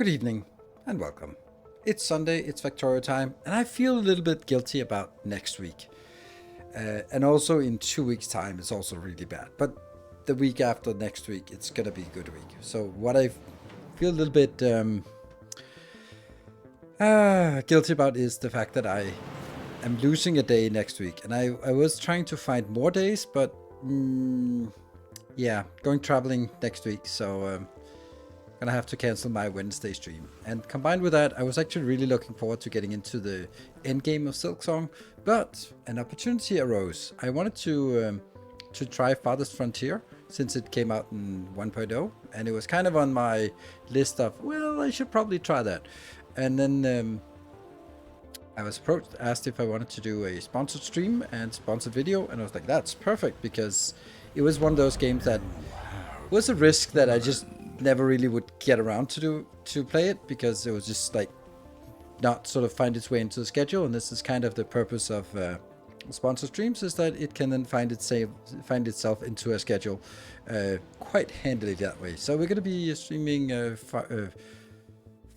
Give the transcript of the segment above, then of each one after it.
Good evening, and welcome. It's Sunday, it's Factorio time, and I feel a little bit guilty about next week. And also in 2 weeks' time, it's also really bad. But the week after next week, it's gonna be a good week. So what I feel a little bit guilty about is the fact that I am losing a day next week. And I was trying to find more days, but yeah, going traveling next week. So gonna have to cancel my Wednesday stream. And combined with that, I was actually really looking forward to getting into the end game of Silksong, but an opportunity arose. I wanted to try Farthest Frontier since it came out in 1.0, and it was kind of on my list of, well, I should probably try that. And then I was approached, asked if I wanted to do a sponsored stream and sponsored video, and I was like, that's perfect, because it was one of those games that was a risk that I just never really would get around to play it, because it was just like not sort of find its way into the schedule. And this is kind of the purpose of sponsor streams, is that it can then find itself into a schedule quite handily that way. So we're going to be streaming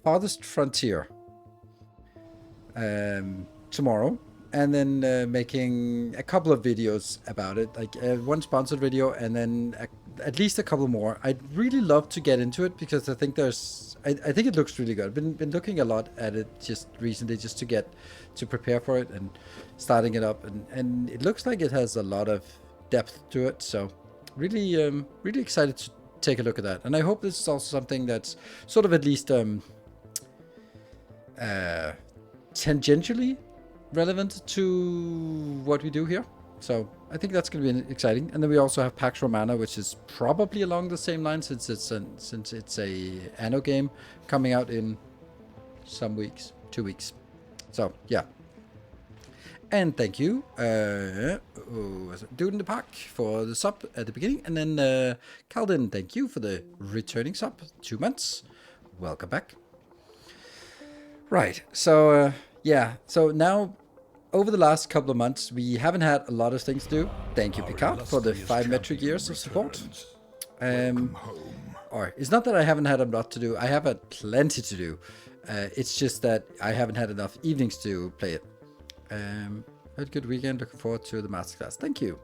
Farthest Frontier tomorrow, and then making a couple of videos about it, like one sponsored video, and then at least a couple more. I'd really love to get into it, because I think I think it looks really good. I've been looking a lot at it just recently, just to prepare for it and starting it up, and it looks like it has a lot of depth to it. So really really excited to take a look at that, and I hope this is also something that's sort of at least tangentially relevant to what we do here. So I think that's going to be exciting. And then we also have Pax Romana, which is probably along the same line, since it's a Anno game coming out in some weeks, 2 weeks. So yeah. And thank you, Dude in the Park, for the sub at the beginning, and then Calden, thank you for the returning sub, 2 months. Welcome back. Right. So yeah. So now, over the last couple of months, we haven't had a lot of things to do. Thank you, Picard, for the 5 metric years of support. Or it's not that I haven't had a lot to do. I have had plenty to do. It's just that I haven't had enough evenings to play it. Had a good weekend. Looking forward to the masterclass. Thank you.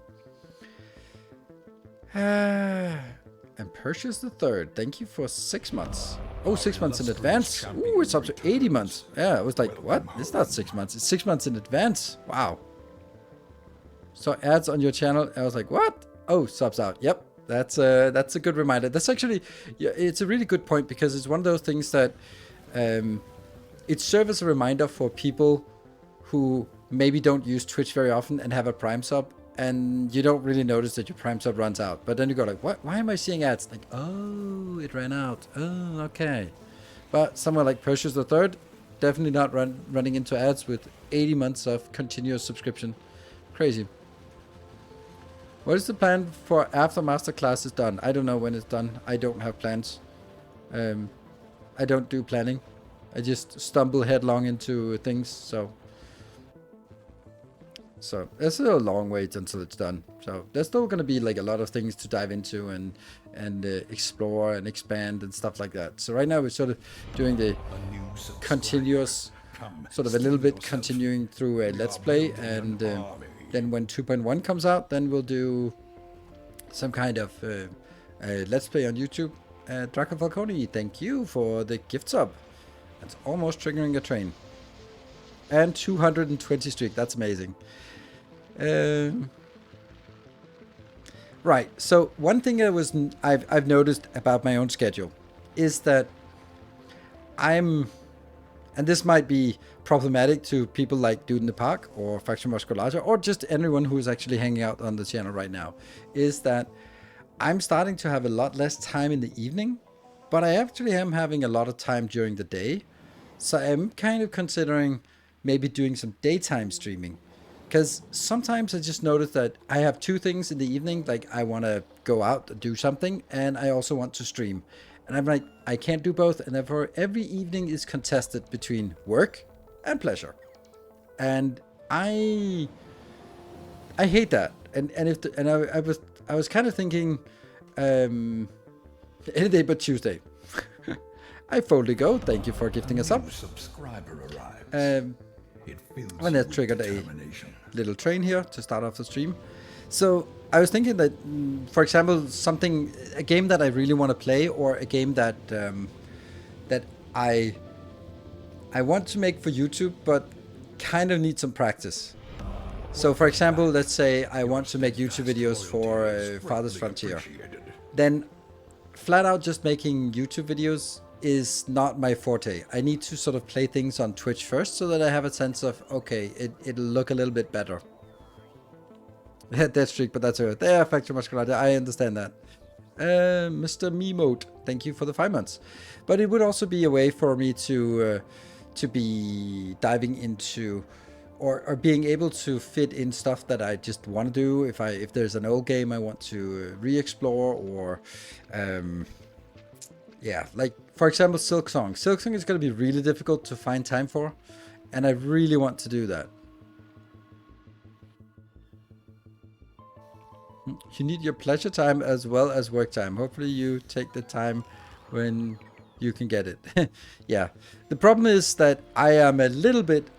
And Perseus the Third, thank you for 6 months. Oh, 6 months in advance. Ooh, it's up to 80 months. Yeah, I was like, what? It's not 6 months. It's 6 months in advance. Wow. So ads on your channel. I was like, what? Oh, subs out. Yep. That's a good reminder. That's actually, yeah, it's a really good point, because it's one of those things that it serves as a reminder for people who maybe don't use Twitch very often and have a Prime sub, and you don't really notice that your Prime sub runs out. But then you go like, what? Why am I seeing ads? Like, oh, it ran out. Oh, okay. But someone like Perseus the Third, definitely not running into ads with 80 months of continuous subscription. Crazy. What is the plan for after masterclass is done? I don't know when it's done. I don't have plans. I don't do planning. I just stumble headlong into things. So there's a long wait until it's done. So there's still going to be like a lot of things to dive into and explore and expand and stuff like that. So right now we're sort of doing the continuous, sort of a little bit continuing through a let's play, and then when 2.1 comes out, then we'll do some kind of a let's play on YouTube. Draco Falcone, thank you for the gift sub. That's almost triggering a train. And 220 streak, that's amazing. Right, so one thing I've noticed about my own schedule is that and this might be problematic to people like Dude in the Park or Faction Musculature, or just anyone who is actually hanging out on the channel right now, is that I'm starting to have a lot less time in the evening, but I actually am having a lot of time during the day. So I'm kind of considering maybe doing some daytime streaming, because sometimes I just notice that I have 2 things in the evening, like I want to go out and do something, and I also want to stream. And I'm like, I can't do both, and therefore every evening is contested between work and pleasure. And I hate that. And I was kind of thinking any day but Tuesday. Hi, Foldigo. Thank you for gifting us up. And that triggered a little train here to start off the stream. So I was thinking that, for example, a game that I really want to play, or a game that that I want to make for YouTube, but kind of need some practice. So, for example, let's say I want to make YouTube videos for Farthest Frontier. Then, flat out just making YouTube videos is not my forte. I need to sort of play things on Twitch first so that I have a sense of, okay, it'll look a little bit better. Death streak, but that's it. There, Factorio Musculata, I understand that. Mr. Memote, thank you for the 5 months. But it would also be a way for me to be diving into, or being able to fit in stuff that I just want to do. If there's an old game I want to re-explore, or yeah, like for example, Silksong. Silksong is going to be really difficult to find time for, and I really want to do that. You need your pleasure time as well as work time. Hopefully you take the time when you can get it. Yeah. The problem is that I am a little bit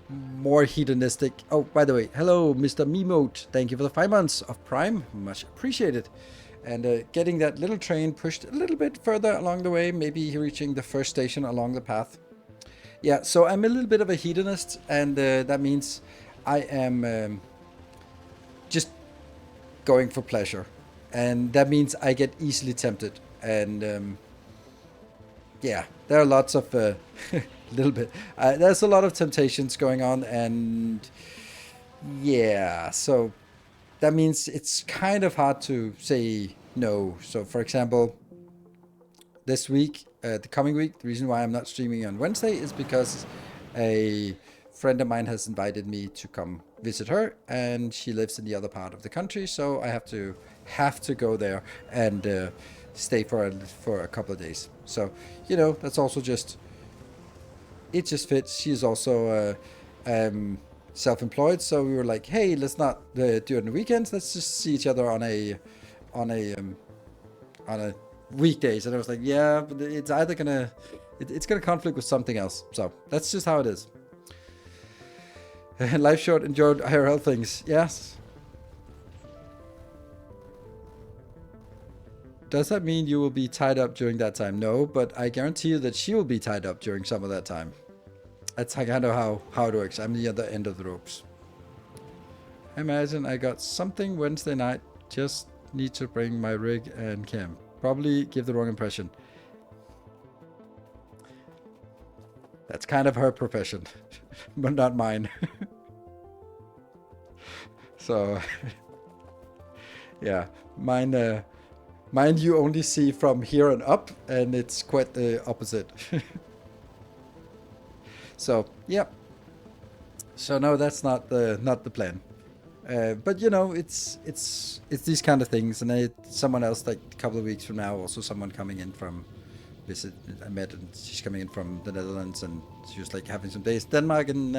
more hedonistic. Oh, by the way, hello, Mr. Memote. Thank you for the 5 months of Prime. Much appreciated. And getting that little train pushed a little bit further along the way, maybe reaching the first station along the path. Yeah, so I'm a little bit of a hedonist, and that means I am just going for pleasure. And that means I get easily tempted. And yeah, there are lots of little bit. There's a lot of temptations going on, and yeah, so that means it's kind of hard to say no. So, for example, this week, the coming week, the reason why I'm not streaming on Wednesday is because a friend of mine has invited me to come visit her, and she lives in the other part of the country, so I have to go there and stay for a couple of days. So, you know, that's also just, it just fits. She's also self-employed, so we were like, hey, let's not do it on the weekends. Let's just see each other on a weekdays. And I was like, yeah, but it's either it's gonna conflict with something else. So that's just how it is. Life short, enjoyed IRL things. Yes. Does that mean you will be tied up during that time? No, but I guarantee you that she will be tied up during some of that time. That's kind of how it works. I'm the other end of the ropes. Imagine I got something Wednesday night. Just need to bring my rig and cam. Probably give the wrong impression. That's kind of her profession, but not mine. So, yeah, mine you only see from here and up, and it's quite the opposite. So, yeah. So no, that's not the plan. But you know, it's these kind of things, and someone else, like a couple of weeks from now, also someone coming in from visit I met, and she's coming in from the Netherlands, and she was like having some days in Denmark, and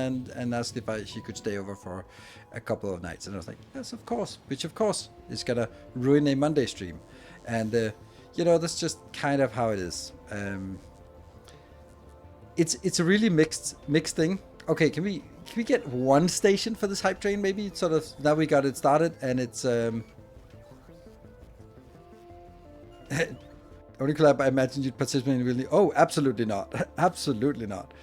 asked if she could stay over for a couple of nights, and I was like, yes, of course, which of course is gonna ruin a Monday stream, and you know, that's just kind of how it is. It's a really mixed thing. Okay, can we get one station for this hype train, maybe? Sort of, now we got it started, and it's only collab, I imagine you'd participate in really. Oh, absolutely not. Absolutely not.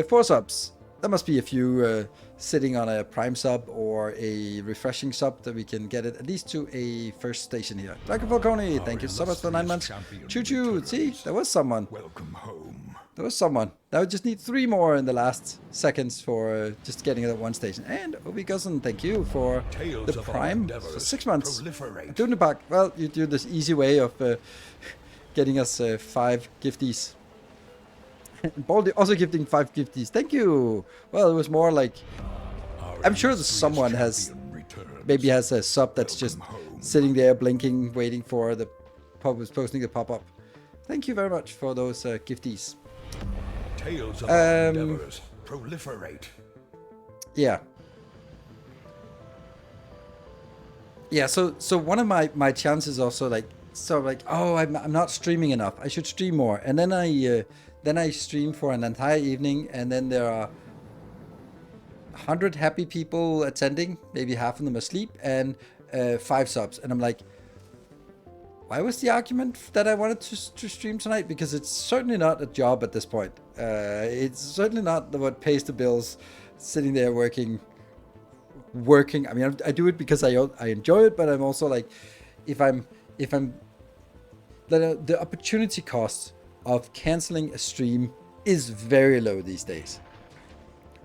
4 subs. There must be a few sitting on a prime sub or a refreshing sub that we can get it at least to a first station here. Dr. Falcone, thank you so much for 9 months. Choo choo. See, there was someone. Welcome home. There was someone. Now we just need 3 more in the last seconds for just getting that one station. And Obi Cousin, thank you for the prime for 6 months. Doing the back. Well, you do this easy way of getting us 5 gifties. Baldy also gifting 5 gifties. Thank you. Well, it was more like, I'm sure that someone maybe has a sub that's just sitting there blinking, waiting for the posting the pop up. Thank you very much for those gifties. Tales of our endeavors proliferate. Yeah. Yeah, so one of my chances also like, oh, I'm not streaming enough. I should stream more. And then I then I stream for an entire evening, and then there are 100 happy people attending, maybe half of them asleep, and 5 subs. And I'm like, why was the argument that I wanted to stream tonight? Because it's certainly not a job at this point. It's certainly not what pays the bills, sitting there working. I mean, I do it because I enjoy it, but I'm also like, if I'm the opportunity cost of canceling a stream is very low these days.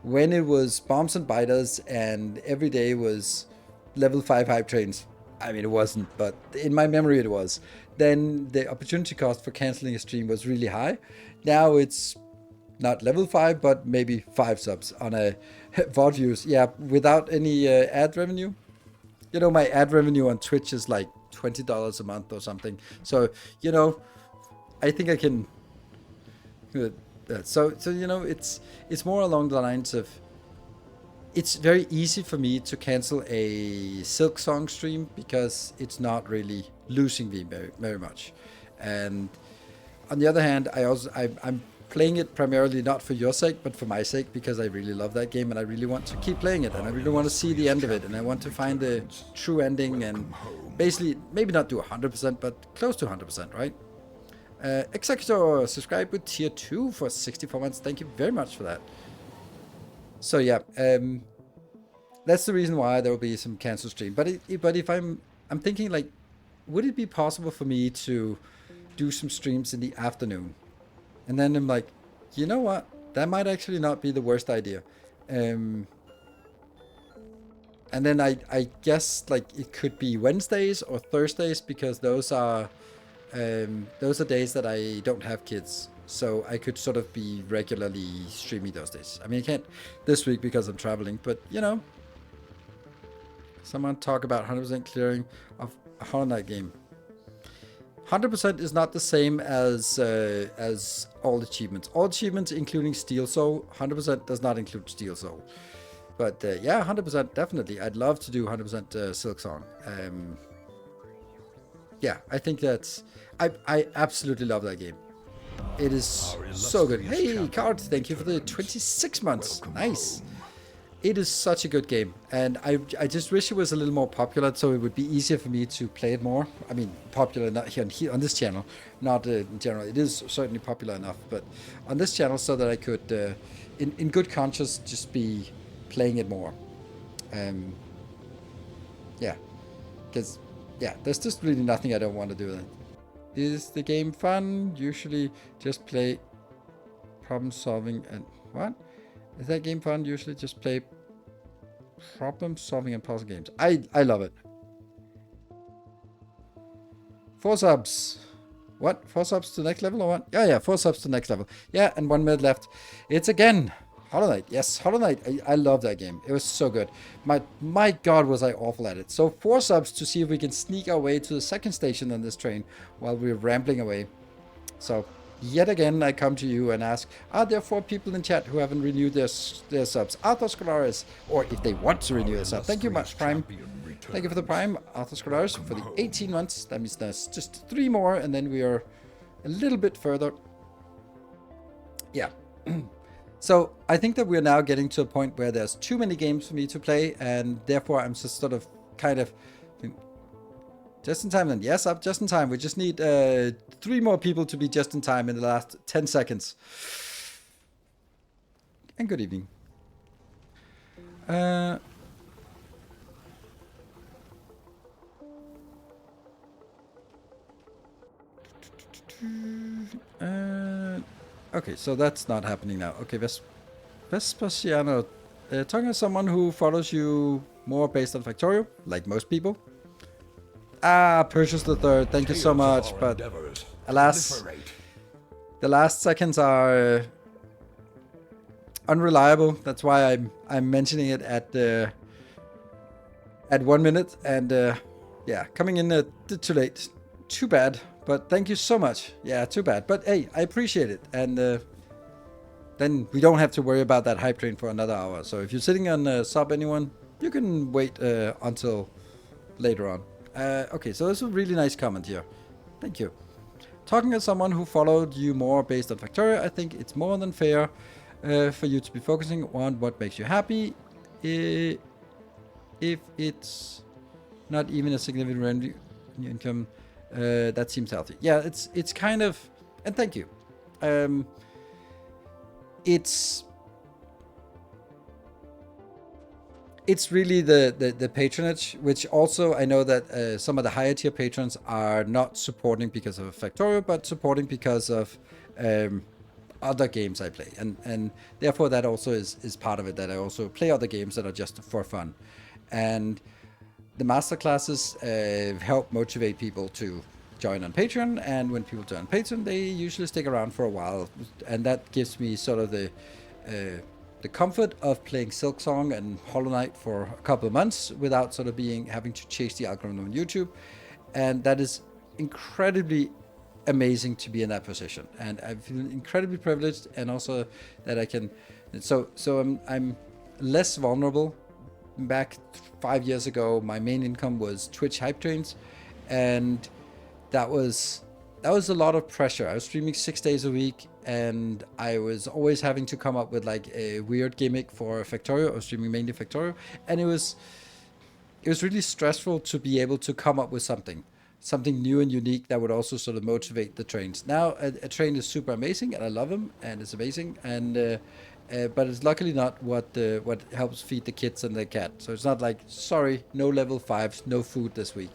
When it was bombs and biters and every day was level 5 hype trains, I mean, it wasn't, but in my memory it was, then the opportunity cost for canceling a stream was really high. Now it's not level 5, but maybe 5 subs on a VOD views. Yeah, without any ad revenue. You know, my ad revenue on Twitch is like $20 a month or something. So, you know, I think I can... So you know, it's more along the lines of, it's very easy for me to cancel a Silk Song stream because it's not really losing me very much. And on the other hand, I'm playing it primarily not for your sake, but for my sake, because I really love that game and I really want to keep playing it, and I really want to see the end of it, and I want to find the true ending and basically maybe not do 100%, but close to 100%, right? Executor subscribed with tier 2 for 64 months. Thank you very much for that. So yeah, that's the reason why there will be some cancel stream. But if I'm thinking, like, would it be possible for me to do some streams in the afternoon? And then I'm like, you know what? That might actually not be the worst idea. And then I guess, like, it could be Wednesdays or Thursdays, because those are days that I don't have kids. So I could sort of be regularly streaming those days. I mean, I can't this week because I'm traveling, but you know, someone talk about 100% clearing of a Hollow Knight game. 100% is not the same as all achievements. All achievements, including Steel Soul, 100% does not include Steel Soul. But yeah, 100% definitely. I'd love to do 100% Silk Song. Yeah, I think that's... I absolutely love that game. It is so good. Hey, Card, thank you for the 26 months. Nice. It is such a good game, and I just wish it was a little more popular, so it would be easier for me to play it more. I mean, popular not here on this channel, not in general. It is certainly popular enough, but on this channel, so that I could, in good conscience, just be playing it more. Yeah, because yeah, there's just really nothing I don't want to do with it. Is the game fun? Usually just play problem solving and what? Is that game fun? Usually just play problem solving and puzzle games. I love it. 4 subs. What? 4 subs to next level or what? Yeah, 4 subs to next level. Yeah, and 1 minute left. It's again Hollow Knight. Yes, Hollow Knight. I love that game. It was so good. My god, was I awful at it. So 4 subs to see if we can sneak our way to the second station on this train while we're rambling away. So yet again, I come to you and ask, are there 4 people in chat who haven't renewed their subs? Arthur Scolaris, or if they want to renew their sub. Thank you much, Prime. Thank you for the Prime, Arthur Scolaris, for the 18 months. That means there's just 3 more, and then we are a little bit further. Yeah. So I think that we're now getting to a point where there's too many games for me to play, and therefore I'm just sort of kind of just in time. Then yes, I'm just in time. We just need 3 more people to be just in time in the last 10 seconds. And good evening. Okay, so that's not happening now. Okay, Vespasiano, talking to someone who follows you more based on Factorio, like most people. Purchase the third. Thank you so much, but alas, the last seconds are unreliable. That's why I'm mentioning it at 1 minute, and yeah, coming in too late. Too bad. But thank you so much. Yeah, too bad. But hey, I appreciate it. And then we don't have to worry about that hype train for another hour. So if you're sitting on sub anyone, you can wait until later on. Okay, so there's a really nice comment here. Thank you. Talking as someone who followed you more based on Factorio, I think it's more than fair for you to be focusing on what makes you happy. If it's not even a significant revenue income, that seems healthy. Yeah, it's kind of, and thank you. It's really the patronage, which also I know that some of the higher tier patrons are not supporting because of Factorio, but supporting because of other games I play, and therefore that also is part of it, that I also play other games that are just for fun. And the masterclasses help motivate people to join on Patreon, and when people join Patreon, they usually stick around for a while, and that gives me sort of the comfort of playing Silksong and Hollow Knight for a couple of months without sort of having to chase the algorithm on YouTube. And that is incredibly amazing to be in that position. And I feel incredibly privileged, and also that I can, so I'm less vulnerable. Back 5 years ago, my main income was Twitch hype trains, and that was a lot of pressure. I was streaming 6 days a week, and I was always having to come up with like a weird gimmick for Factorio. I was streaming mainly Factorio, and it was really stressful to be able to come up with something new and unique that would also sort of motivate the trains. Now a train is super amazing, and I love him, and it's amazing, and but it's luckily not what helps feed the kids and the cat. So it's not like, sorry, no level 5s, no food this week.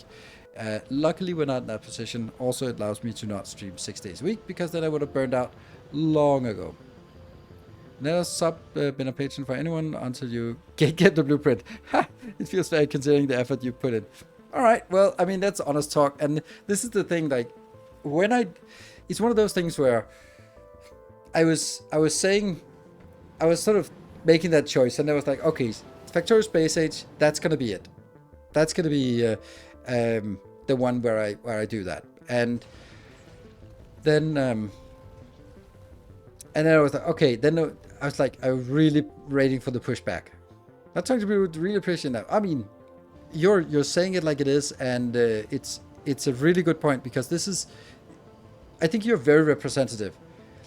Luckily, we're not in that position. Also, it allows me to not stream 6 days a week, because then I would have burned out long ago. Never been a patron for anyone until you get the blueprint. It feels fair considering the effort you put in. All right, well, I mean, that's honest talk. And this is the thing, like, it's one of those things where I was saying, I was sort of making that choice, and I was like, okay, Factorio Space Age, that's going to be it. That's going to be the one where I do that. And then I was like, okay, then I was like, I was really waiting for the pushback. Not talking to people would really appreciate that. I mean, you're saying it like it is, and it's a really good point, because this is, I think you're very representative.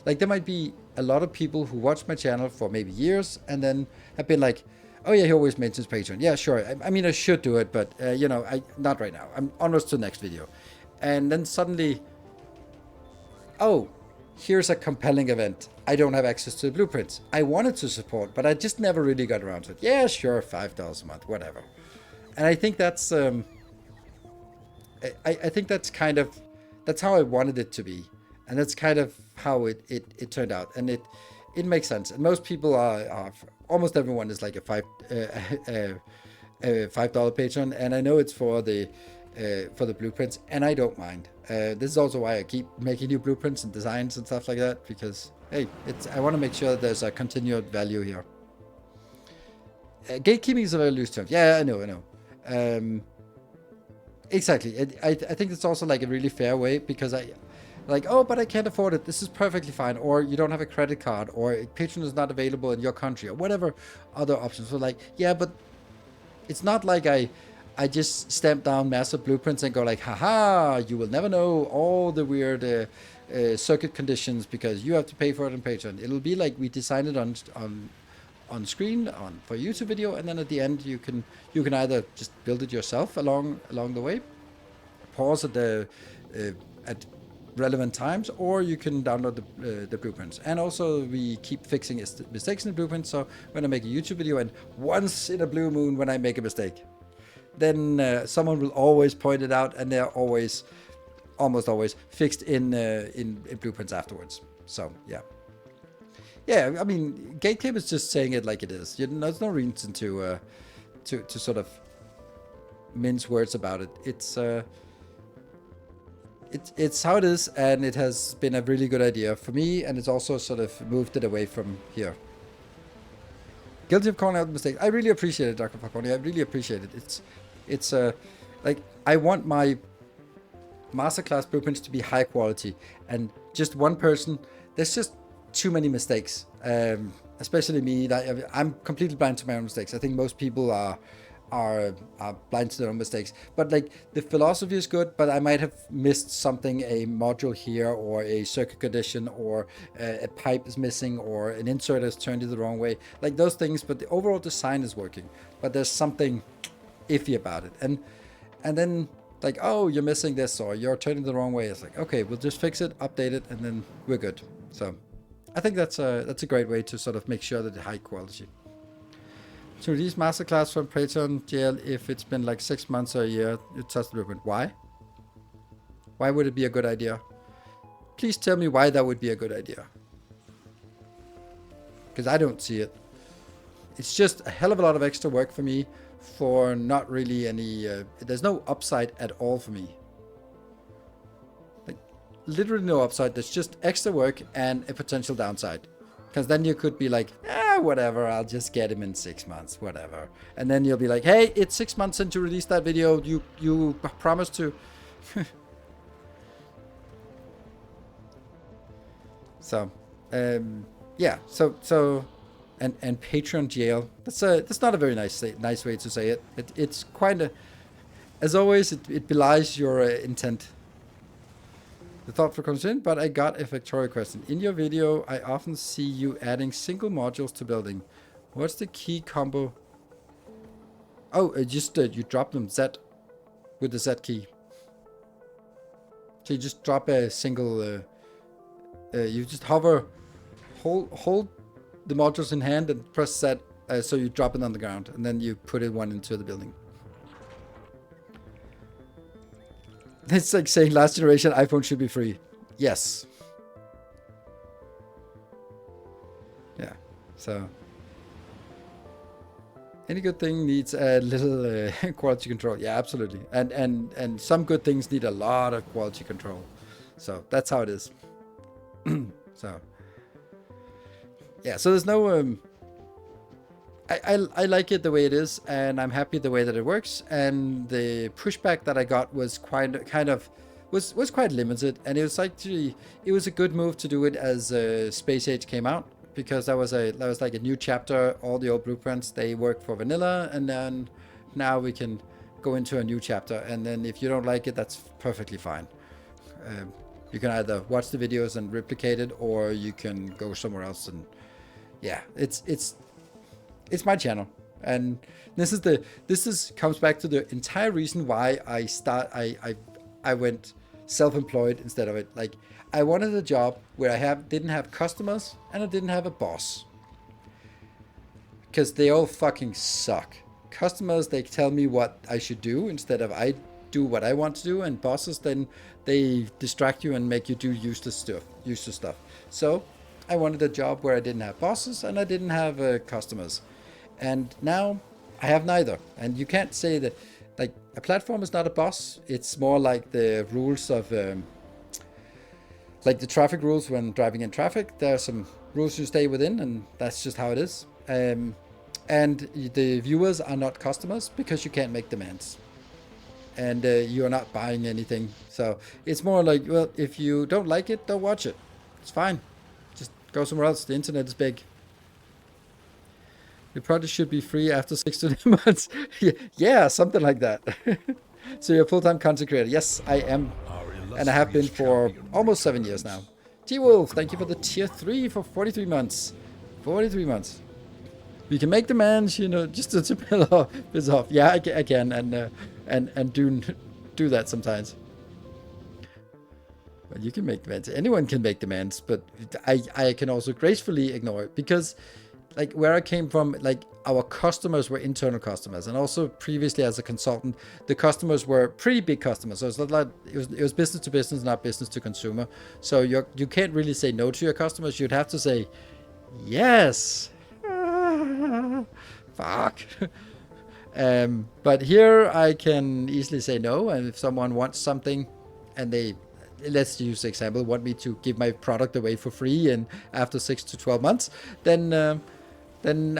Like, there might be a lot of people who watch my channel for maybe years and then have been like, oh yeah, he always mentions Patreon. Yeah, sure. I mean, I should do it, but not right now. I'm onwards to the next video. And then suddenly, oh, here's a compelling event. I don't have access to the blueprints. I wanted to support, but I just never really got around to it. Yeah, sure, $5 a month, whatever. And I think that's, I think that's kind of, that's how I wanted it to be. And that's kind of how it turned out. And it makes sense. And most people are almost everyone is like a $5 patron. And I know it's for the blueprints, and I don't mind. This is also why I keep making new blueprints and designs and stuff like that, because hey, I want to make sure that there's a continued value here. Gatekeeping is a very loose term. Yeah, I know. Exactly. I think it's also like a really fair way, because like, oh, but I can't afford it. This is perfectly fine. Or you don't have a credit card, or Patreon is not available in your country, or whatever other options. So like, yeah, but it's not like I just stamp down massive blueprints and go like, haha, you will never know all the weird circuit conditions because you have to pay for it on Patreon. It'll be like we design it on screen for a YouTube video, and then at the end you can either just build it yourself along the way, pause at relevant times, or you can download the blueprints. And also we keep fixing mistakes in the blueprints, so when I make a YouTube video, and once in a blue moon when I make a mistake, then someone will always point it out, and they're almost always fixed in blueprints afterwards. So yeah, I mean, Gatekeep is just saying it like it is. There's no reason to sort of mince words about it. It's how it is, and it has been a really good idea for me, and it's also sort of moved it away from here. Guilty of calling out mistakes. I really appreciate it, Dr. Falcone. I really appreciate it. It's like, I want my masterclass blueprints to be high quality, and just one person, there's just too many mistakes. Especially me, I'm completely blind to my own mistakes. I think most people are are blind to their own mistakes. But like the philosophy is good, but I might have missed something, a module here, or a circuit condition, or a pipe is missing, or an insert is turned the wrong way. Like those things, but the overall design is working. But there's something iffy about it. And then like, oh, you're missing this, or you're turning the wrong way. It's like, okay, we'll just fix it, update it, and then we're good. So I think that's a great way to sort of make sure that it's high quality. To release masterclass from Patreon GL if it's been like 6 months or a year, it's just different. Why? Why would it be a good idea? Please tell me why that would be a good idea. Because I don't see it. It's just a hell of a lot of extra work for me for not really any... there's no upside at all for me. Like, literally no upside. There's just extra work and a potential downside. Because then you could be like, whatever, I'll just get him in 6 months, whatever. And then you'll be like, hey, it's 6 months since you released that video. You promised to. So, yeah. So, and Patreon jail. That's not a very nice way to say it. It's quite a, as always, it belies your intent. The thoughtful conversation, but I got a Factorio question. In your video, I often see you adding single modules to building. What's the key combo? Oh, you drop them Z with the Z key. So you just drop a single. You just hover, hold the modules in hand and press Z. So you drop it on the ground, and then you put one into the building. It's like saying last generation iPhone should be free. Yes. Yeah. So any good thing needs a little quality control. Yeah, absolutely. And some good things need a lot of quality control. So that's how it is. So yeah. So there's no. I like it the way it is, and I'm happy the way that it works. And the pushback that I got was quite limited, and it was actually a good move to do it as Space Age came out, because that was like a new chapter. All the old blueprints, they work for vanilla, and then now we can go into a new chapter. And then if you don't like it, that's perfectly fine. You can either watch the videos and replicate it, or you can go somewhere else. And yeah, it's my channel, and this comes back to the entire reason why I went self-employed instead of it. Like, I wanted a job where I didn't have customers and I didn't have a boss, because they all fucking suck. Customers, they tell me what I should do instead of I do what I want to do, and bosses, then they distract you and make you do useless stuff. So I wanted a job where I didn't have bosses and I didn't have customers. And now I have neither. And you can't say that, like, a platform is not a boss. It's more like the rules of, like the traffic rules when driving in traffic. There are some rules you stay within, and that's just how it is. And the viewers are not customers, because you can't make demands. And you are not buying anything. So it's more like, well, if you don't like it, don't watch it. It's fine. Just go somewhere else. The internet is big. The project should be free after 6 to 9 months. Yeah, something like that. So you're a full-time content creator. Yes, I am. And I have been for almost 7 years now. T-Wolf, thank you for the tier 3 for 43 months. 43 months. You can make demands, just to piss off. Yeah, I can, and do that sometimes. Well, you can make demands. Anyone can make demands, but I can also gracefully ignore it, because, like, where I came from, like, our customers were internal customers, and also previously as a consultant, the customers were pretty big customers. So it's not like it was business to business, not business to consumer. So you can't really say no to your customers. You'd have to say yes. Fuck. But here I can easily say no, and if someone wants something, and they, let's use the example, want me to give my product away for free, and after 6 to 12 months, then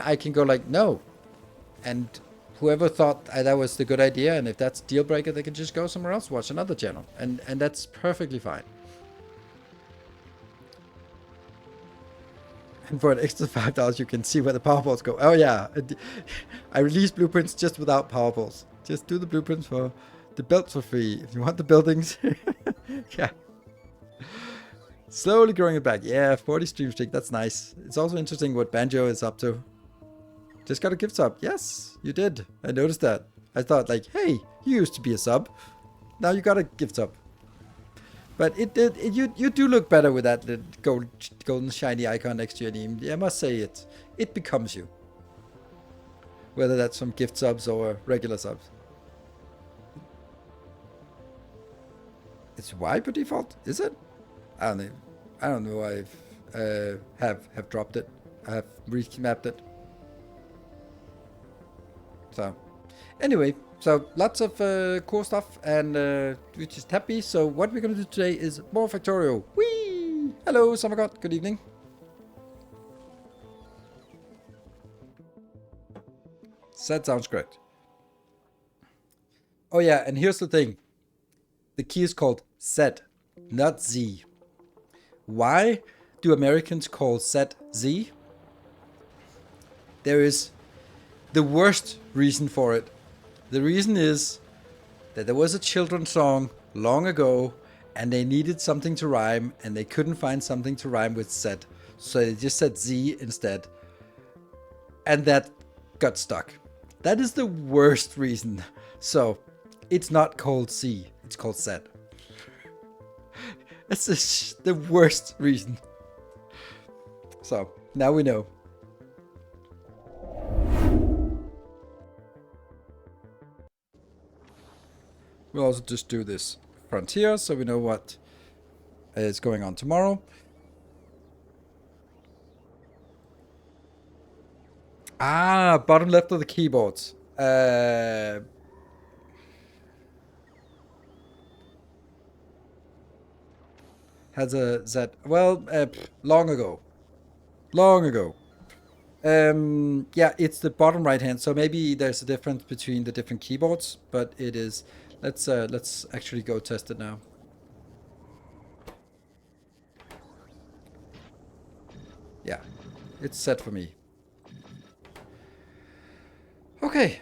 I can go like, no. And whoever thought that was the good idea, and if that's a deal breaker, they can just go somewhere else, watch another channel. And that's perfectly fine. And for an extra $5, you can see where the power balls go. Oh yeah, I release blueprints just without power balls. Just do the blueprints for the belts for free. If you want the buildings, yeah. Slowly growing it back. Yeah, 40 stream streak. That's nice. It's also interesting what Banjo is up to. Just got a gift sub. Yes, you did. I noticed that. I thought like, hey, you used to be a sub. Now you got a gift sub. But you do look better with that golden shiny icon next to your name. I must say it becomes you. Whether that's from gift subs or regular subs. It's Y by default, is it? I don't know. I don't know. I've have dropped it. I have remapped it. So, anyway, so lots of cool stuff, and we're just happy. So what we're gonna do today is more Factorio. Whee! Hello, Summergod. Good evening. That sounds correct. Oh yeah, and here's the thing. The key is called Z, not Z. Why do Americans call Z Z? There is the worst reason for it. The reason is that there was a children's song long ago and they needed something to rhyme and they couldn't find something to rhyme with Z. So they just said Z instead. And that got stuck. That is the worst reason. So it's not called C, it's called Z. That's the worst reason. So now we know. We'll also just do this frontier so we know what is going on tomorrow. Ah, bottom left of the keyboards. Has a Z. Well, long ago. Long ago. Yeah, it's the bottom right hand. So maybe there's a difference between the different keyboards, but it is. Let's actually go test it now. Yeah, it's set for me. Okay.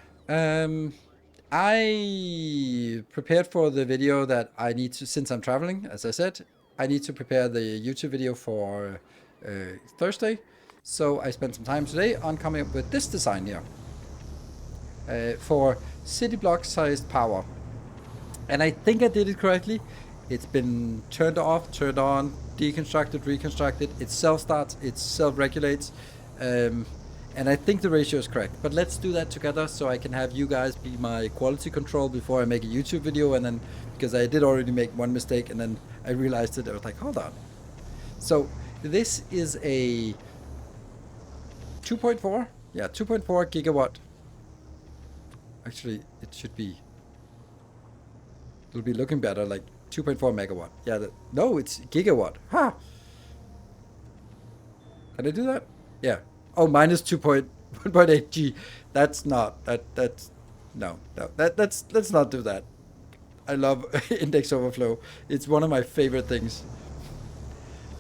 I prepared for the video that I need to, since I'm traveling, as I said, I need to prepare the YouTube video for Thursday. So I spent some time today on coming up with this design here for city block sized power. And I think I did it correctly. It's been turned off, turned on, deconstructed, reconstructed. It self-starts, it self-regulates. And I think the ratio is correct. But let's do that together so I can have you guys be my quality control before I make a YouTube video. And then, because I did already make one mistake and then I realized it, I was like, hold on. So this is a 2.4? Yeah, 2.4 gigawatt. Actually, it should be. It'll be looking better, like 2.4 megawatt. Yeah, no, it's gigawatt. Ha! Can I do that? Yeah. Oh, minus 1.8 G. That's not, let's not do that. I love index overflow. It's one of my favorite things.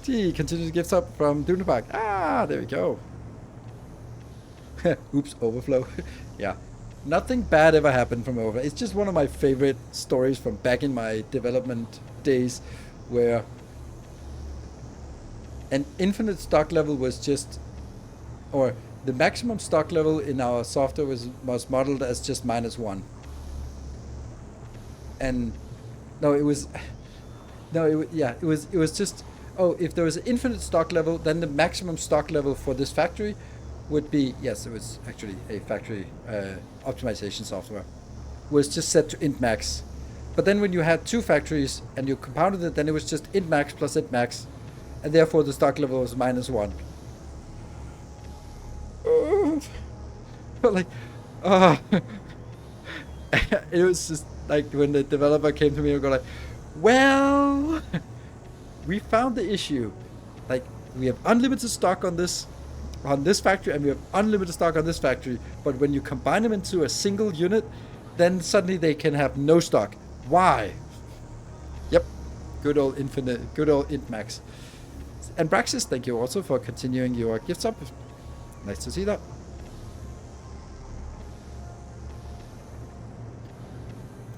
T, continuous gift up from Dunepark. Ah, there we go. Oops, overflow. Yeah. Nothing bad ever happened from overflow. It's just one of my favorite stories from back in my development days where an infinite stock level was just, or the maximum stock level in our software was modeled as just -1. And no, it was, no, it was just, oh, if there was an infinite stock level, then the maximum stock level for this factory would be, yes, it was actually a factory optimization software, was just set to int max. But then when you had two factories and you compounded it, then it was just int max plus int max, and therefore the stock level was -1. Like, it was just like when the developer came to me and go like, well, we found the issue. Like, we have unlimited stock on this factory and we have unlimited stock on this factory, but when you combine them into a single unit, then suddenly they can have no stock. Why? Yep, good old int max. And Braxis, thank you also for continuing your gift sub. Nice to see that.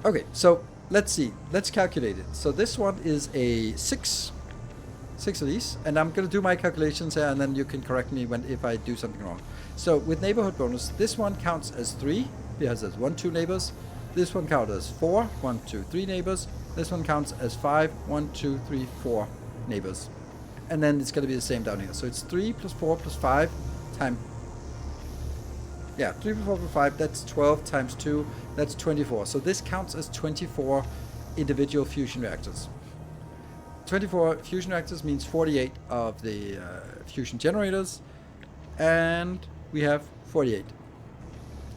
Okay, so let's see. Let's calculate it. So this one is a 6 of these, and I'm gonna do my calculations here, and then you can correct me if I do something wrong. So with neighborhood bonus, this one counts as 3 because there's 1, 2 neighbors. This one counts as 4, 1, 2, 3 neighbors. This one counts as 5, 1, 2, 3, 4 neighbors. And then it's gonna be the same down here. So it's 3 plus 4 plus 5 times. Yeah, 3 plus 4 plus 5, that's 12 times 2, that's 24. So this counts as 24 individual fusion reactors. 24 fusion reactors means 48 of the fusion generators, and we have 48.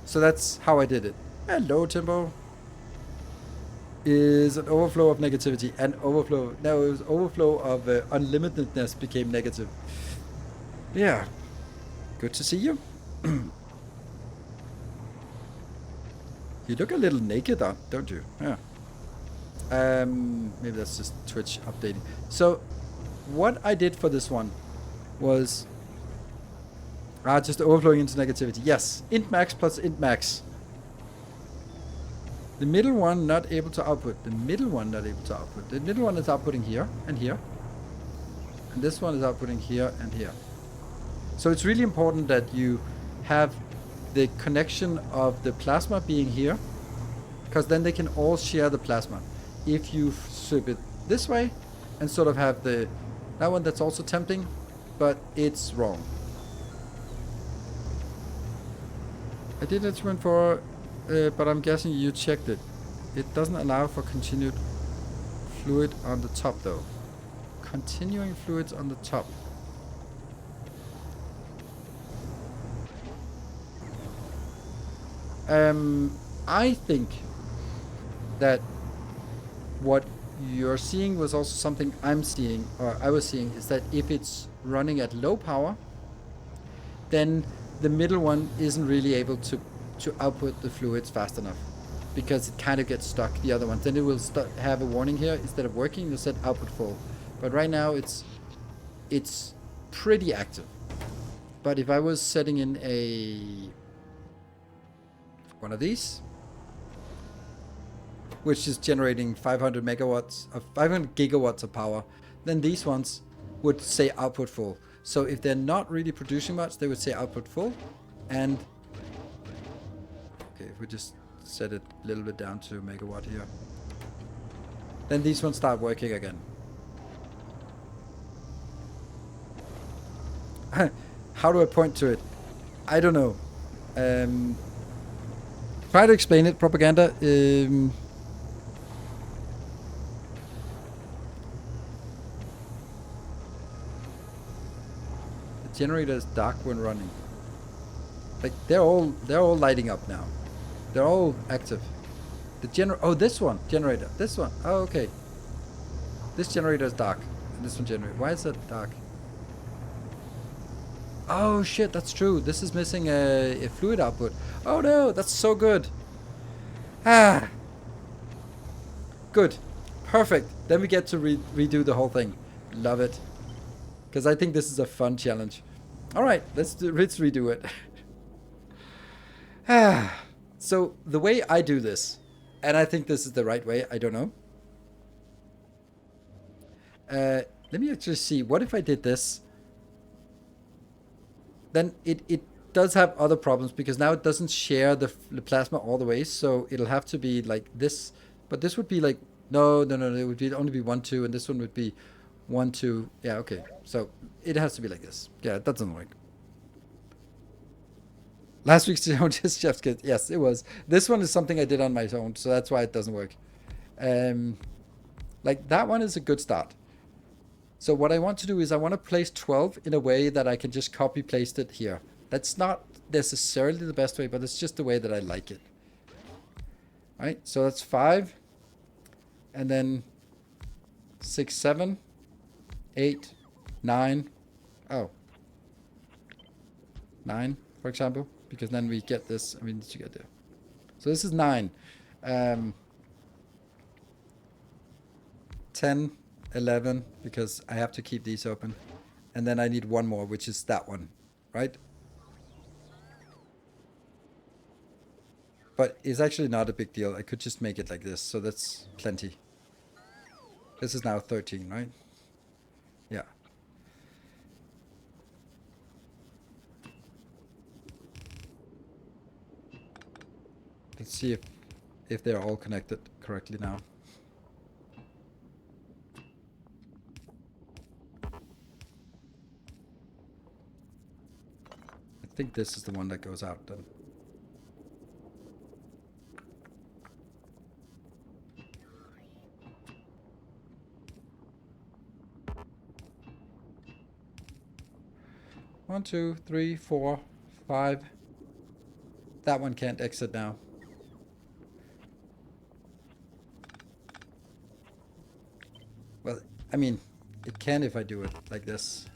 So that's how I did it. Hello, Timbo. Is an overflow of negativity and overflow. No, it was overflow of unlimitedness became negative. Yeah, good to see you. You look a little naked, don't you? Yeah. Maybe that's just Twitch updating. So, what I did for this one was just overflowing into negativity. Yes, int max plus int max. The middle one not able to output. The middle one not able to output. The middle one is outputting here and here. And this one is outputting here and here. So it's really important that you have the connection of the plasma being here, because then they can all share the plasma. If you flip it this way and sort of have that one, that's also tempting, but it's wrong. I did instrument for, but I'm guessing you checked it. It doesn't allow for continued fluid on the top though. Continuing fluids on the top. I think that what you're seeing was also something I'm seeing, or I was seeing, is that if it's running at low power, then the middle one isn't really able to output the fluids fast enough, because it kind of gets stuck, the other one. Then it will have a warning here, instead of working, it said output full. But right now it's pretty active. But if I was setting in one of these, which is generating 500 megawatts of 500 gigawatts of power, then these ones would say output full. So if they're not really producing much, they would say output full. And okay, if we just set it a little bit down to megawatt here, then these ones start working again. How do I point to it? I don't know. Try to explain it, propaganda. The generator is dark when running. Like they're all lighting up now. They're all active. Oh, this one generator. This one. Oh, okay. This generator is dark. And this one generator. Why is that dark? Oh shit, that's true. This is missing a fluid output. Oh no, that's so good. Ah. Good. Perfect. Then we get to redo the whole thing. Love it. Because I think this is a fun challenge. Alright, let's redo it. So the way I do this, and I think this is the right way, I don't know. Let me actually see. What if I did this? Then it does have other problems, because now it doesn't share the plasma all the way, so it'll have to be like this. But this would be like, no, it would only be 1, 2, and this one would be 1, 2. Yeah, okay. So it has to be like this. Yeah, that doesn't work. Last week's just Chef's Kit. Yes, it was. This one is something I did on my own, so that's why it doesn't work. Like that one is a good start. So what I want to do is I want to place 12 in a way that I can just copy paste it here. That's not necessarily the best way, but it's just the way that I like it. All right, so that's 5. And then 6, 7, 8, 9. Oh. 9, for example, because then we get this. I mean, did you get there? So this is 9. 10, 11, because I have to keep these open. And then I need one more, which is that one, right? But it's actually not a big deal. I could just make it like this, so that's plenty. This is now 13, right? Yeah. Let's see if they're all connected correctly now. I think this is the one that goes out then. One, two, three, 4, 5. That one can't exit now. Well, I mean, it can if I do it like this.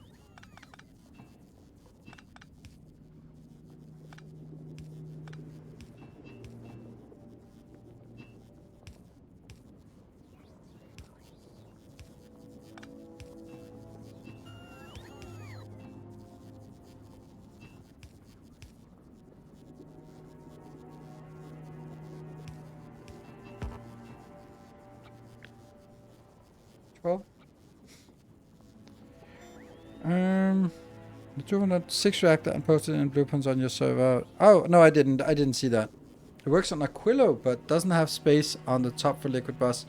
Well, the 206 reactor and posted in blueprints on your server. Oh no, I didn't. I didn't see that. It works on Aquilo, but doesn't have space on the top for liquid bus.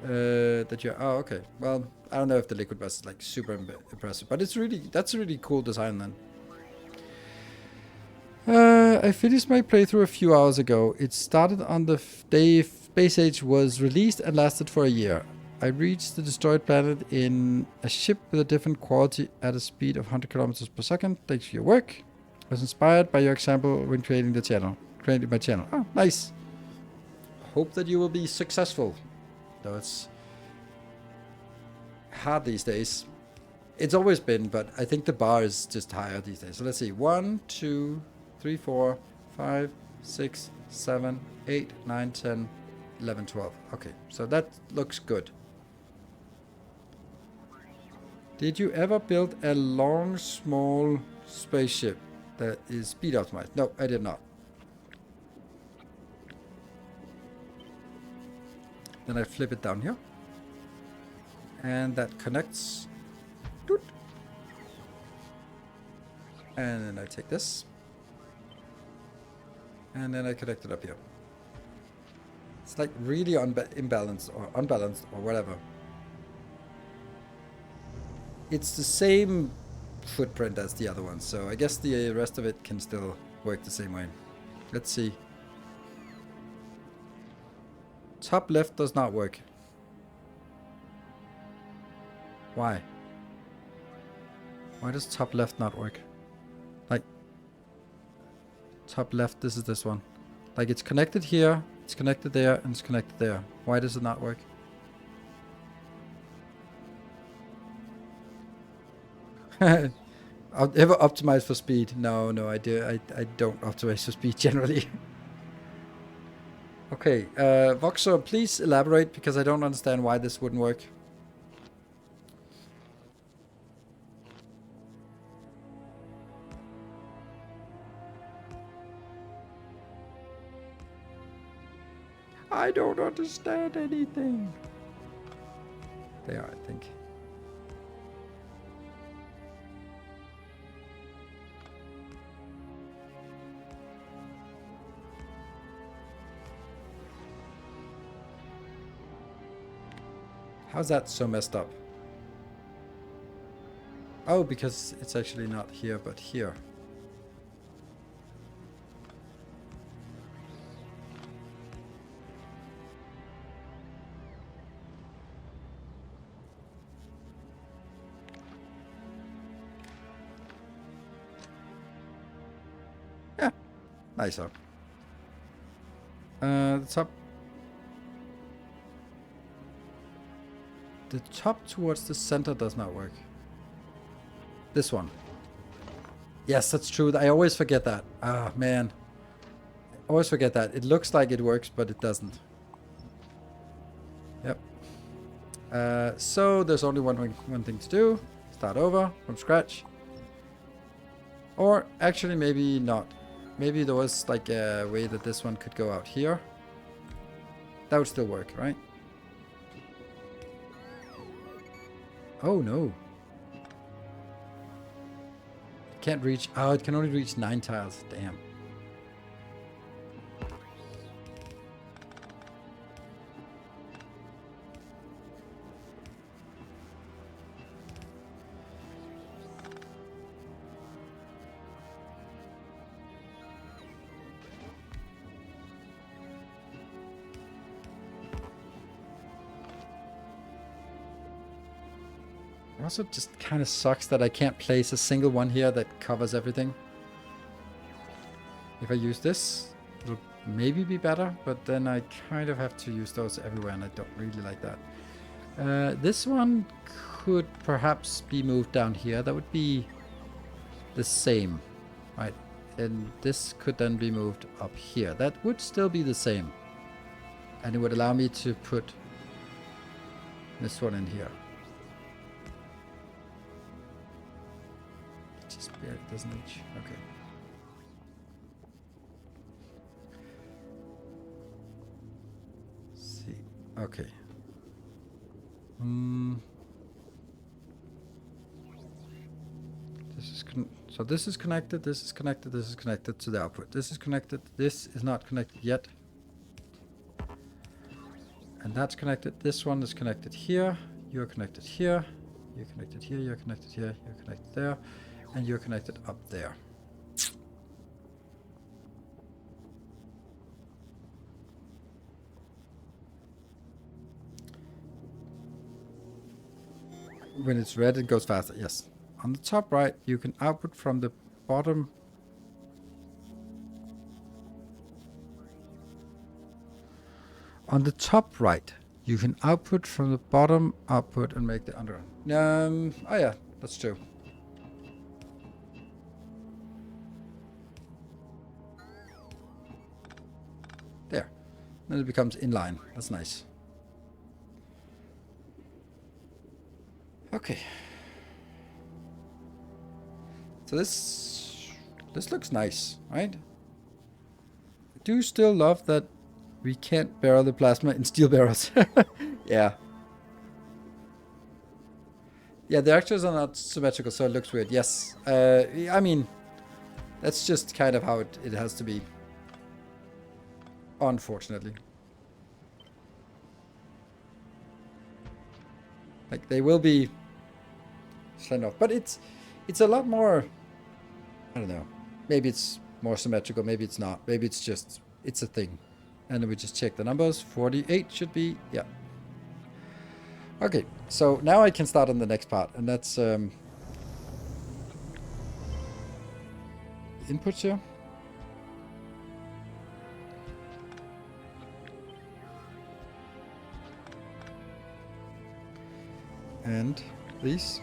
That you. Oh, okay. Well, I don't know if the liquid bus is like super impressive, but it's really that's a really cool design then. I finished my playthrough a few hours ago. It started on the day Space Age was released and lasted for a year. I reached the destroyed planet in a ship with a different quality at a speed of 100 kilometers per second. Thanks for your work. I was inspired by your example when creating my channel. Oh, nice. Hope that you will be successful. Though it's hard these days. It's always been, but I think the bar is just higher these days. So let's see. 1, 2, 3, 4, 5, 6, 7, 8, 9, 10, 11, 12. Okay, so that looks good. Did you ever build a long, small spaceship that is speed optimized? No, I did not. Then I flip it down here. And that connects. Doot. And then I take this. And then I connect it up here. It's like really imbalanced or unbalanced or whatever. It's the same footprint as the other one, so I guess the rest of it can still work the same way. Let's see. Top left does not work. Why? Why does top left not work? Like, top left, this is this one. Like, it's connected here, it's connected there, and it's connected there. Why does it not work? I'll ever optimize for speed? No, I don't optimize for speed generally. Okay, Voxer, please elaborate because I don't understand why this wouldn't work. I don't understand anything. They are, I think. How's that so messed up? Oh, because it's actually not here, but here. Yeah, nicer. The top. The top towards the center does not work. This one. Yes, that's true. I always forget that. Ah, man. I always forget that. It looks like it works, but it doesn't. Yep. So there's only one thing to do. Start over from scratch. Or actually maybe not. Maybe there was like a way that this one could go out here. That would still work, right? Oh no. Can't reach. Oh, it can only reach 9 tiles. Damn. Also just kind of sucks that I can't place a single one here that covers everything. If I use this, it'll maybe be better, but then I kind of have to use those everywhere, and I don't really like that. This one could perhaps be moved down here. That would be the same, right? And this could then be moved up here. That would still be the same. And it would allow me to put this one in here. Just barely doesn't reach. Okay. Let's see. Okay. So this is connected, this is connected, this is connected to the output. This is connected, this is not connected yet. And that's connected. This one is connected here. You're connected here. You're connected here. You're connected here. You're connected there. And you're connected up there. When it's red, it goes faster. Yes. On the top right, you can output from the bottom. On the top right, you can output from the bottom output and make the underrun. Oh yeah, that's true. There. Then it becomes inline. That's nice. Okay. So this looks nice, right? I do still love that we can't barrel the plasma in steel barrels. Yeah. Yeah, the actors are not symmetrical, so it looks weird. Yes. I mean, that's just kind of how it has to be. Unfortunately. Like, they will be sent off. But it's a lot more... I don't know. Maybe it's more symmetrical. Maybe it's not. Maybe it's just... It's a thing. And then we just check the numbers. 48 should be... Yeah. Okay. So now I can start on the next part. And that's... inputs here. And these.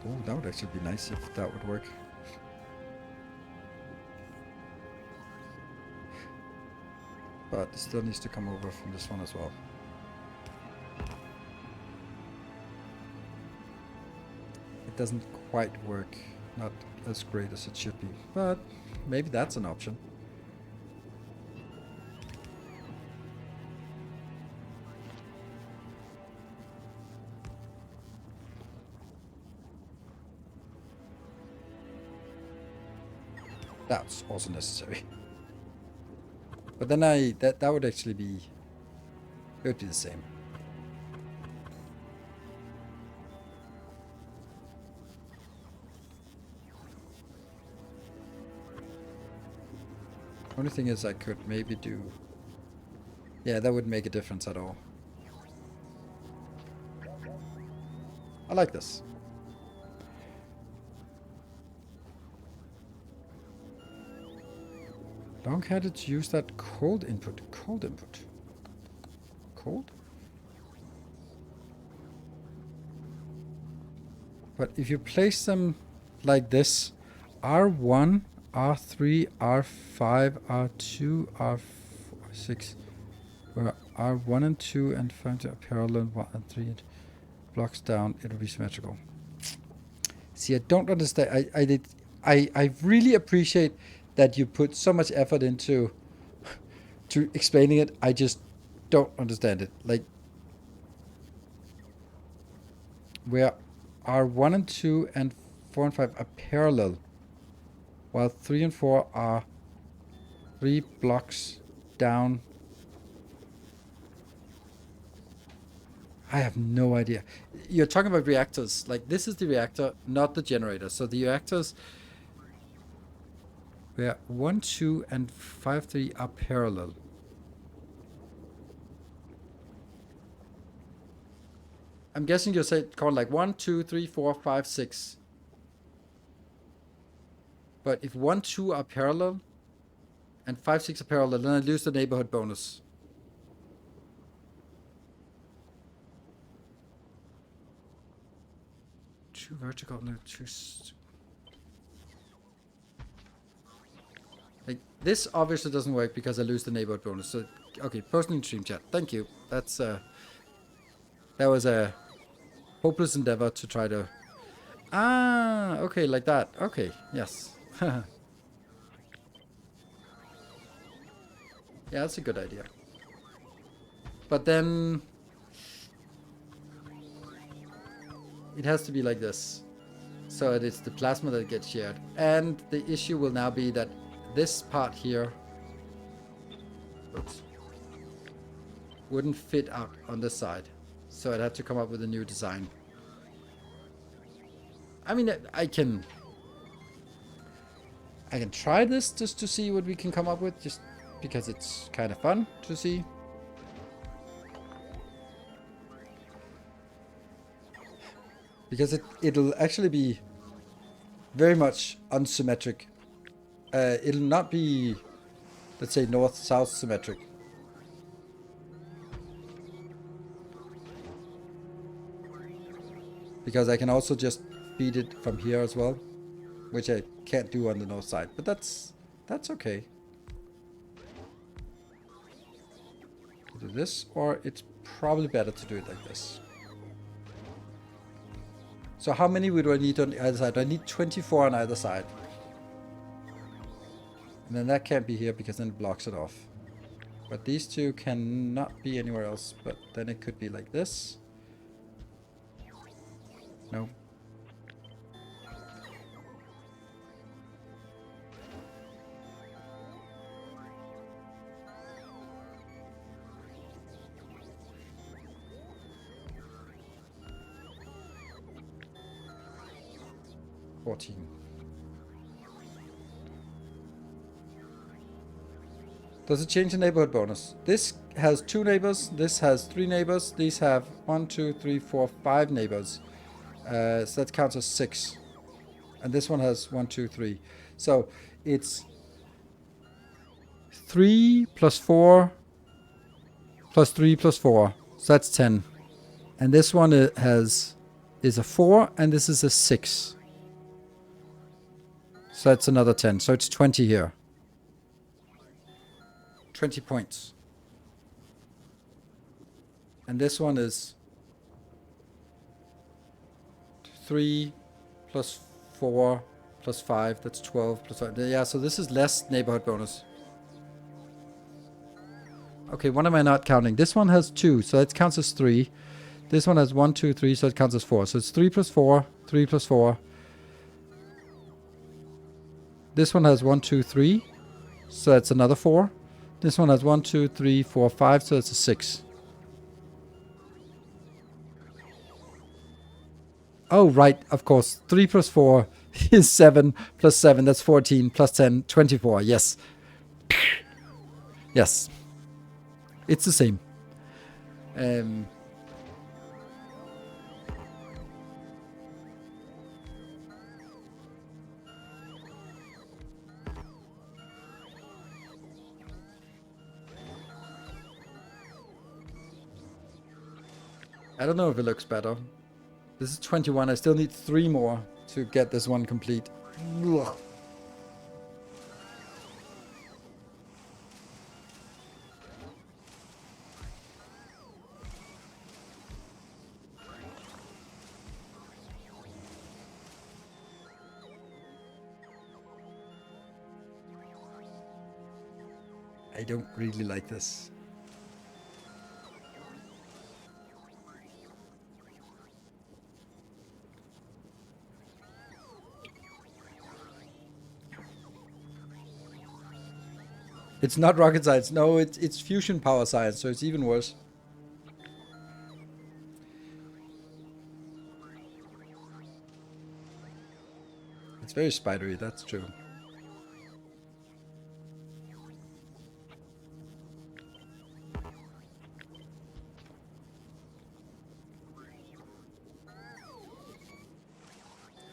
Oh, that would actually be nice if that would work. But it still needs to come over from this one as well. It doesn't quite work. Not as great as it should be. But maybe that's an option. That's also necessary. But then that would actually be... It would be the same. Only thing is I could maybe do... Yeah, that wouldn't make a difference at all. I like this. Long had it use that cold input. Cold input. Cold? But if you place them like this, R1 R3, R5, R2, R6. Where R1 and 2 and 5 are parallel, 1 and 3 and blocks down, it'll be symmetrical. See, I don't understand. I really appreciate that you put so much effort into to explaining it. I just don't understand it. Like, where R1 and 2 and 4 and 5 are parallel, while 3 and 4 are 3 blocks down. I have no idea. You're talking about reactors. Like, this is the reactor, not the generator. So the reactors where 1, 2, and 5, 3 are parallel. I'm guessing you said called like 1, 2, 3, 4, 5, 6. But if 1, 2 are parallel and 5, 6 are parallel, then I lose the neighborhood bonus. Two vertical, no, two. Like, this obviously doesn't work because I lose the neighborhood bonus. So, okay, person in stream chat. Thank you. That's that was a hopeless endeavor to try to. Ah, okay, like that. Okay, yes. Yeah, that's a good idea. But then it has to be like this. So it's the plasma that gets shared. And the issue will now be that this part here, oops, wouldn't fit out on this side. So I'd have to come up with a new design. I mean, I can try this just to see what we can come up with, just because it's kind of fun to see. Because it'll actually be very much unsymmetric. It'll not be, let's say, north-south symmetric. Because I can also just feed it from here as well, which I can't do on the north side, but that's okay. Do this, or it's probably better to do it like this. So how many would I need on either side? I need 24 on either side. And then that can't be here because then it blocks it off. But these two cannot be anywhere else, but then it could be like this. No. Does it change the neighborhood bonus? This has 2 neighbors, this has 3 neighbors, these have 1, 2, 3, 4, 5 neighbors. So that counts as 6. And this one has 1, 2, 3. So it's 3 plus 4 plus 3 plus 4. So that's 10. And this one is a 4 and this is a 6. So that's another 10. So it's 20 here. 20 points. And this one is 3 plus 4 plus 5. That's 12 plus 5. Yeah, so this is less neighborhood bonus. Okay, what am I not counting? This one has 2, so that counts as 3. This one has 1, 2, 3, so it counts as 4. So it's 3 plus 4, 3 plus 4. This one has 1, 2, 3, so that's another 4. This one has 1, 2, 3, 4, 5, so it's a 6. Oh, right, of course. 3 plus 4 is 7, plus 7, that's 14, plus 10, 24, yes. Yes. It's the same. I don't know if it looks better. This is 21. I still need 3 more to get this one complete. Ugh. I don't really like this. It's not rocket science. No, it's fusion power science, so it's even worse. It's very spidery, that's true.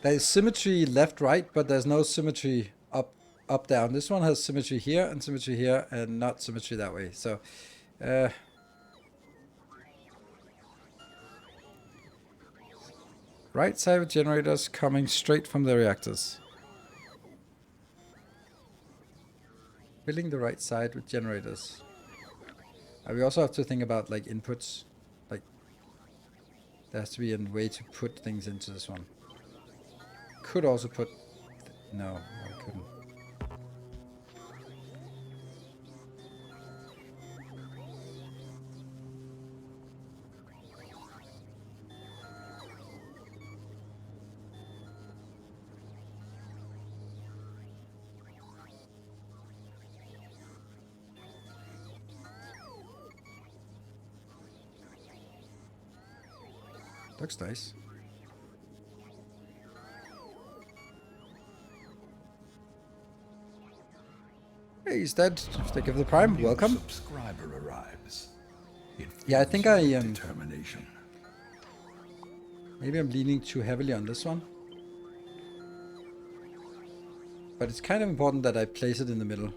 There's symmetry left, right, but there's no symmetry up, down. This one has symmetry here and not symmetry that way. So, right side with generators coming straight from the reactors. Filling the right side with generators. We also have to think about like inputs. Like there has to be a way to put things into this one. Could also put... No, I couldn't. Looks nice. Hey, he's dead. Stick of the Prime. Welcome. Subscriber arrives. Yeah, I think I determination. Maybe I'm leaning too heavily on this one. But it's kind of important that I place it in the middle.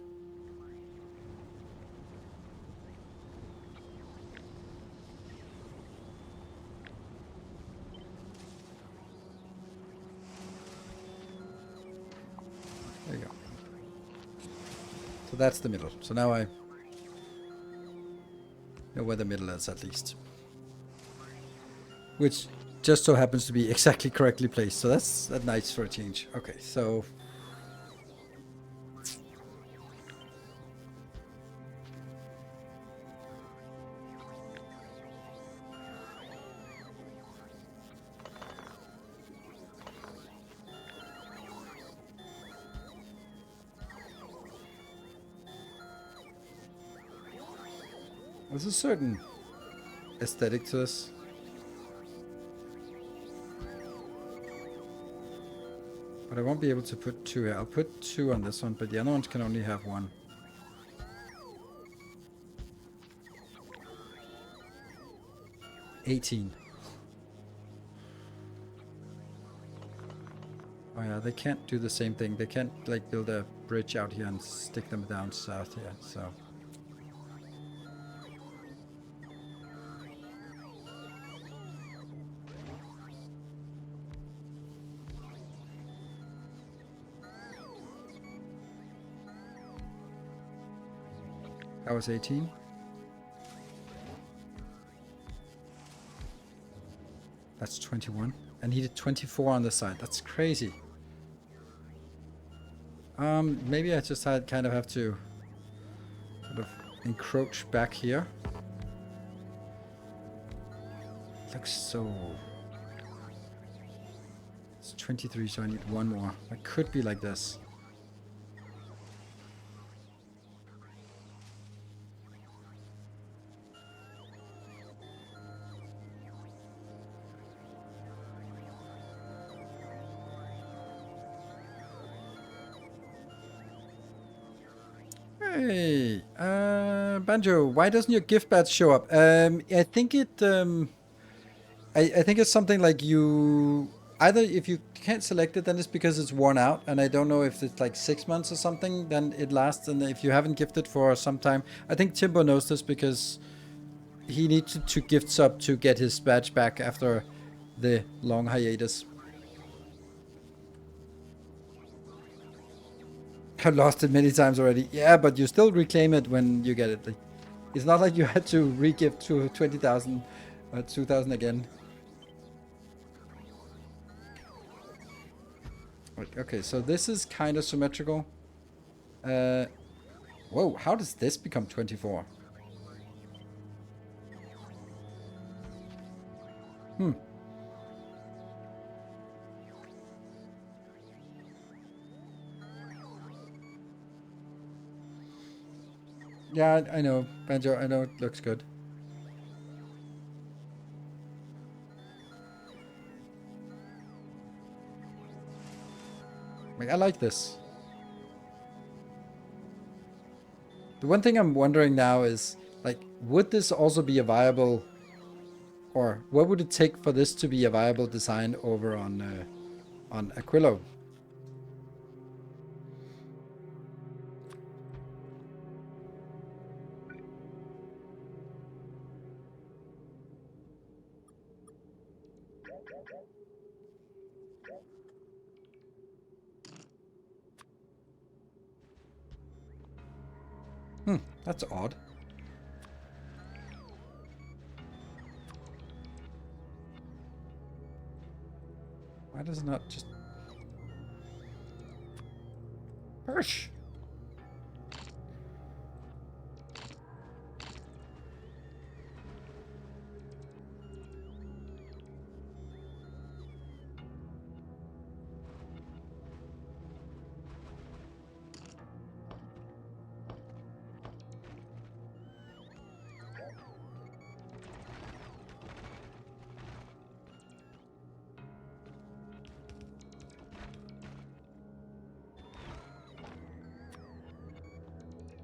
There you go. So that's the middle. So now I know where the middle is at least. Which just so happens to be exactly correctly placed. So that's nice for a change. Okay, so... There's a certain aesthetic to this. But I won't be able to put two here. I'll put two on this one, but the other ones can only have one. $18. Oh yeah, they can't do the same thing. They can't like build a bridge out here and stick them down south here, so... That was 18. That's 21. And he did 24 on the side. That's crazy. Maybe I just kind of have to sort of encroach back here. Looks so... It's 23, so I need one more. I could be like this. Hey, Banjo, why doesn't your gift badge show up? I think it, I think it's something like you, either if you can't select it, then it's because it's worn out, and I don't know if it's like 6 months or something, then it lasts, and if you haven't gifted for some time, I think Timbo knows this because he needed to gift sub to get his badge back after the long hiatus. I've lost it many times already. Yeah, but you still reclaim it when you get it. Like, it's not like you had to re-gift to 20,000 or 2,000 again. Okay, so this is kind of symmetrical. Whoa, how does this become 24? Yeah, I know, Banjo, I know it looks good. Like, I like this. The one thing I'm wondering now is, like, would this also be a viable, or what would it take for this to be a viable design over on Aquilo? That's odd. Why does it not just... Persh!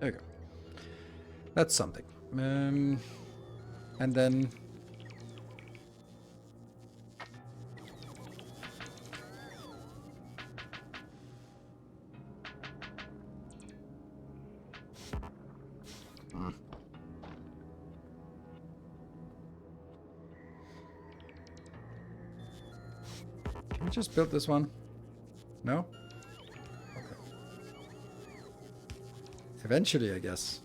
There we go. That's something. And then... Can we just build this one? No? Okay. Eventually, I guess.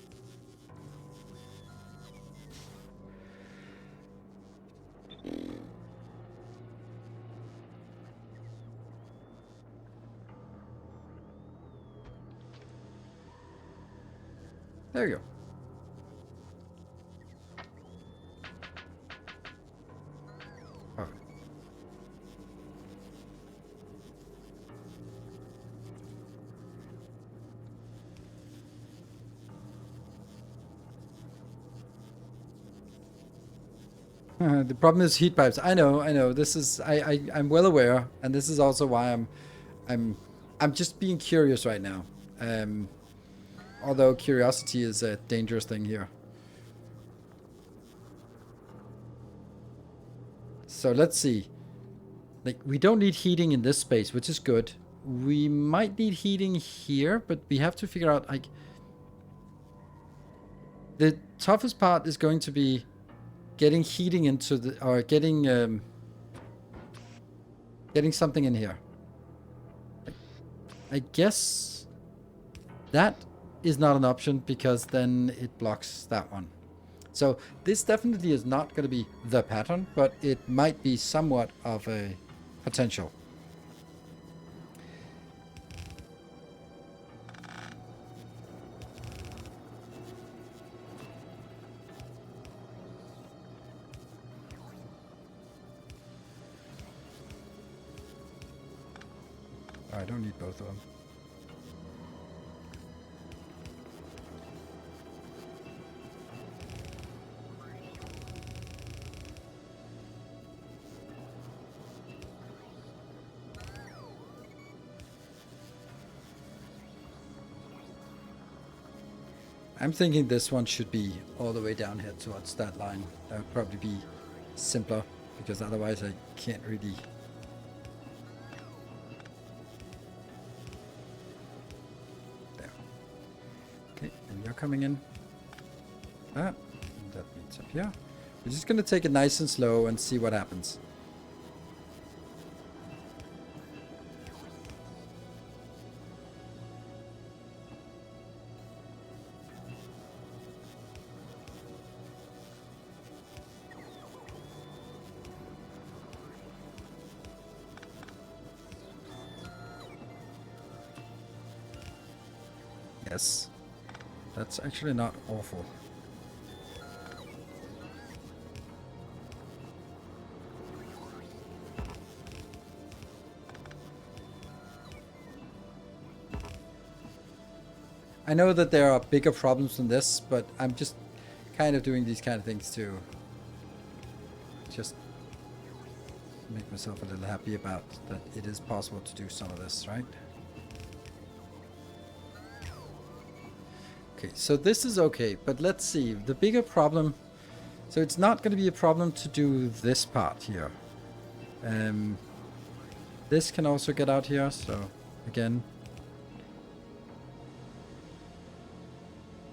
There you go. Perfect. The problem is heat pipes. I know. This is I'm well aware, and this is also why I'm just being curious right now. Although curiosity is a dangerous thing here. So let's see. Like, we don't need heating in this space, which is good. We might need heating here, but we have to figure out, like... The toughest part is going to be getting heating into the... Or getting... getting something in here. I guess... That is not an option, because then it blocks that one. So this definitely is not going to be the pattern, but it might be somewhat of a potential. I don't need both of them. I'm thinking this one should be all the way down here towards that line. That would probably be simpler, because otherwise I can't really... There. Okay, and you're coming in. That means up here. We're just going to take it nice and slow and see what happens. Yes. That's actually not awful. I know that there are bigger problems than this, but I'm just kind of doing these kind of things to just make myself a little happy about that it is possible to do some of this, right? Okay, so this is okay, but let's see. The bigger problem... So it's not going to be a problem to do this part here. This can also get out here, so again...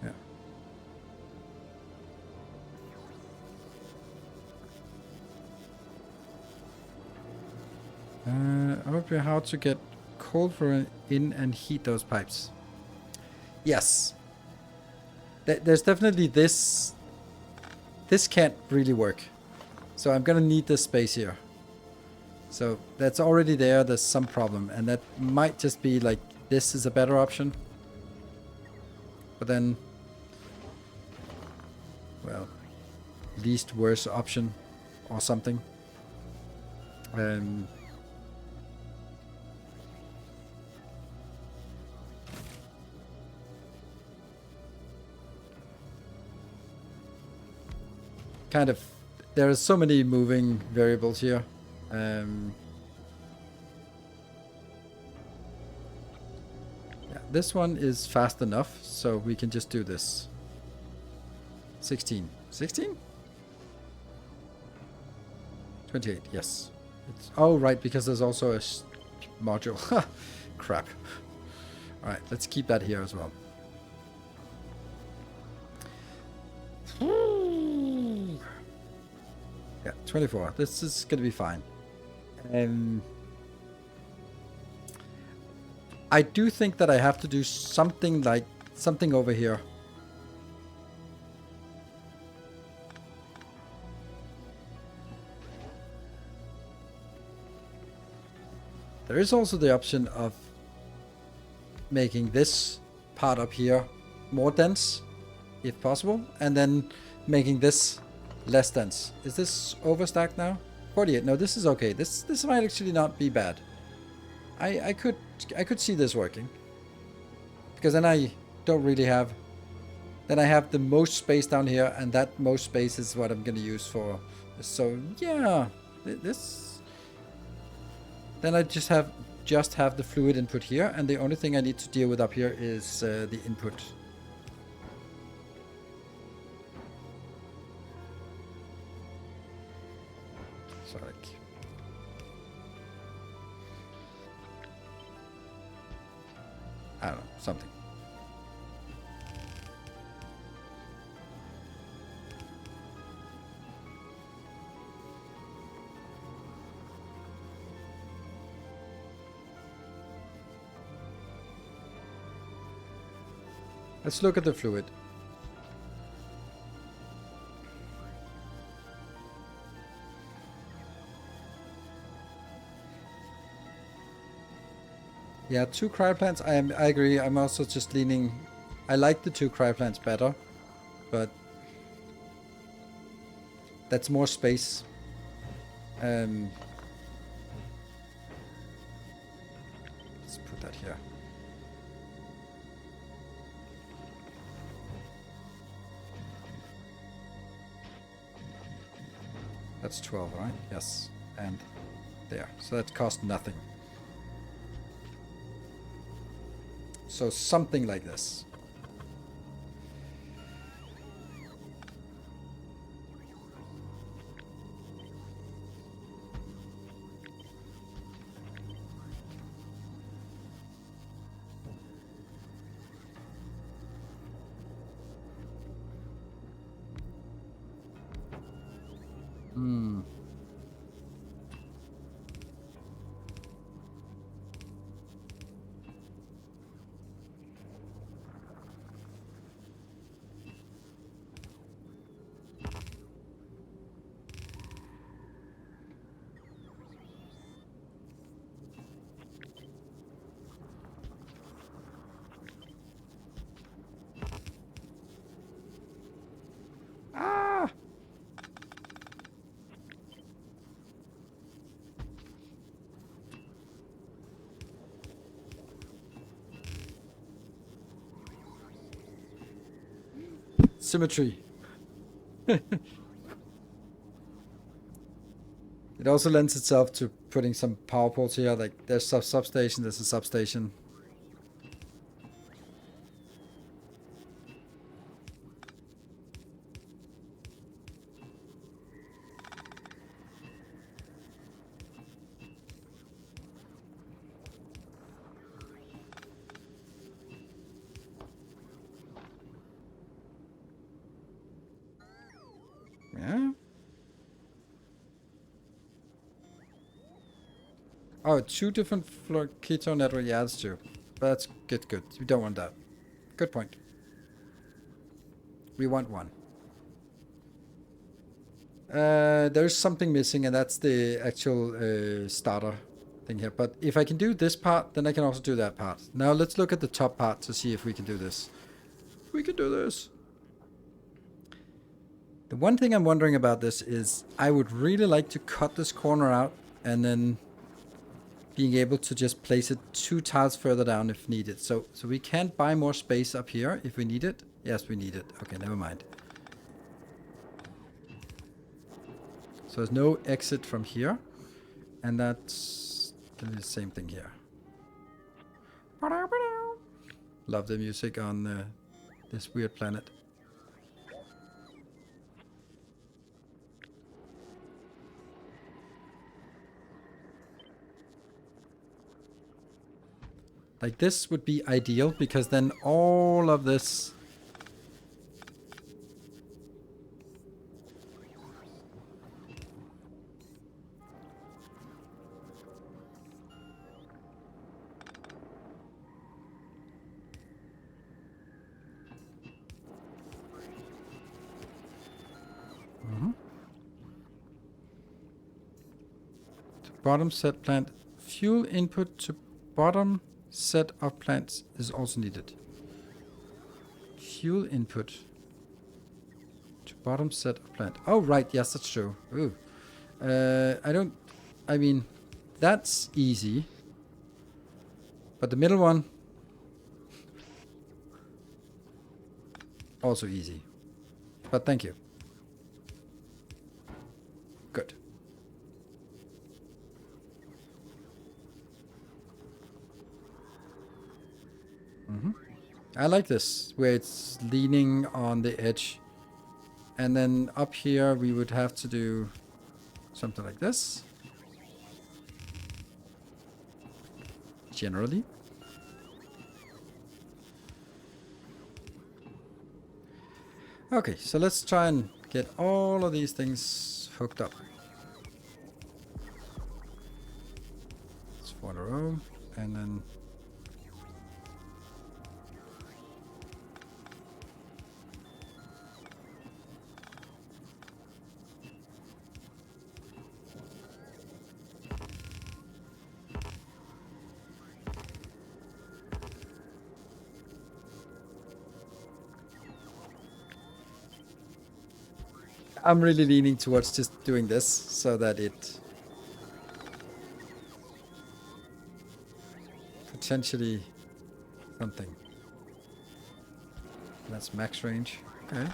Yeah. I would be how to get cold for in and heat those pipes. Yes. There's definitely this. This can't really work. So I'm gonna need this space here. So that's already there. There's some problem, and that might just be like this is a better option. But then, well, least worst option or something. Kind of, there are so many moving variables here. Yeah, this one is fast enough, so we can just do this. 16. 16? 28, yes. Oh, right, because there's also a module. Crap. Alright, let's keep that here as well. Yeah, 24. This is gonna be fine. I do think that I have to do something like something over here. There is also the option of making this part up here more dense, if possible, and then making this less dense. Is this overstacked now? 48. No, this is okay. This might actually not be bad. I could see this working. Because then I don't really have... Then I have the most space down here, and that most space is what I'm going to use for... So, yeah. This... Then I just have the fluid input here, and the only thing I need to deal with up here is the input. So like, I don't know, something. Let's look at the fluid. Yeah, 2 cryoplants. I agree. I'm also just leaning. I like the 2 cryoplants better, but that's more space. Let's put that here. That's 12, right? Yes, and there. So that cost nothing. So something like this. symmetry. It also lends itself to putting some power ports here. Like there's a substation, there's a substation. Yeah. Oh, 2 different keto network. Yeah, that's true. But that's good, good. We don't want that. Good point. We want 1. There's something missing, and that's the actual starter thing here. But if I can do this part, then I can also do that part. Now let's look at the top part to see if we can do this. We can do this. The one thing I'm wondering about this is I would really like to cut this corner out and then being able to just place it 2 tiles further down if needed. So we can't buy more space up here if we need it. Yes, we need it. Okay, never mind. So there's no exit from here. And that's the same thing here. Love the music on this weird planet. Like this would be ideal because then all of this to bottom set plant fuel input to bottom set of plants is also needed. Fuel input to bottom set of plant. Oh, right. Yes, that's true. Ooh. I mean, that's easy. But the middle one, also easy. But thank you. Good. I like this, where it's leaning on the edge. And then up here we would have to do something like this. Generally. Okay, so let's try and get all of these things hooked up. It's 4 in a row, and then I'm really leaning towards just doing this so that it potentially something. That's max range. Okay.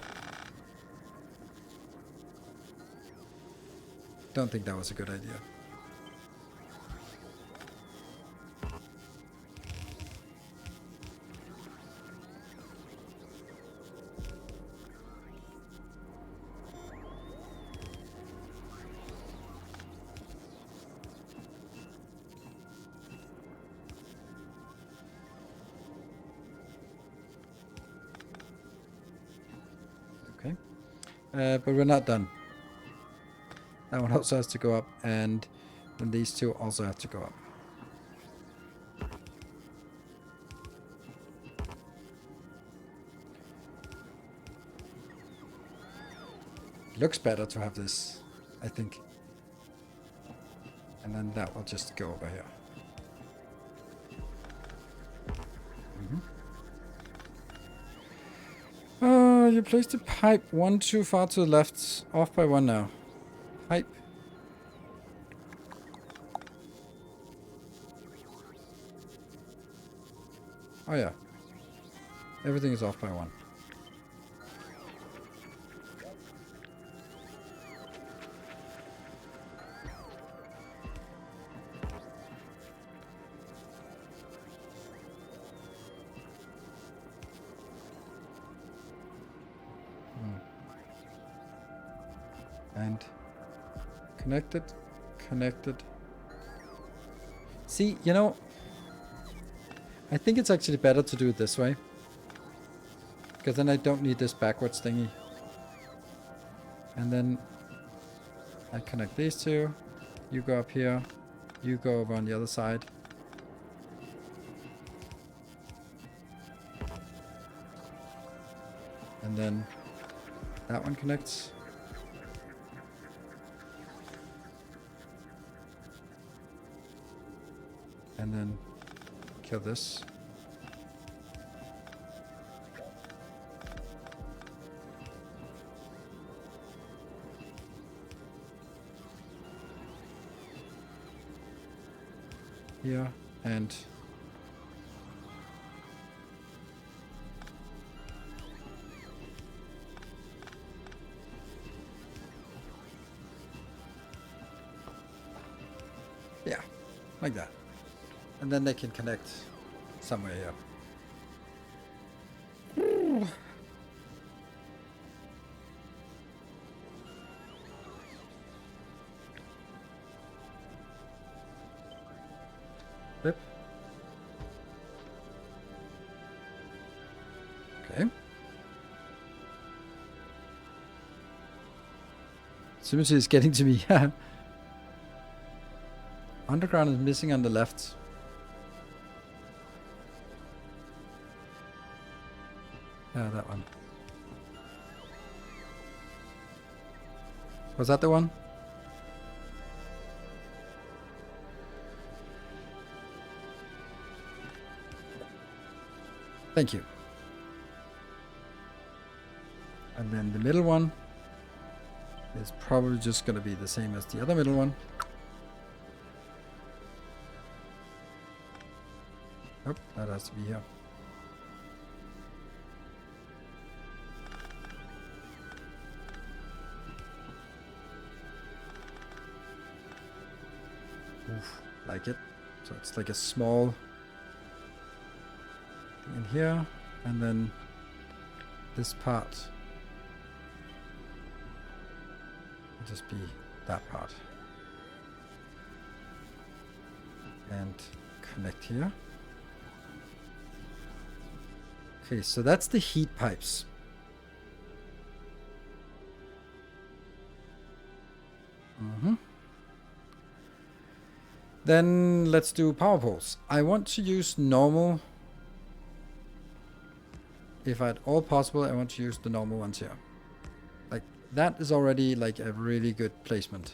Don't think that was a good idea. But we're not done. That one also has to go up, and then these 2 also have to go up. Looks better to have this, I think. And then that will just go over here. You placed the pipe 1 too far to the left. Off by 1 now. Pipe. Oh yeah. Everything is off by 1. And connected, connected. See, you know, I think it's actually better to do it this way. Because then I don't need this backwards thingy. And then I connect these two. You go up here. You go over on the other side. And then that one connects. And then kill this. Here and yeah, like that. And then they can connect somewhere here. Flip. Okay. Symmetry is getting to me. Underground is missing on the left. Yeah, that one. Was that the one? Thank you. And then the middle one is probably just going to be the same as the other middle one. Nope, that has to be here. Oof, like it. So it's like a small in here, and then this part will just be that part. And connect here. Okay, so that's the heat pipes. Then let's do power poles. I want to use normal. If at all possible, I want to use the normal ones here. Like, that is already like a really good placement.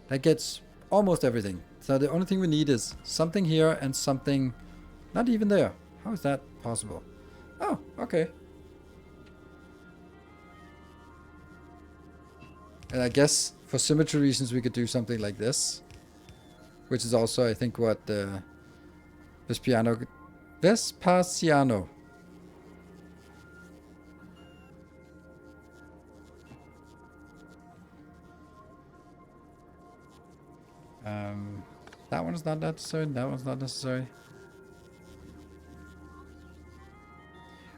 That gets almost everything. So the only thing we need is something here and something not even there. How is that possible? Oh, okay. And I guess for symmetry reasons we could do something like this. Which is also, I think, what Vespasiano. That one's not necessary. That one's not necessary.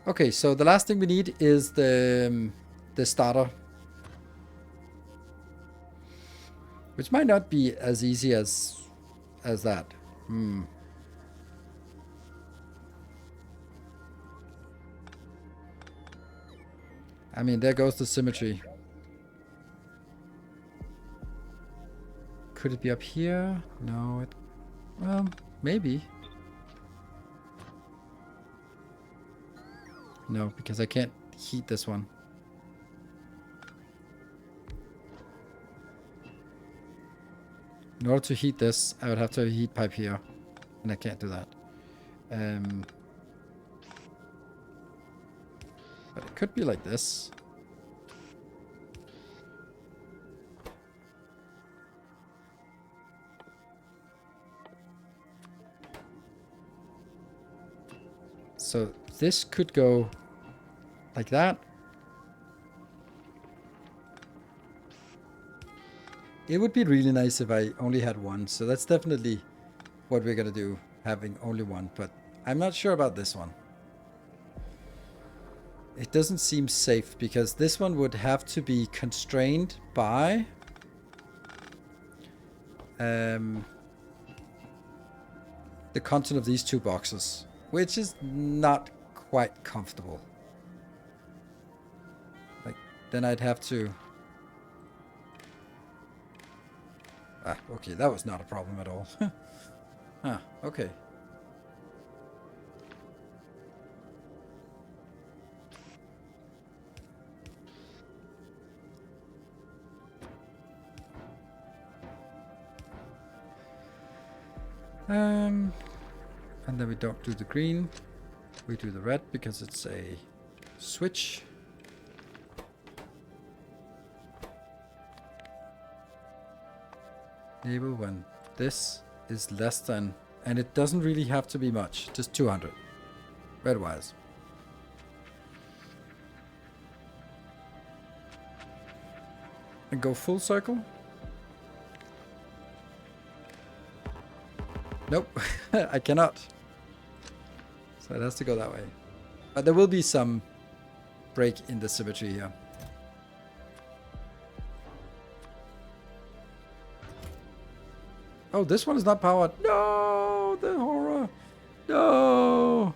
Okay, so the last thing we need is the starter. Which might not be as easy as that. I mean, there goes the symmetry. Could it be up here? No, it... Well, maybe. No, because I can't heat this one. In order to heat this, I would have to have a heat pipe here. And I can't do that. But it could be like this. So this could go like that. It would be really nice if I only had one. So that's definitely what we're going to do, having only one. But I'm not sure about this one. It doesn't seem safe because this one would have to be constrained by the content of these two boxes, which is not quite comfortable. Like, then I'd have to... Ah, okay, that was not a problem at all. Ah, okay. And then we don't do the green. We do the red because it's a switch. Enable when this is less than, and it doesn't really have to be much, just 200 red wires. And go full circle. Nope, I cannot. So it has to go that way. But there will be some break in the symmetry here. Oh, this one is not powered. No, the horror. No.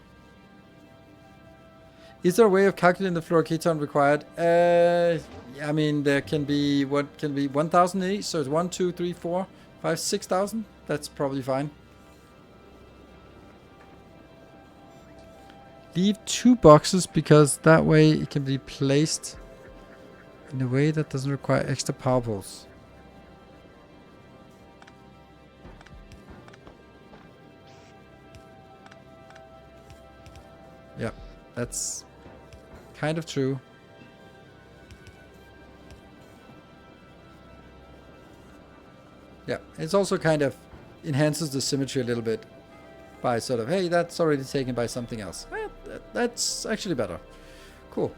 Is there a way of calculating the fluoroketon required? I mean, there can be, what can be 1,000 each. So it's 1, 2, 3, 4, 5, 6,000. That's probably fine. Leave 2 boxes because that way it can be placed in a way that doesn't require extra power poles. Yep, that's kind of true. Yeah, it's also kind of enhances the symmetry a little bit by sort of, hey, that's already taken by something else. That's actually better. Cool.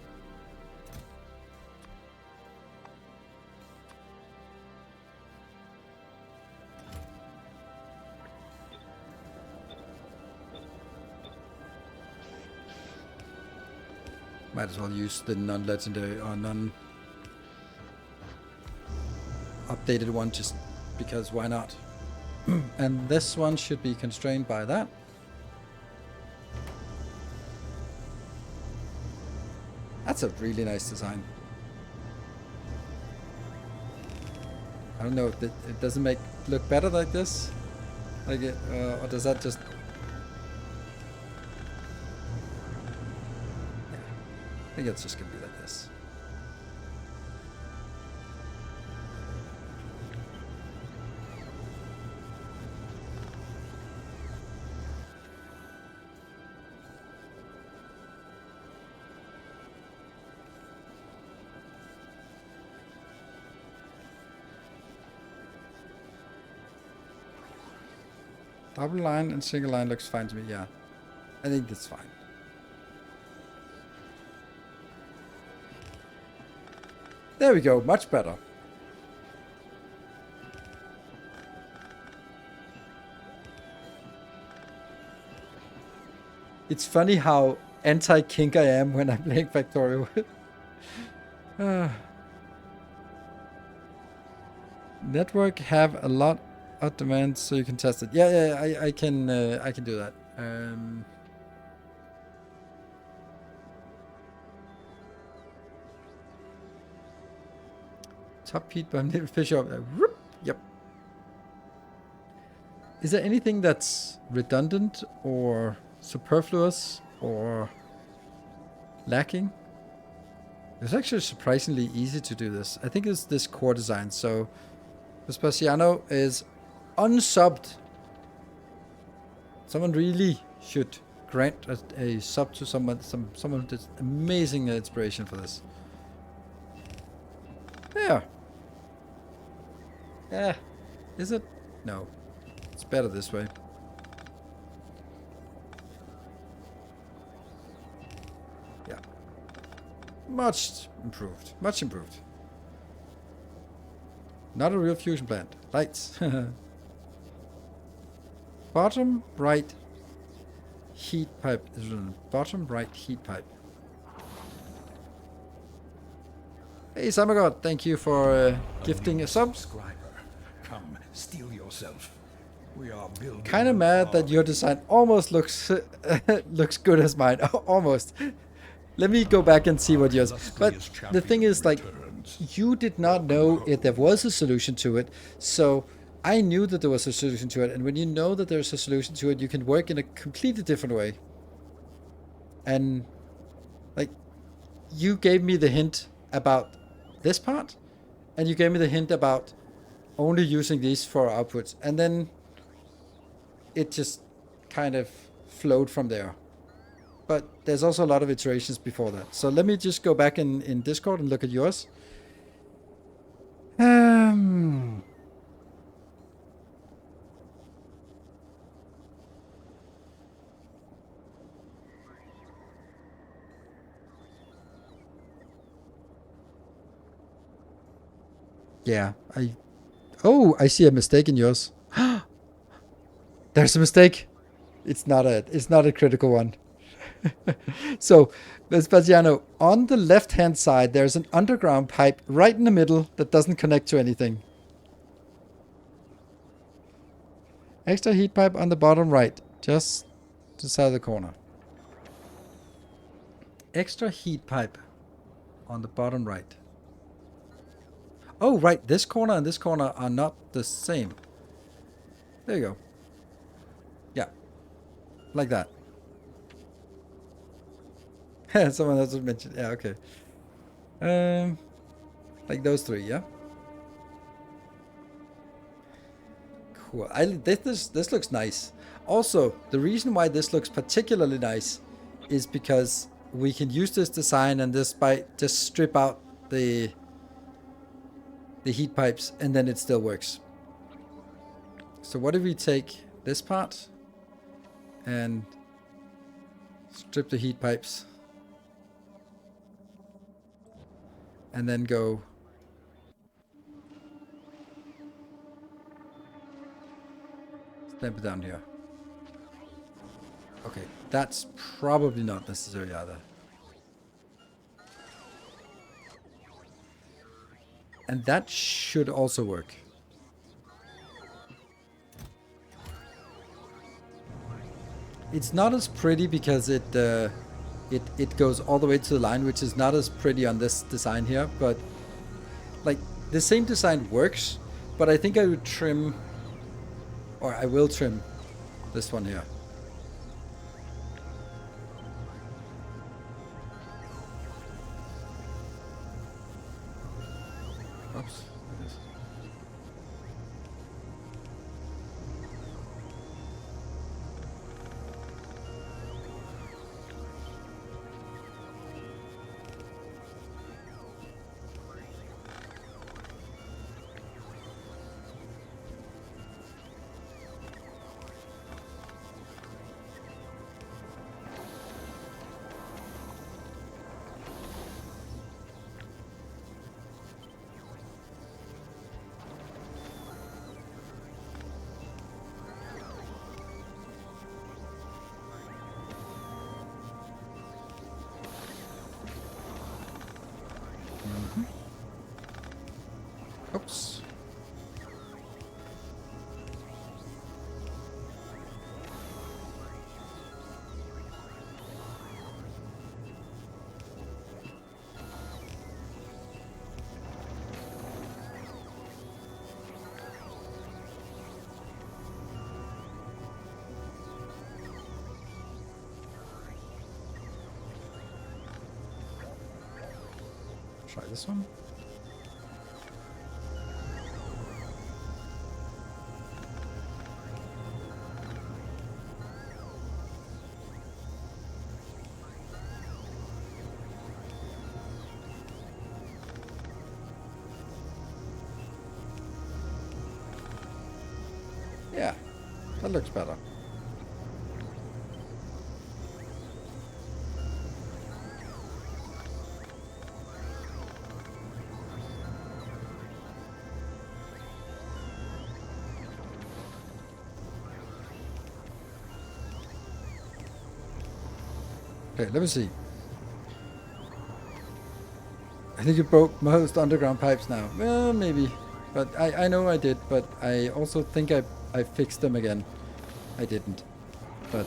Might as well use the non-legendary or non-updated one just because why not? And this one should be constrained by that. That's a really nice design. I don't know if it doesn't make look better like this, like it, or does that just? Yeah, I think it's just gonna be like this. Double line and single line looks fine to me, yeah. I think that's fine. There we go, much better. It's funny how anti-kink I am when I'm playing Factorio. Network have a lot of demands, so you can test it. Yeah, I can do that. Top heat by little fish up. Yep. Is there anything that's redundant or superfluous or lacking? It's actually surprisingly easy to do this. I think it's this core design. So Vespasiano is unsubbed. Someone really should grant a sub to someone with this amazing inspiration for this. There. Yeah. Is it? No. It's better this way. Yeah. Much improved. Much improved. Not a real fusion plant. Lights. Bottom right heat pipe is bottom right heat pipe. Hey, Samagod, thank you for gifting a sub. Subscriber, come, steal yourself. We are building. Kind of mad that your design almost looks looks good as mine. Almost. Let me go back and see what yours. But the thing is, like, you did not know if there was a solution to it, so I knew that there was a solution to it. And when you know that there's a solution to it, you can work in a completely different way. And like, you gave me the hint about this part, and you gave me the hint about only using these for outputs, and then it just kind of flowed from there. But there's also a lot of iterations before that. So let me just go back in Discord and look at yours. Yeah, I see a mistake in yours. There's a mistake. It's not a critical one. So, Vespasiano, on the left-hand side, there's an underground pipe right in the middle that doesn't connect to anything. Extra heat pipe on the bottom right, just to the side of the corner. Extra heat pipe on the bottom right. Oh, right, this corner and this corner are not the same. There you go. Yeah, like that. Someone else mentioned. Yeah, okay. Like those three, yeah. Cool. This looks nice. Also, the reason why this looks particularly nice is because we can use this design and just strip out the heat pipes, and then it still works. So what if we take this part and strip the heat pipes, and then go stamp it down here. Okay, that's probably not necessary either. And that should also work. It's not as pretty because it goes all the way to the line, which is not as pretty on this design here. But like, the same design works, but I think I would trim, or I will trim this one here. Oops. Oops. Try this one. Yeah, that looks better. Okay, let me see. I think you broke most underground pipes now. Well, maybe. But I know I did, but I also think I fixed them again. I didn't. But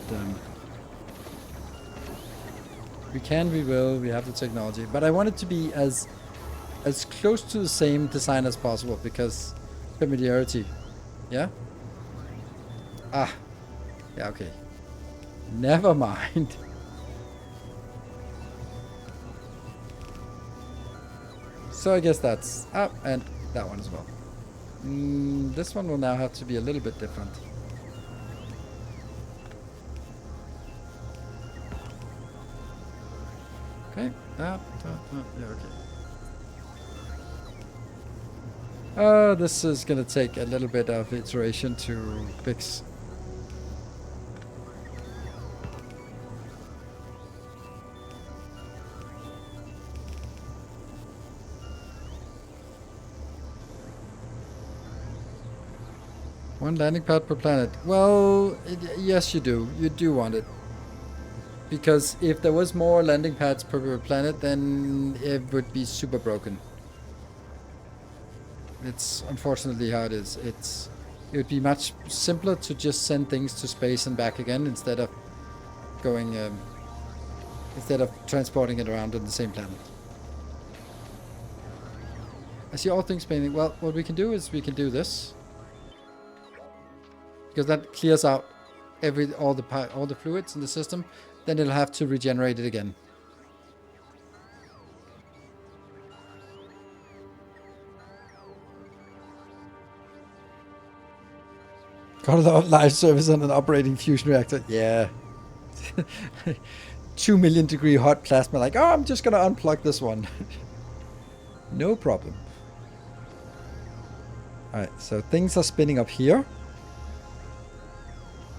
we can, we will, we have the technology. But I want it to be as close to the same design as possible, because familiarity. Yeah? Ah. Yeah, okay. Never mind. So I guess that's up, and that one as well. This one will now have to be a little bit different. Okay, yeah, okay. This is gonna take a little bit of iteration to fix. One landing pad per planet. Well, yes, you do. You do want it. Because if there was more landing pads per planet, then it would be super broken. It's unfortunately how it is. It would be much simpler to just send things to space and back again instead of going, instead of transporting it around on the same planet. I see all things spinning. Well, what we can do is we can do this. Because that clears out all the fluids in the system. Then it'll have to regenerate it again. Got a lot of live service on an operating fusion reactor. Yeah. 2 million degree hot plasma. Like, oh, I'm just gonna unplug this one. No problem. Alright, so things are spinning up here.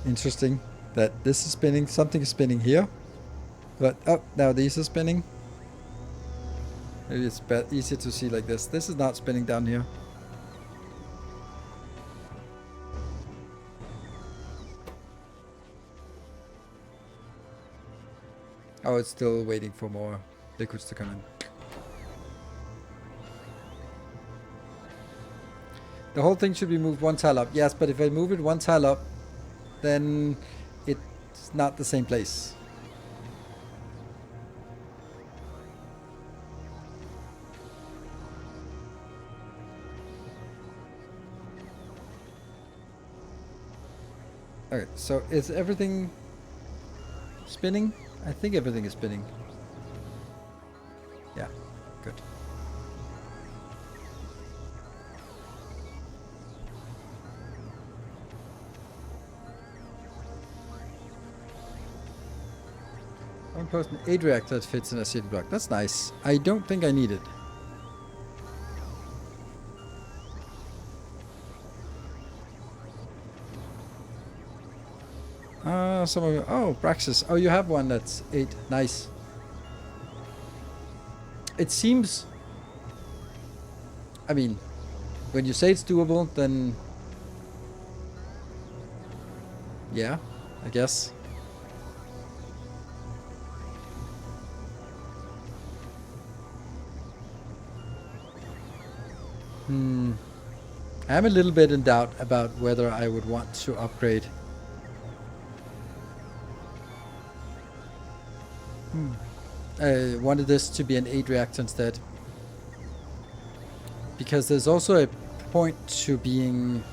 Interesting that this is spinning. Something is spinning here. But, oh, now these are spinning. Maybe it's easier to see like this. This is not spinning down here. Oh, it's still waiting for more liquids to come in. The whole thing should be moved one tile up. Yes, but if I move it one tile up, then it's not the same place. Okay, so is everything spinning? I think everything is spinning. Yeah, good. One person, 8 reactor that fits in a city block. That's nice. I don't think I need it. Some of you, oh, Braxis. Oh, you have one that's 8. Nice. It seems, I mean, when you say it's doable, then yeah, I guess. I'm a little bit in doubt about whether I would want to upgrade. I wanted this to be an 8 reactor instead. Because there's also a point to being...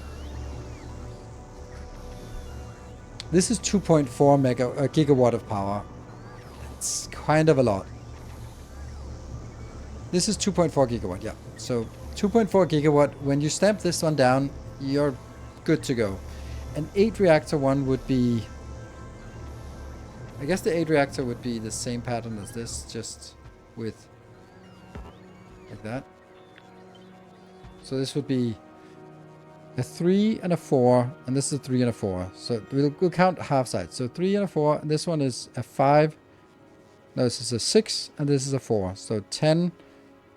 This is 2.4 gigawatt of power. It's kind of a lot. This is 2.4 gigawatt, yeah. So 2.4 gigawatt, when you stamp this one down, you're good to go. An 8 reactor one would be... I guess the 8 reactor would be the same pattern as this, just with like that. So this would be a 3 and a 4, and this is a 3 and a 4. So we'll count half sides. So 3 and a 4, and this one is a 5. No, this is a 6, and this is a 4. So 10,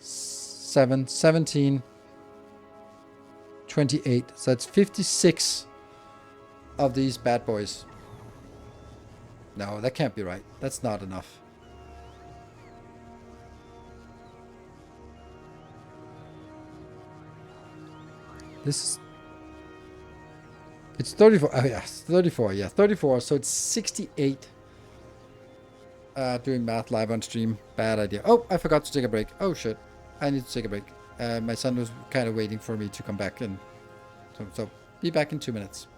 7, 17, 28. So that's 56 of these bad boys. No, that can't be right. That's not enough. This is... It's 34. Oh, yeah, 34. Yeah, 34. So it's 68. Doing math live on stream. Bad idea. Oh, I forgot to take a break. Oh, shit. I need to take a break. My son was kind of waiting for me to come back. And so be back in 2 minutes.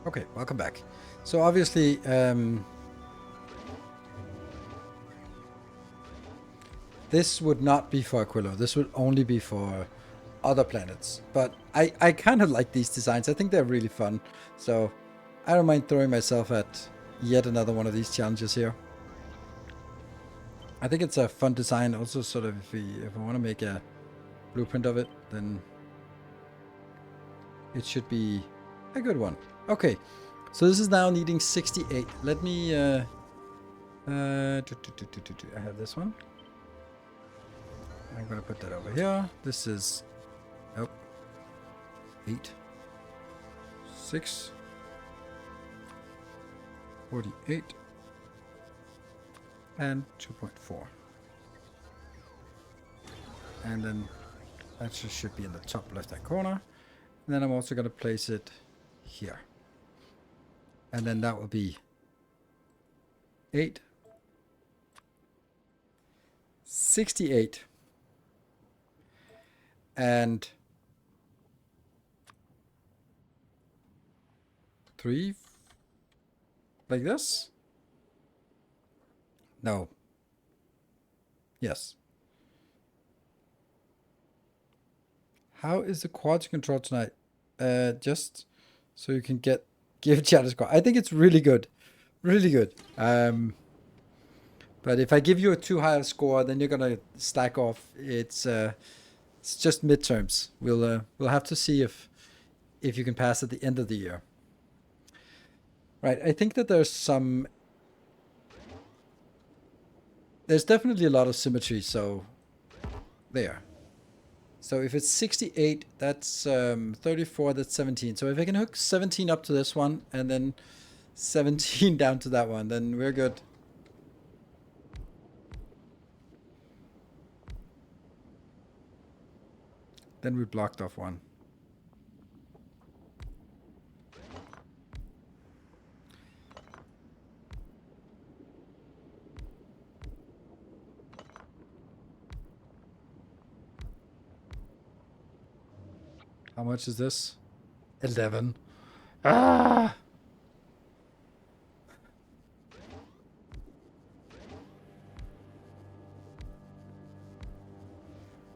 Okay, welcome back. So obviously, this would not be for Aquilo. This would only be for other planets. But I kind of like these designs. I think they're really fun. So I don't mind throwing myself at yet another one of these challenges here. I think it's a fun design. Also, sort of, if I want to make a blueprint of it, then it should be a good one. Okay, so this is now needing 68. Let me, I have this one. I'm gonna put that over here. This is, oh, 8, 6, 48, and 2.4. And then that should be in the top left-hand corner. And then I'm also gonna place it here. And then that will be 8, 68, and 3, like this? No. Yes. How is the quality control tonight? Just so you can give chat a score. I think it's really good. Really good. But if I give you a too high a score, then you're gonna stack off. It's just midterms. We'll have to see if you can pass at the end of the year. Right. I think that there's definitely a lot of symmetry. So there. So if it's 68, that's 34, that's 17. So if I can hook 17 up to this one and then 17 down to that one, then we're good. Then we blocked off one. How much is this? 11. Ah!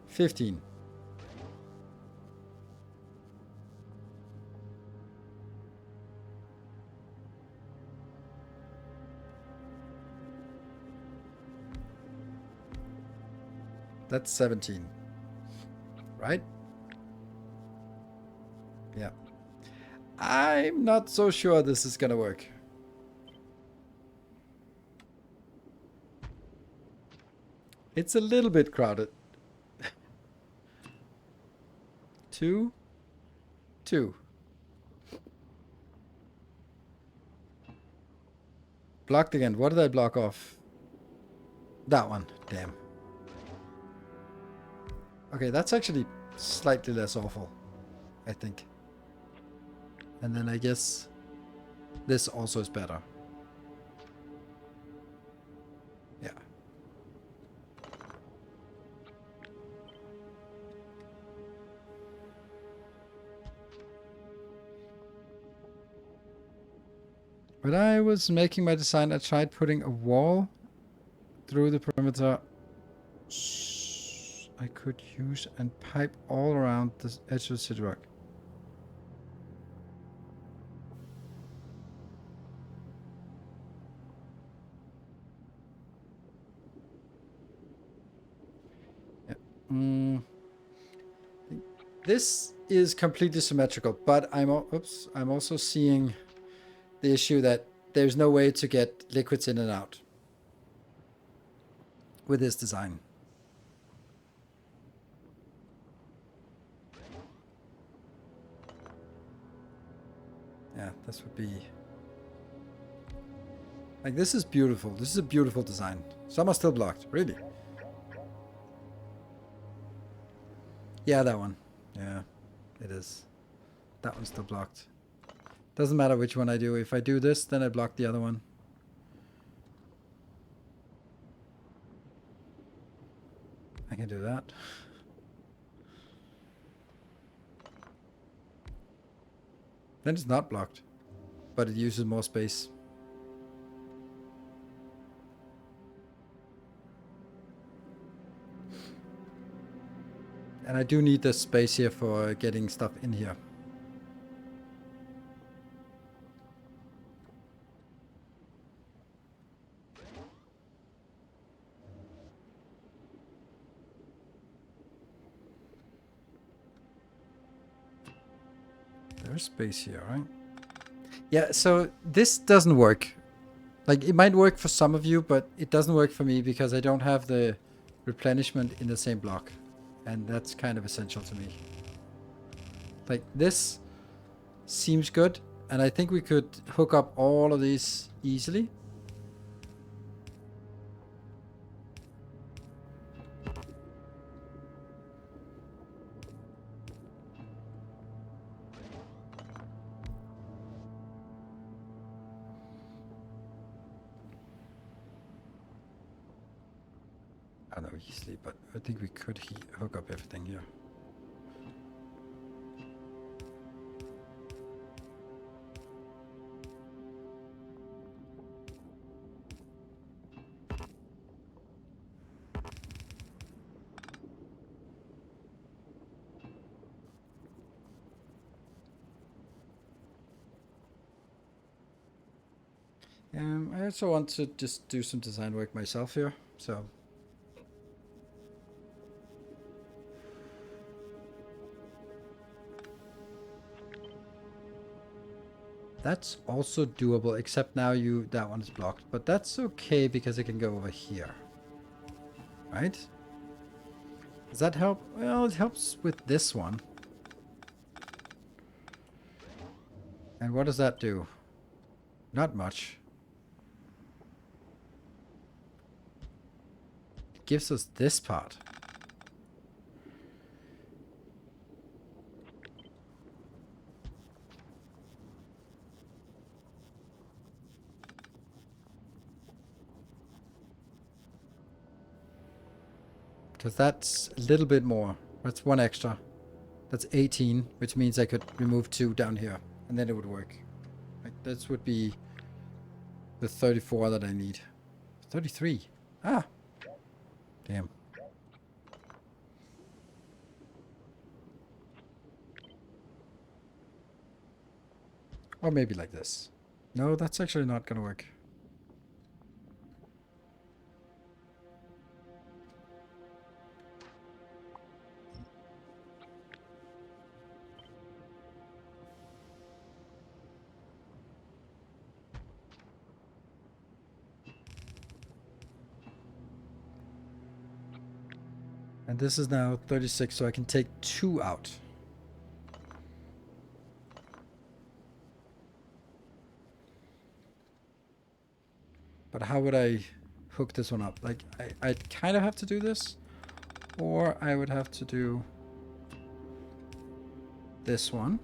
15. That's 17. Right? Yeah. I'm not so sure this is gonna work. It's a little bit crowded. 2, 2. Blocked again. What did I block off? That one. Damn. Okay, that's actually slightly less awful, I think. And then I guess this also is better. Yeah. When I was making my design, I tried putting a wall through the perimeter I could use and pipe all around the edge of the city rock. Yeah. This is completely symmetrical, but I'm also seeing the issue that there's no way to get liquids in and out with this design. Yeah, this would be... Like, this is beautiful. This is a beautiful design. Some are still blocked, really. Yeah, that one. Yeah, it is. That one's still blocked. Doesn't matter which one I do. If I do this, then I block the other one. I can do that. Then it's not blocked, but it uses more space. And I do need the space here for getting stuff in here. There's space here, right? Yeah, so this doesn't work. Like, it might work for some of you, but it doesn't work for me because I don't have the replenishment in the same block. And that's kind of essential to me. Like, this seems good, and I think we could hook up all of these easily. I don't know easily, but I think we could hook up everything here. I also want to just do some design work myself here, so... That's also doable, except now that one is blocked. But that's okay because it can go over here. Right? Does that help? Well, it helps with this one. And what does that do? Not much. It gives us this part. Because that's a little bit more. That's one extra. That's 18, which means I could remove 2 down here. And then it would work. Like, this would be the 34 that I need. 33. Ah. Damn. Or maybe like this. No, that's actually not gonna work. And this is now 36, so I can take 2 out. But how would I hook this one up? Like, I'd kind of have to do this. Or I would have to do this one.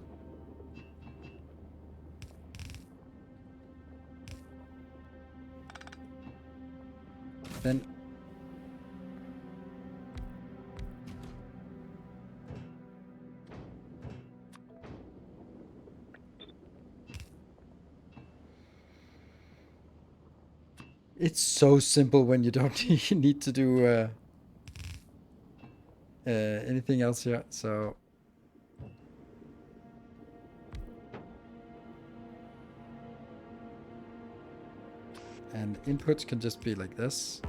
Then it's so simple when you don't need to do anything else here. So and inputs can just be like this.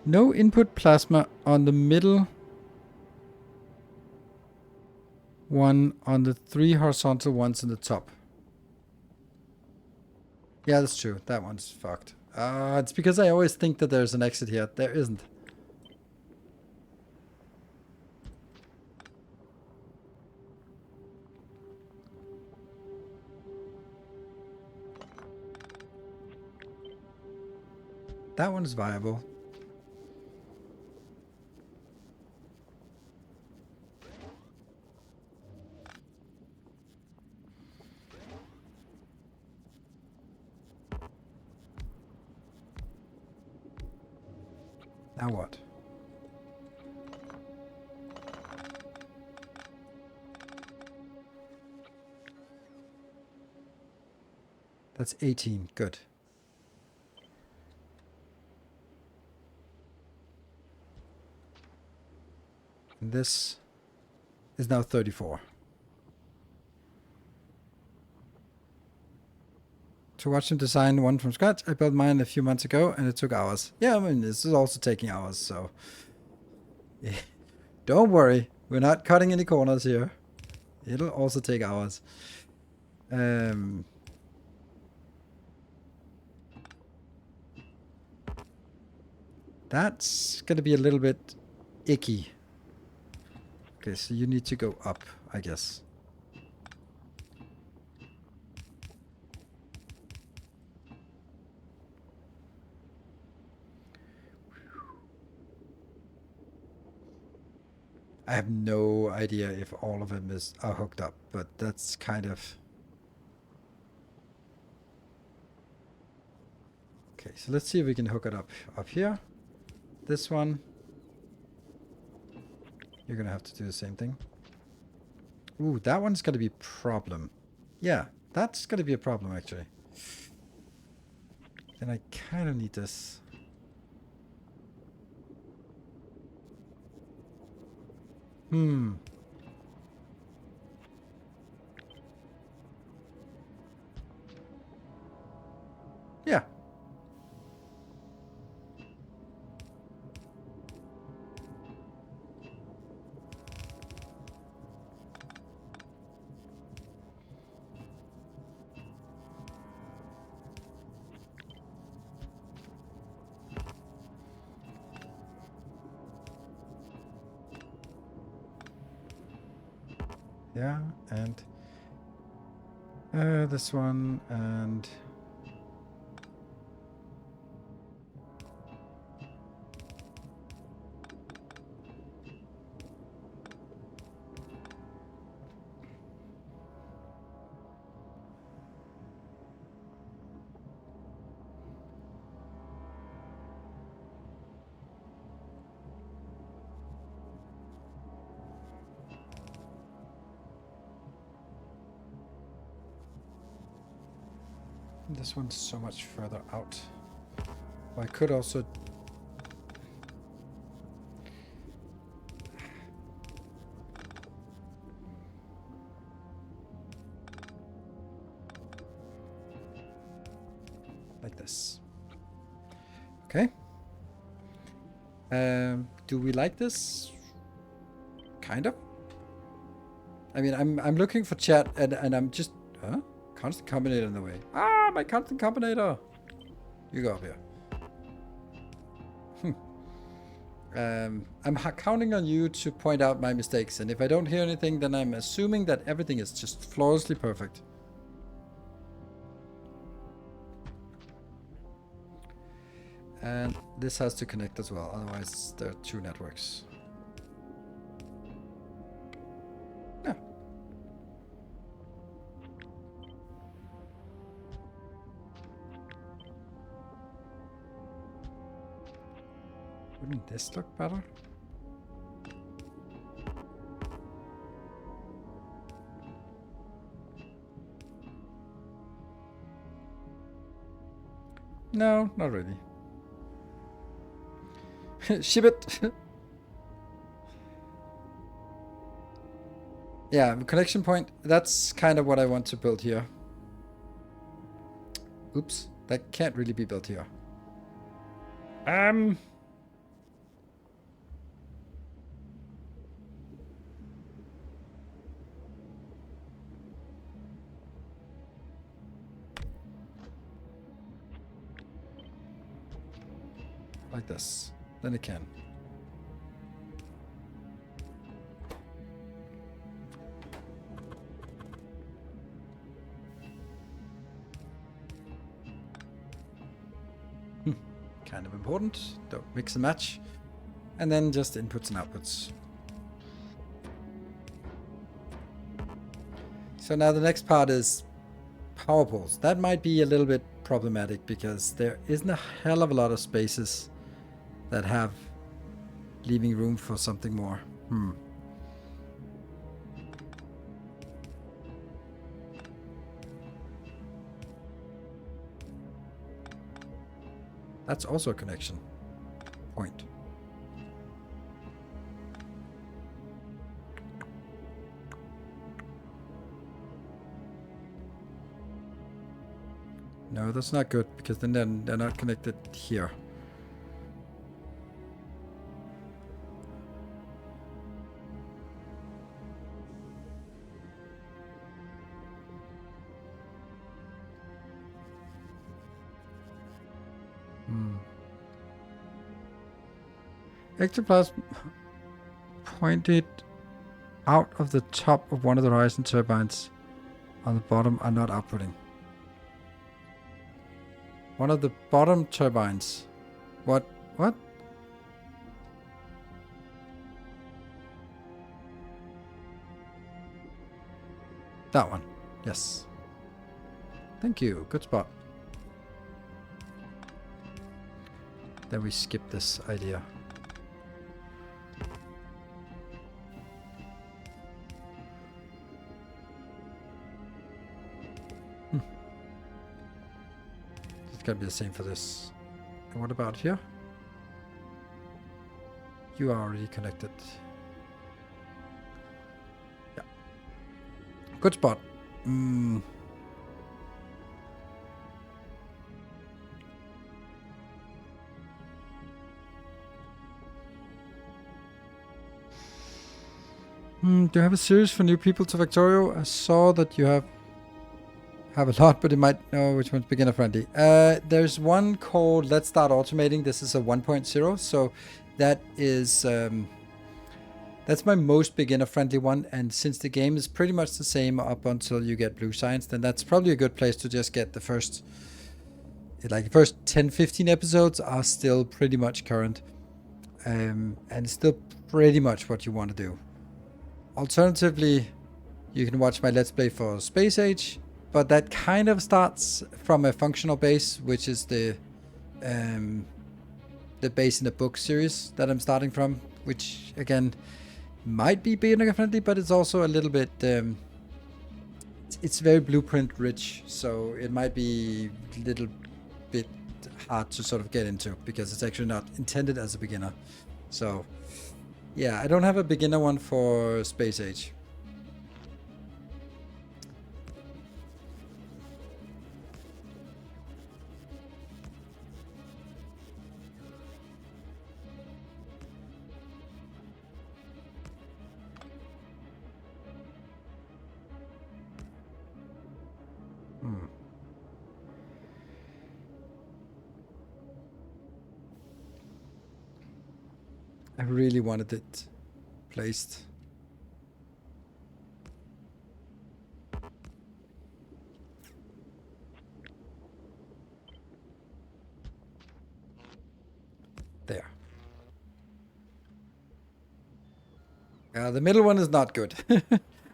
No input plasma on the middle one on the 3 horizontal ones in the top. Yeah, that's true. That one's fucked. It's because I always think that there's an exit here. There isn't. That one is viable. Now what? That's 18. Good. And this is now 34. To watch him design one from scratch, I built mine a few months ago and it took hours. Yeah, I mean, this is also taking hours, so... Yeah. Don't worry, we're not cutting any corners here. It'll also take hours. That's gonna be a little bit icky. Okay, so you need to go up, I guess. I have no idea if all of them are hooked up, but that's kind of... Okay, so let's see if we can hook it up here. This one. You're gonna have to do the same thing. Ooh, that one's gonna be a problem. Yeah, that's gonna be a problem actually. Then I kind of need this. Yeah. Yeah, and this one, and this one's so much further out. Well, I could also... like this. Okay. Do we like this? Kind of. I mean, I'm looking for chat and I'm just... Huh? Constant combinator in the way. Ah, my constant combinator! You go up here. I'm counting on you to point out my mistakes, and if I don't hear anything, then I'm assuming that everything is just flawlessly perfect. And this has to connect as well, otherwise there are two networks. Yeah. Wouldn't this look better? No, not really. Ship it! Yeah, connection point, that's kind of what I want to build here. Oops, that can't really be built here. Like this. Then it can. Kind of important. Don't mix and match. And then just inputs and outputs. So now the next part is power poles. That might be a little bit problematic because there isn't a hell of a lot of spaces that have leaving room for something more. That's also a connection point. No, that's not good because then they're not connected here. Ectoplasm pointed out of the top of one of the horizon turbines on the bottom are not outputting. One of the bottom turbines. What? What? That one. Yes. Thank you. Good spot. Then we skip this idea. It's gotta be the same for this. And what about here? You are already connected. Yeah. Good spot. Do you have a series for new people to Factorio? I saw that you have a lot, but it might know which one's beginner friendly. There's one called Let's Start Automating. This is a 1.0, so that is that's my most beginner friendly one. And since the game is pretty much the same up until you get Blue Science, then that's probably a good place to just get the first, like the first 10-15 episodes are still pretty much current, and it's still pretty much what you want to do. Alternatively, you can watch my Let's Play for Space Age, but that kind of starts from a functional base, which is the base in the book series that I'm starting from, which again might be beginner friendly, but it's also a little bit it's very blueprint rich, so it might be a little bit hard to sort of get into because it's actually not intended as a beginner. So yeah, I don't have a beginner one for Space Age. I really wanted it placed. There. The middle one is not good.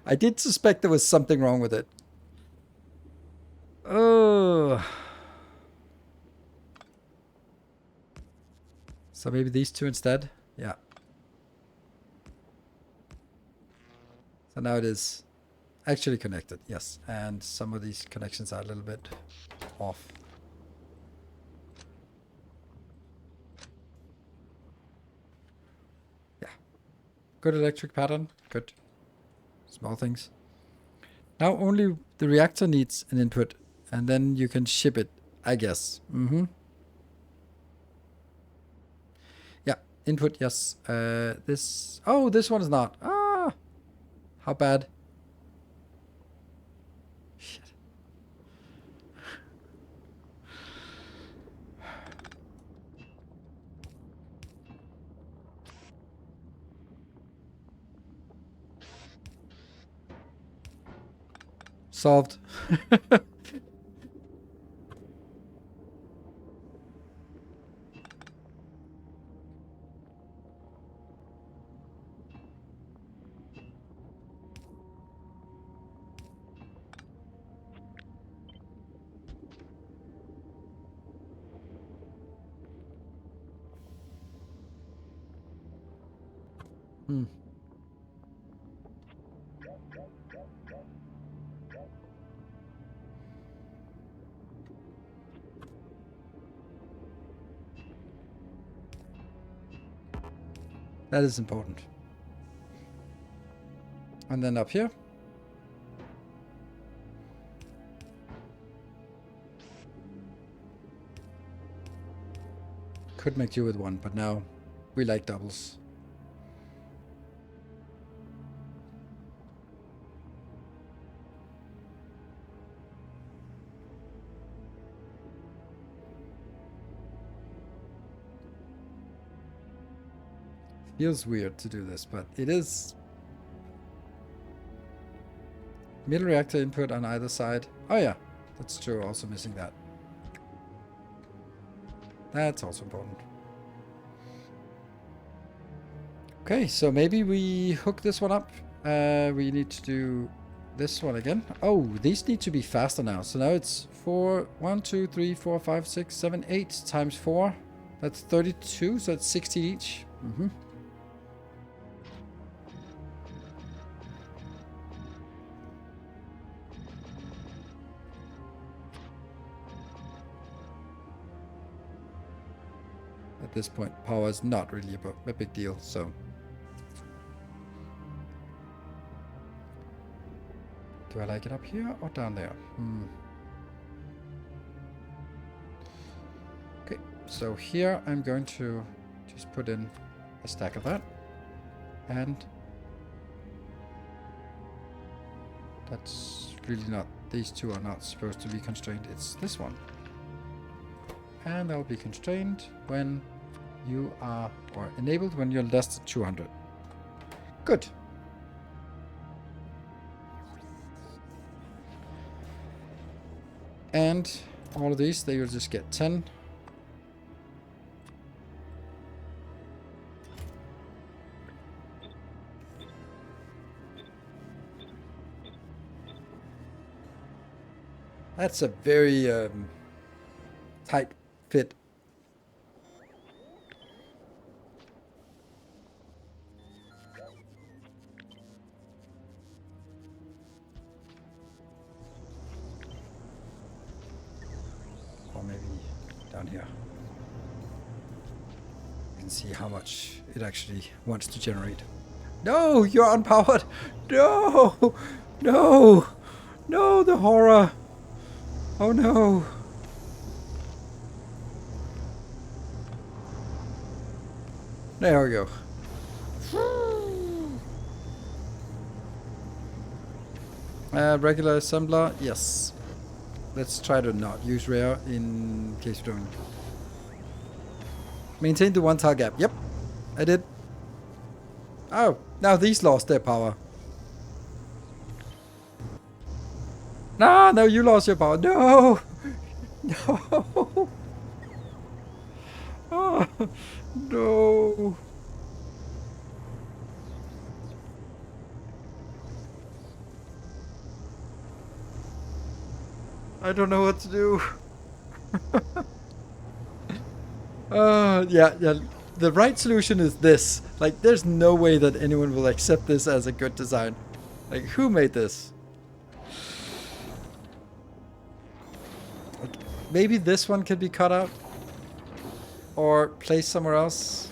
I did suspect there was something wrong with it. Oh. So maybe these two instead? Yeah. So now it is actually connected, yes. And some of these connections are a little bit off. Yeah. Good electric pattern. Good. Small things. Now only the reactor needs an input, and then you can ship it, I guess. Mm-hmm. Yeah, input, yes. This... Oh, this one is not. Ah! How bad? Shit. Solved. Hmm. That is important. And then up here. Could make do with one, but now we like doubles. Feels weird to do this, but it is. Middle reactor input on either side. Oh yeah, that's true. Also missing that. That's also important. Okay, so maybe we hook this one up. We need to do this one again. Oh, these need to be faster now. So now it's 4, 1, 2, 3, 4, 5, 6, 7, 8 times 4. That's 32, so it's 60 each. Mm-hmm. At this point, power is not really a big deal, so. Do I like it up here or down there? Okay, so here I'm going to just put in a stack of that. And that's really not, these two are not supposed to be constrained. It's this one. And they'll be constrained when you are, or enabled when you're less than 200. Good. And all of these, they will just get 10. That's a very tight fit. Or maybe down here. You can see how much it actually wants to generate. No, you're unpowered. No, no, no, the horror. Oh no. There we go. Regular assembler, yes. Let's try to not use rare in case we don't. Maintain the 1 tile gap. Yep, I did. Oh, now these lost their power. No, no, you lost your power. No! No! Oh, no! I don't know what to do. Yeah. The right solution is this. Like, there's no way that anyone will accept this as a good design. Like, who made this? Like, maybe this one could be cut out or placed somewhere else.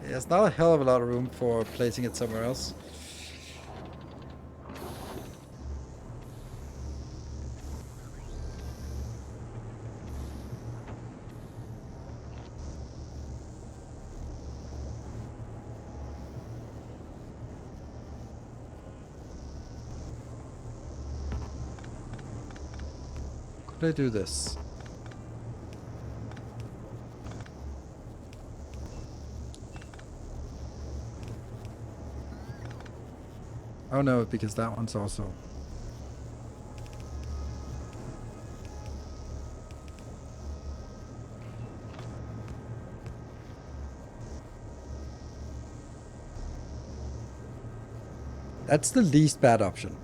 Yeah, it's not a hell of a lot of room for placing it somewhere else. Could I do this? Oh no, because that one's also... That's the least bad option.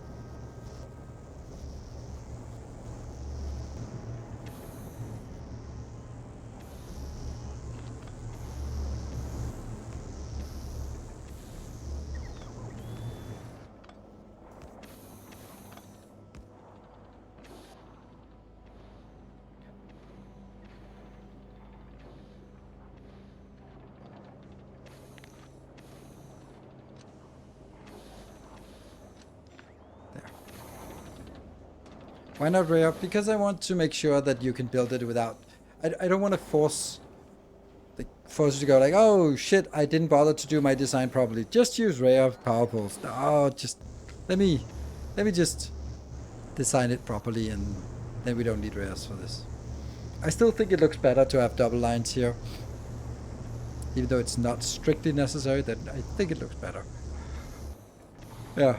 Why not ray up? Because I want to make sure that you can build it without... I don't want to force you to go like, oh shit, I didn't bother to do my design properly. Just use ray up power poles. Oh, just let me just design it properly, and then we don't need rails for this. I still think it looks better to have double lines here, even though it's not strictly necessary. That I think it looks better. Yeah.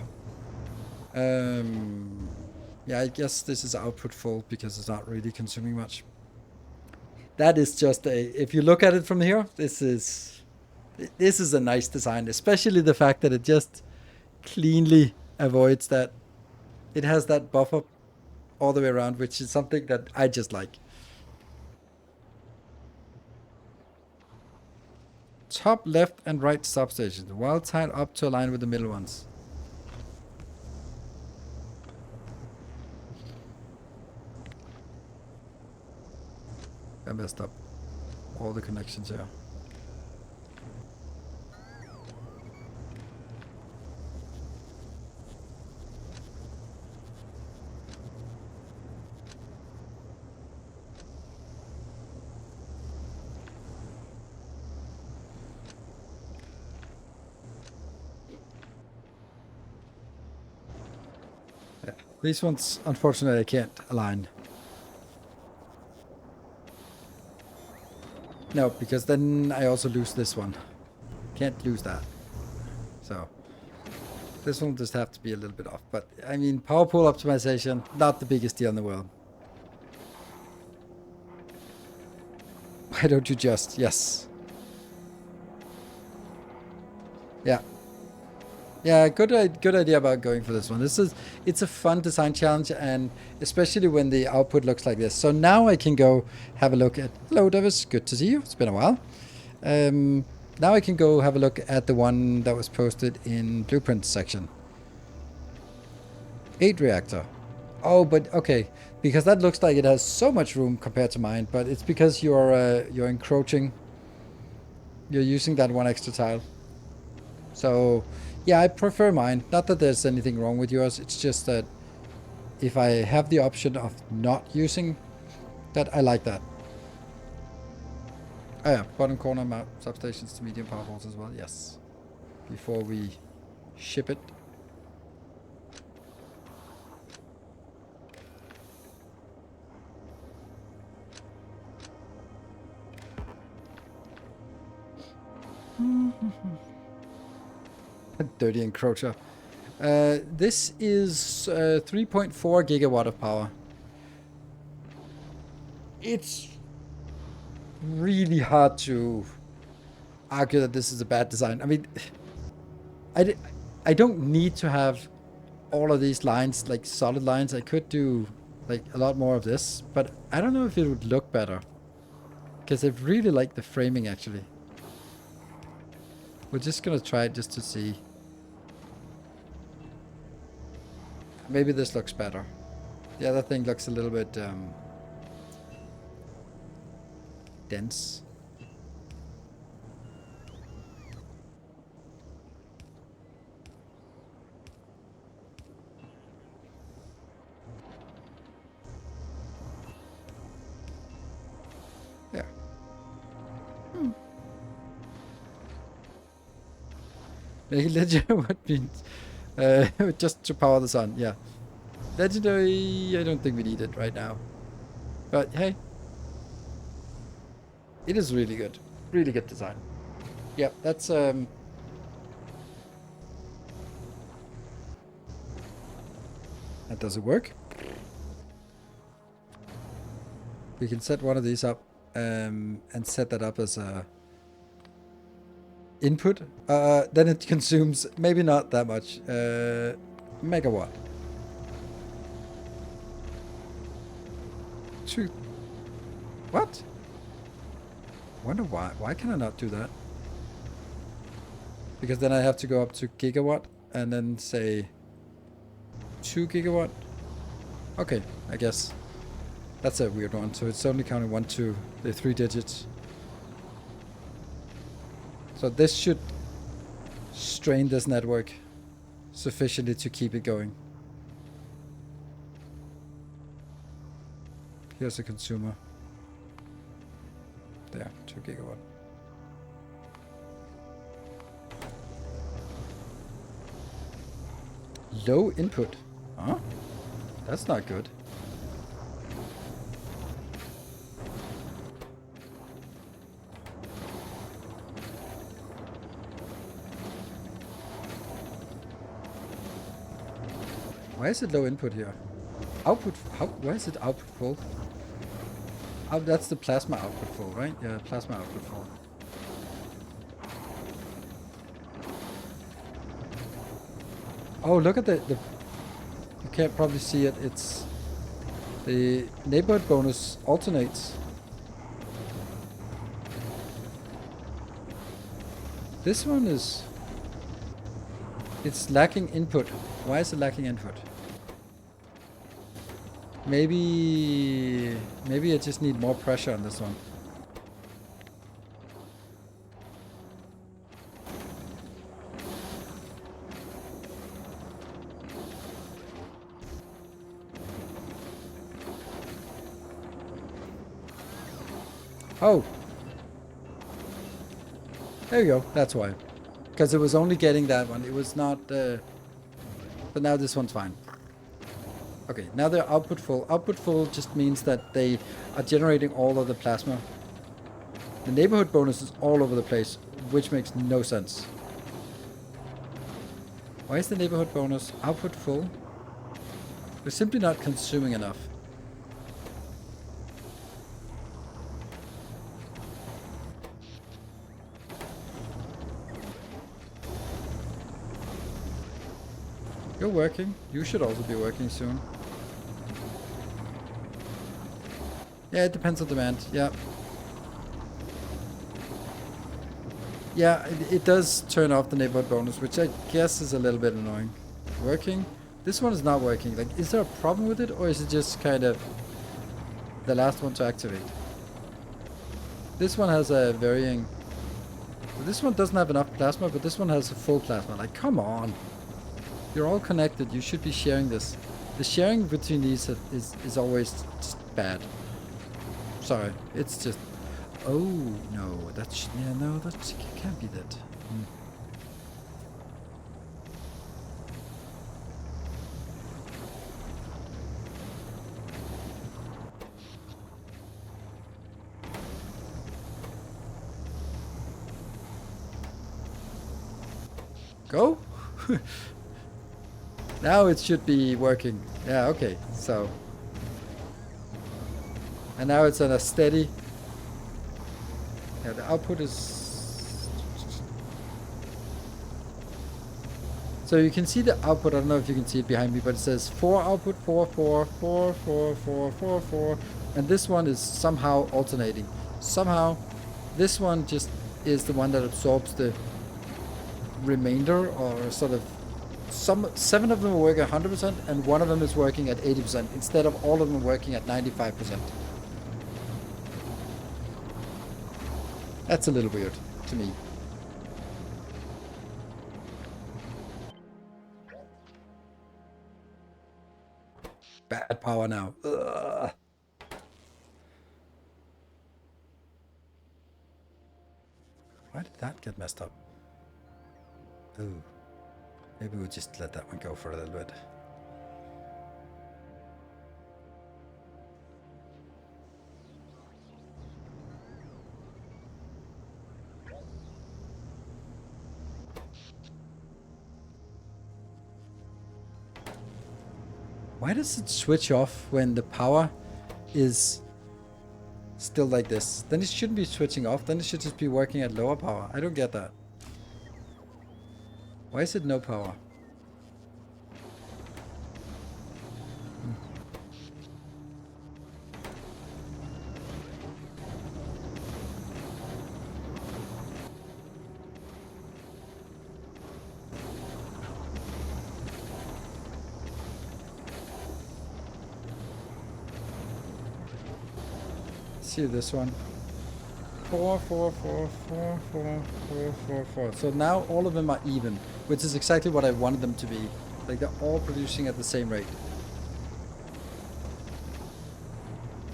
Yeah, I guess this is output full because it's not really consuming much. That is just a... If you look at it from here, this is a nice design, especially the fact that it just cleanly avoids that. It has that buffer all the way around, which is something that I just like. Top left and right substations, well tied up to align with the middle ones. I messed up all the connections here. Yeah. These ones, unfortunately, I can't align. No, because then I also lose this one. Can't lose that. So this one just have to be a little bit off. But I mean, power pool optimization, not the biggest deal in the world. Why don't you just... Yes. Yeah. Yeah, good idea about going for this one. It's a fun design challenge, and especially when the output looks like this. So now I can go have a look at... Hello, Davis. Good to see you. It's been a while. Now I can go have a look at the one that was posted in Blueprint section. 8 reactor. Oh, but okay. Because that looks like it has so much room compared to mine, but it's because you're encroaching. You're using that one extra tile. So... Yeah, I prefer mine. Not that there's anything wrong with yours. It's just that if I have the option of not using that, I like that. Oh yeah, bottom corner mount substations to medium power poles as well. Yes. Before we ship it. Dirty encroacher. This is 3.4 gigawatt of power. It's really hard to argue that this is a bad design. I mean, I don't need to have all of these lines, like solid lines. I could do like a lot more of this, but I don't know if it would look better. Because I really like the framing actually. We're just gonna try it just to see. Maybe this looks better. The other thing looks a little bit dense. Yeah. Make it legendary would means just to power the sun. Yeah. Legendary, I don't think we need it right now. But hey, it is really good. Really good design. Yeah, that's that does it work? We can set one of these up and set that up as a input. Then it consumes maybe not that much megawatt. What? Wonder why? Why can I not do that? Because then I have to go up to gigawatt and then say 2 gigawatt. Okay, I guess that's a weird one. So it's only counting 1, 2, the 3 digits. So this should strain this network sufficiently to keep it going. Here's the consumer. There, 2 gigawatt. Low input. Huh? That's not good. Why is it low input here? Output, why is it output full? Oh, that's the plasma output full, right? Yeah, plasma output full. Oh, look at the you can't probably see it. It's the neighborhood bonus alternates. This one is, it's lacking input. Why is it lacking input? Maybe I just need more pressure on this one. Oh. There you go. That's why. Because it was only getting that one. It was not... but now this one's fine. Okay, now they're output full. Output full just means that they are generating all of the plasma. The neighborhood bonus is all over the place, which makes no sense. Why is the neighborhood bonus output full? We're simply not consuming enough. You're working. You should also be working soon. Yeah, it depends on demand. Yeah. Yeah, it does turn off the neighborhood bonus, which I guess is a little bit annoying. Working? This one is not working. Like, is there a problem with it, or is it just kind of the last one to activate? This one has a varying... This one doesn't have enough plasma, but this one has a full plasma. Like, come on. You're all connected. You should be sharing this. The sharing between these is always just bad. Sorry. It's just... Oh, no. That's... Yeah, no, that can't be that. Go? Now it should be working. Yeah, okay. So, and now it's on a steady. Yeah, the output is. So you can see the output. I don't know if you can see it behind me, but it says 4 output, 4, 4, 4, 4, 4, 4, 4, and this one is somehow alternating. Somehow, this one just is the one that absorbs the remainder, or sort of 7 of them are working 100% and 1 of them is working at 80% instead of all of them working at 95%. That's a little weird to me. Bad power now. Ugh. Why did that get messed up? Ooh. Maybe we'll just let that one go for a little bit. Why does it switch off when the power is still like this? Then it shouldn't be switching off. Then it should just be working at lower power. I don't get that. Why is it no power? See this one. 4, 4, 4, 4, 4, 4, 4, 4. So now all of them are even, which is exactly what I wanted them to be. Like they're all producing at the same rate.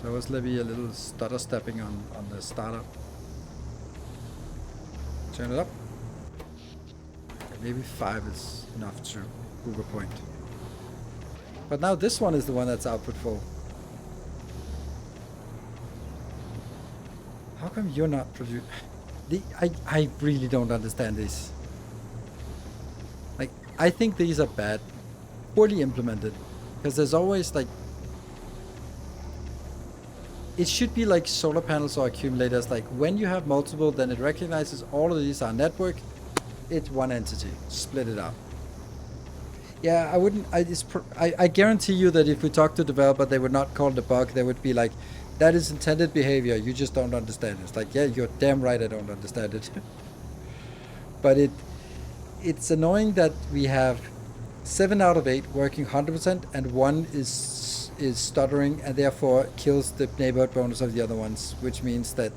So I was maybe a little stutter stepping on the startup. Turn it up. Maybe 5 is enough to prove a point. But now this one is the one that's output full. How come you're not producing? I really don't understand this. Like, I think these are bad, poorly implemented, because there's always like, it should be like solar panels or accumulators. Like when you have multiple, then it recognizes all of these are network. It's one entity. Split it up. Yeah, I wouldn't. I guarantee you that if we talk to developer, they would not call it a bug. They would be like, that is intended behavior. You just don't understand it. It's like, yeah, you're damn right I don't understand it. But it's annoying that we have 7 out of 8 working 100% and 1 is stuttering and therefore kills the neighborhood bonus of the other ones, which means that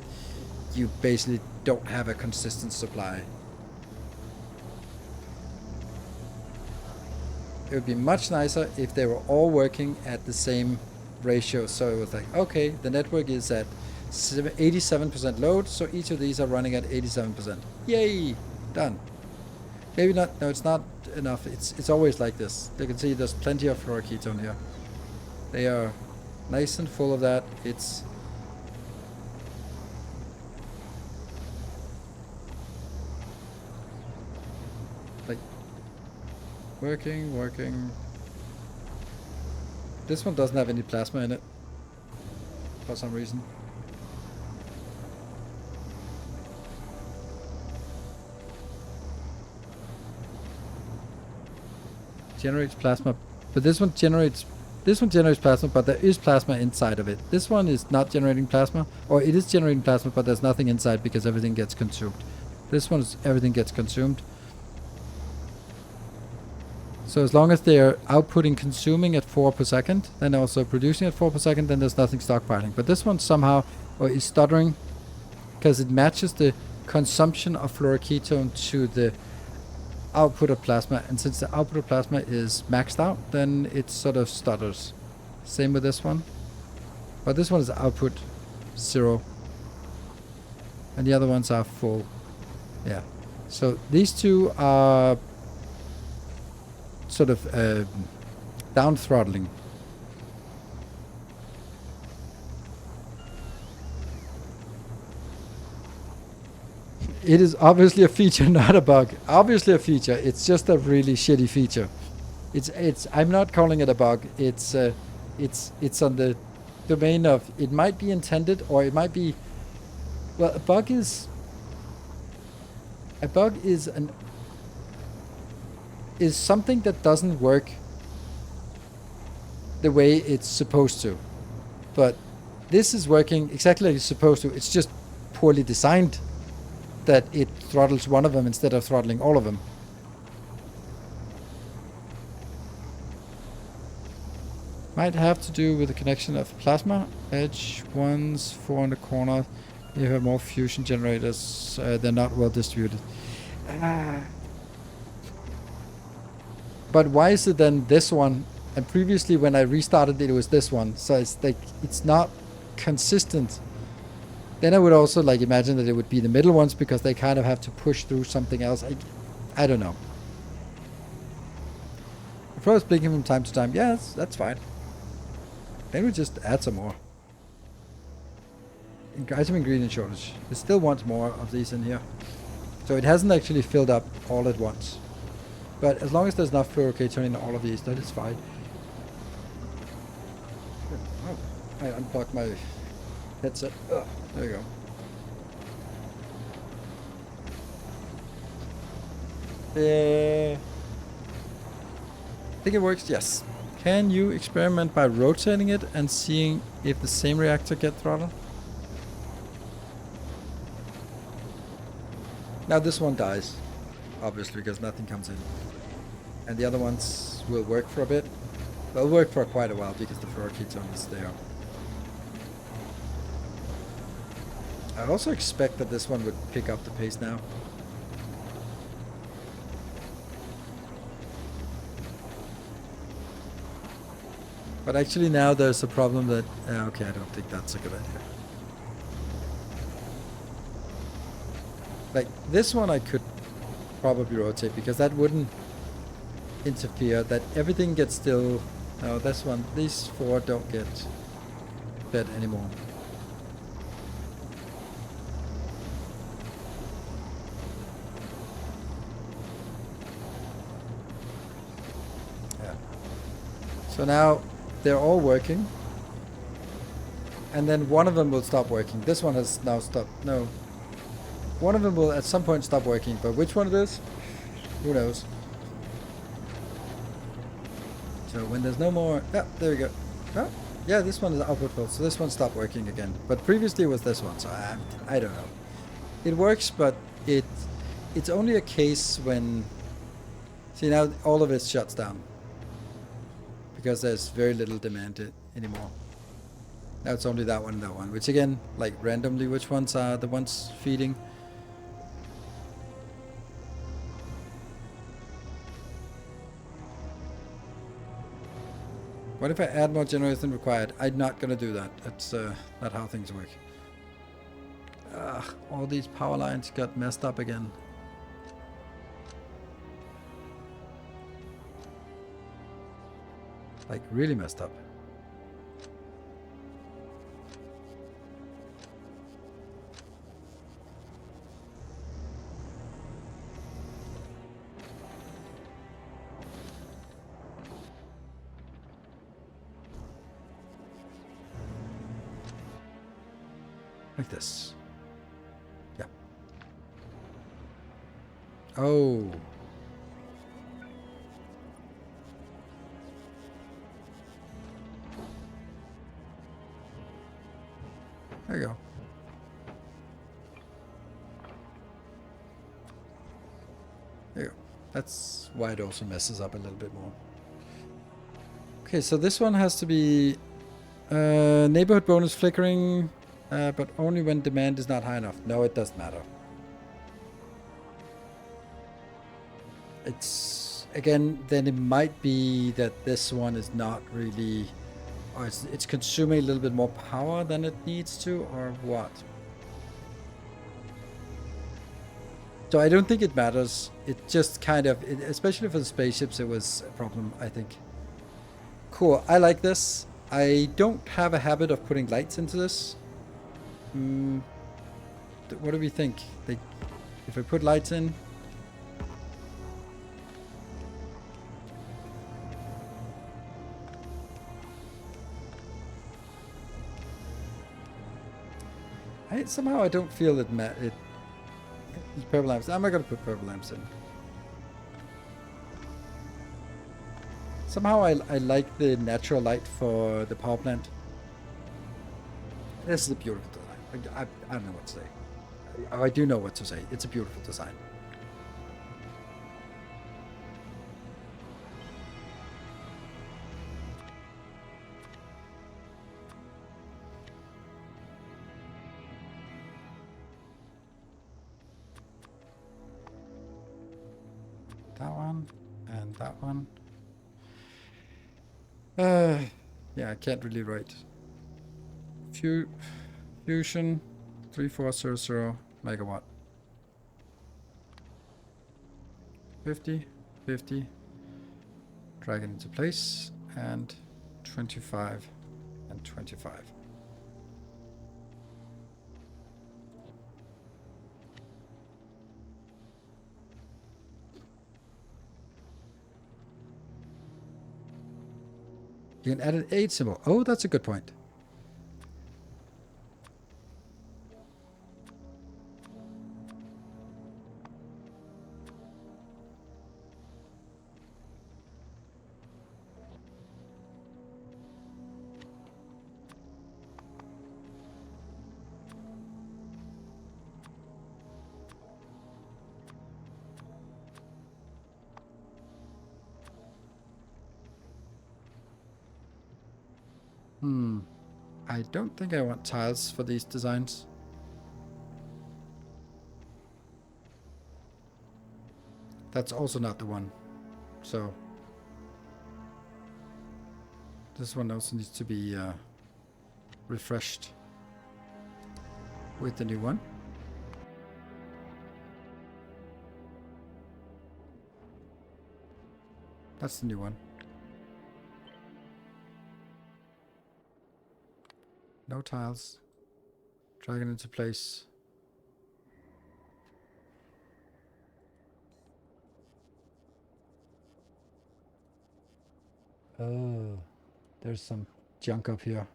you basically don't have a consistent supply. It would be much nicer if they were all working at the same ratio. So it was like, okay, the network is at 87% load, so each of these are running at 87%. Yay! Done. Maybe not. No, it's not enough. It's always like this. You can see there's plenty of fluoroketone here. They are nice and full of that. It's like working. This one doesn't have any plasma in it for some reason. Generates plasma, but this one generates plasma, but there is plasma inside of it. This one is not generating plasma, or it is generating plasma, but there's nothing inside because everything gets consumed. This one is everything gets consumed. So as long as they're outputting, consuming at 4 per second, then also producing at 4 per second, then there's nothing stockpiling. But this one somehow is stuttering because it matches the consumption of fluoroketone to the output of plasma, and since the output of plasma is maxed out, then it sort of stutters. Same with this one, but this one is output 0 and the other ones are full. Yeah, so these two are sort of down throttling. It is obviously a feature, not a bug. Obviously a feature. It's just a really shitty feature. It's. I'm not calling it a bug. It's on the domain of it might be intended or it might be. Well, a bug is something that doesn't work the way it's supposed to. But this is working exactly like it's supposed to. It's just poorly designed that it throttles one of them instead of throttling all of them. Might have to do with the connection of plasma. Edge ones, 4 in the corner. You have more fusion generators. They're not well distributed. But why is it then this one? And previously when I restarted it was this one. So it's like, it's not consistent. Then I would also like imagine that it would be the middle ones because they kind of have to push through something else. I don't know. If I was blinking from time to time, yes, that's fine. Maybe we just add some more. Item ingredient shortage. It still wants more of these in here. So it hasn't actually filled up all at once. But as long as there's enough fluorocator in all of these, that is fine. Oh, I unplugged my headset. Ugh, there you go. I think it works, yes. Can you experiment by rotating it and seeing if the same reactor gets throttled? Now this one dies, obviously, because nothing comes in. And the other ones will work for a bit. They'll work for quite a while because the fluoroketone is there. I also expect that this one would pick up the pace now. But actually now there's a problem that... okay, I don't think that's a good idea. Like, this one I could probably rotate because that wouldn't interfere. That everything gets still... No, this one, these 4 don't get fed anymore. Yeah. So now they're all working. And then one of them will stop working. This one has now stopped. No. One of them will at some point stop working, but which one it is? Who knows? So when there's no more... Yeah, there we go. Oh, yeah, this one is output fault, so this one stopped working again. But previously it was this one, so I don't know. It works, but it's only a case when... See, now all of it shuts down. Because there's very little demand anymore. Now it's only that one and that one, which again, like randomly which ones are the ones feeding. What if I add more generators than required? I'm not gonna do that. That's not how things work. Ugh, all these power lines got messed up again. Like really messed up. Like this. Yeah. Oh. There you go. There you go. That's why it also messes up a little bit more. Okay, so this one has to be neighborhood bonus flickering, but only when demand is not high enough. No, it doesn't matter. It's, again, then it might be that this one is not really... Or it's consuming a little bit more power than it needs to, or what? So I don't think it matters. It just kind of, especially for the spaceships, it was a problem, I think. Cool, I like this. I don't have a habit of putting lights into this. What do we think? If I put lights in, somehow I don't feel it. Purple lamps. I'm not gonna put purple lamps in. Somehow I like the natural light for the power plant. This is a beautiful design. I don't know what to say. I do know what to say. It's a beautiful design. That one and that one. Yeah, I can't really write. Fusion 3400 megawatt. 50, 50. Drag it into place and 25 and 25. You can add an 8 symbol. Oh, that's a good point. I don't think I want tiles for these designs. That's also not the one. So this one also needs to be refreshed with the new one. That's the new one. No tiles. Drag it into place. Oh, there's some junk up here.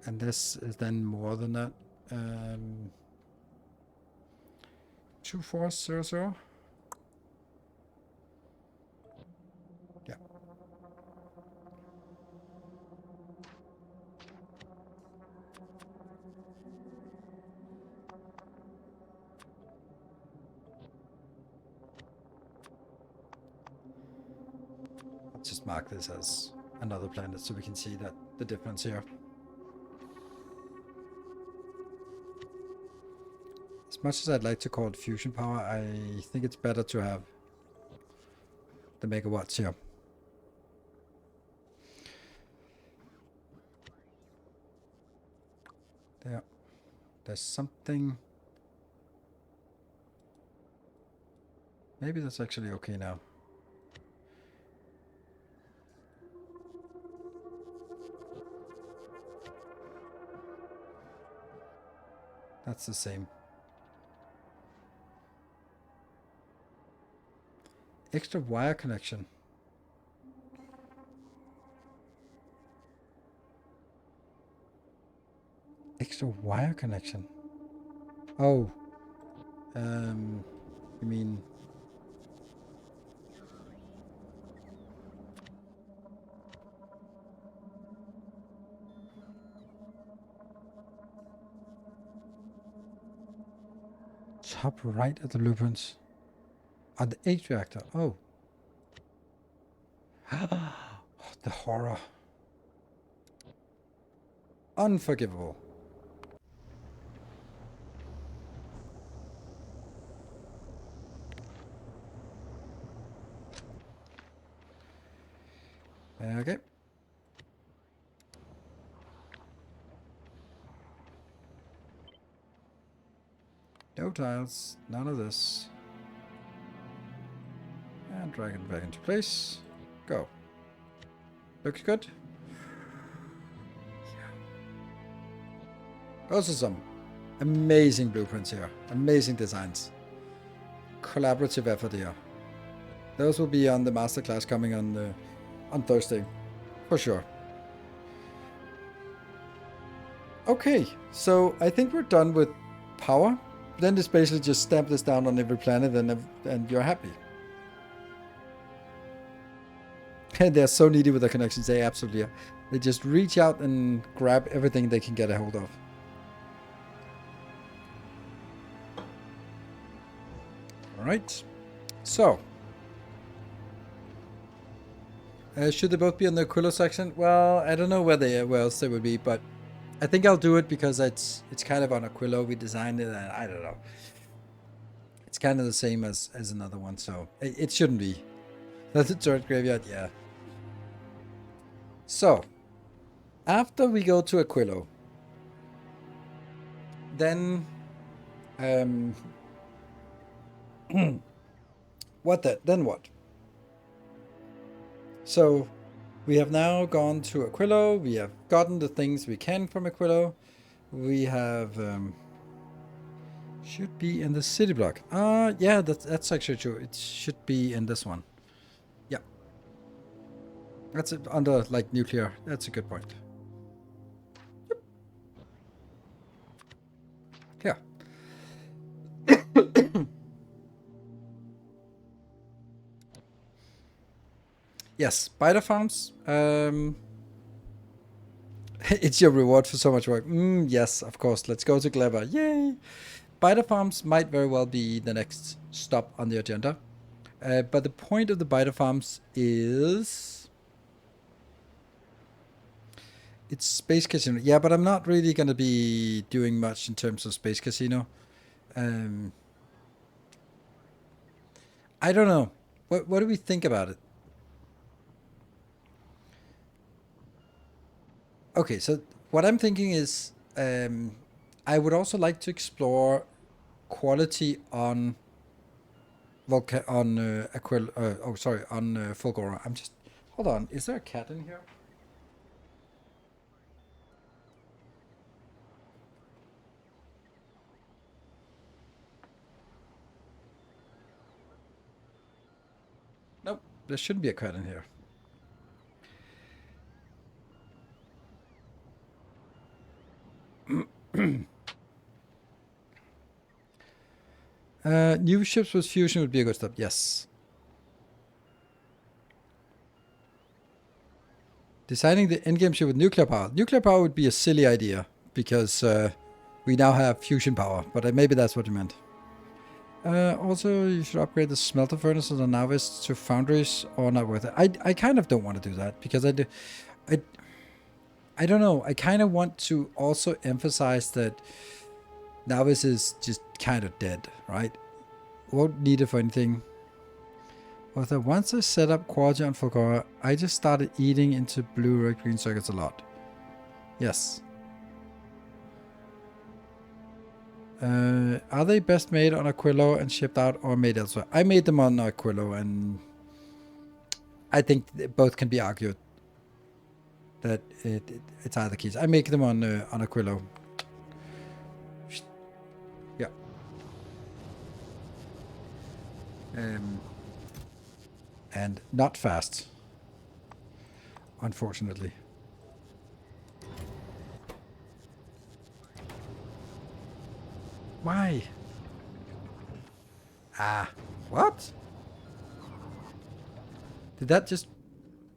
And this is then more than that. 2400. Yeah. I'll just mark this as another planet so we can see that the difference here. As much as I'd like to call it fusion power, I think it's better to have the megawatts here. There. There's something. Maybe that's actually okay now. That's the same. Extra wire connection. Extra wire connection. Oh. You mean... Top right of the blueprints. The H reactor. Oh. The horror. Unforgivable. Okay. No tiles. None of this. And drag it back into place. Go. Looks good. Also some amazing blueprints here. Amazing designs. Collaborative effort here. Those will be on the masterclass coming on Thursday. For sure. Okay, so I think we're done with power. Then it's basically just stamp this down on every planet and you're happy. And they're so needy with their connections. They absolutely are. They just reach out and grab everything they can get a hold of. Alright. So. Should they both be in the Aquilo section? Well, I don't know where else they would be, but I think I'll do it because it's kind of on Aquilo. We designed it, and I don't know. It's kind of the same as another one, so it shouldn't be. That's a turret graveyard, yeah. So, after we go to Aquilo, then Then what? So, we have now gone to Aquilo. We have gotten the things we can from Aquilo. We have should be in the city block. Yeah, that's actually true. It should be in this one. Yeah, that's it, under like nuclear. That's a good point. Yep. Yeah. Yes, spider farms. It's your reward for so much work. Yes, of course. Let's go to Clever. Yay! Spider farms might very well be the next stop on the agenda. But the point of the spider farms is... It's Space Casino. Yeah, but I'm not really going to be doing much in terms of Space Casino. I don't know. What do we think about it? Okay, so what I'm thinking is I would also like to explore quality on Fulgora. I'm just... Hold on, is there a cat in here? Nope, there shouldn't be a cat in here. New ships with fusion would be a good step. Yes. Designing the endgame ship with nuclear power. Nuclear power would be a silly idea because we now have fusion power, but maybe that's what you meant. Also, you should upgrade the smelter furnaces on Navis to foundries, or not worth it. I kind of don't want to do that because I don't know. I kind of want to also emphasize that Navis is just kind of dead, right? Won't need it for anything. Although once I set up quality on Fulgora, I just started eating into blue, red, green circuits a lot. Yes. Are they best made on Aquilo and shipped out or made elsewhere? I made them on Aquilo, and I think both can be argued that it's either case. I make them on Aquilo. Yeah. And not fast, unfortunately. Why? What? Did that just...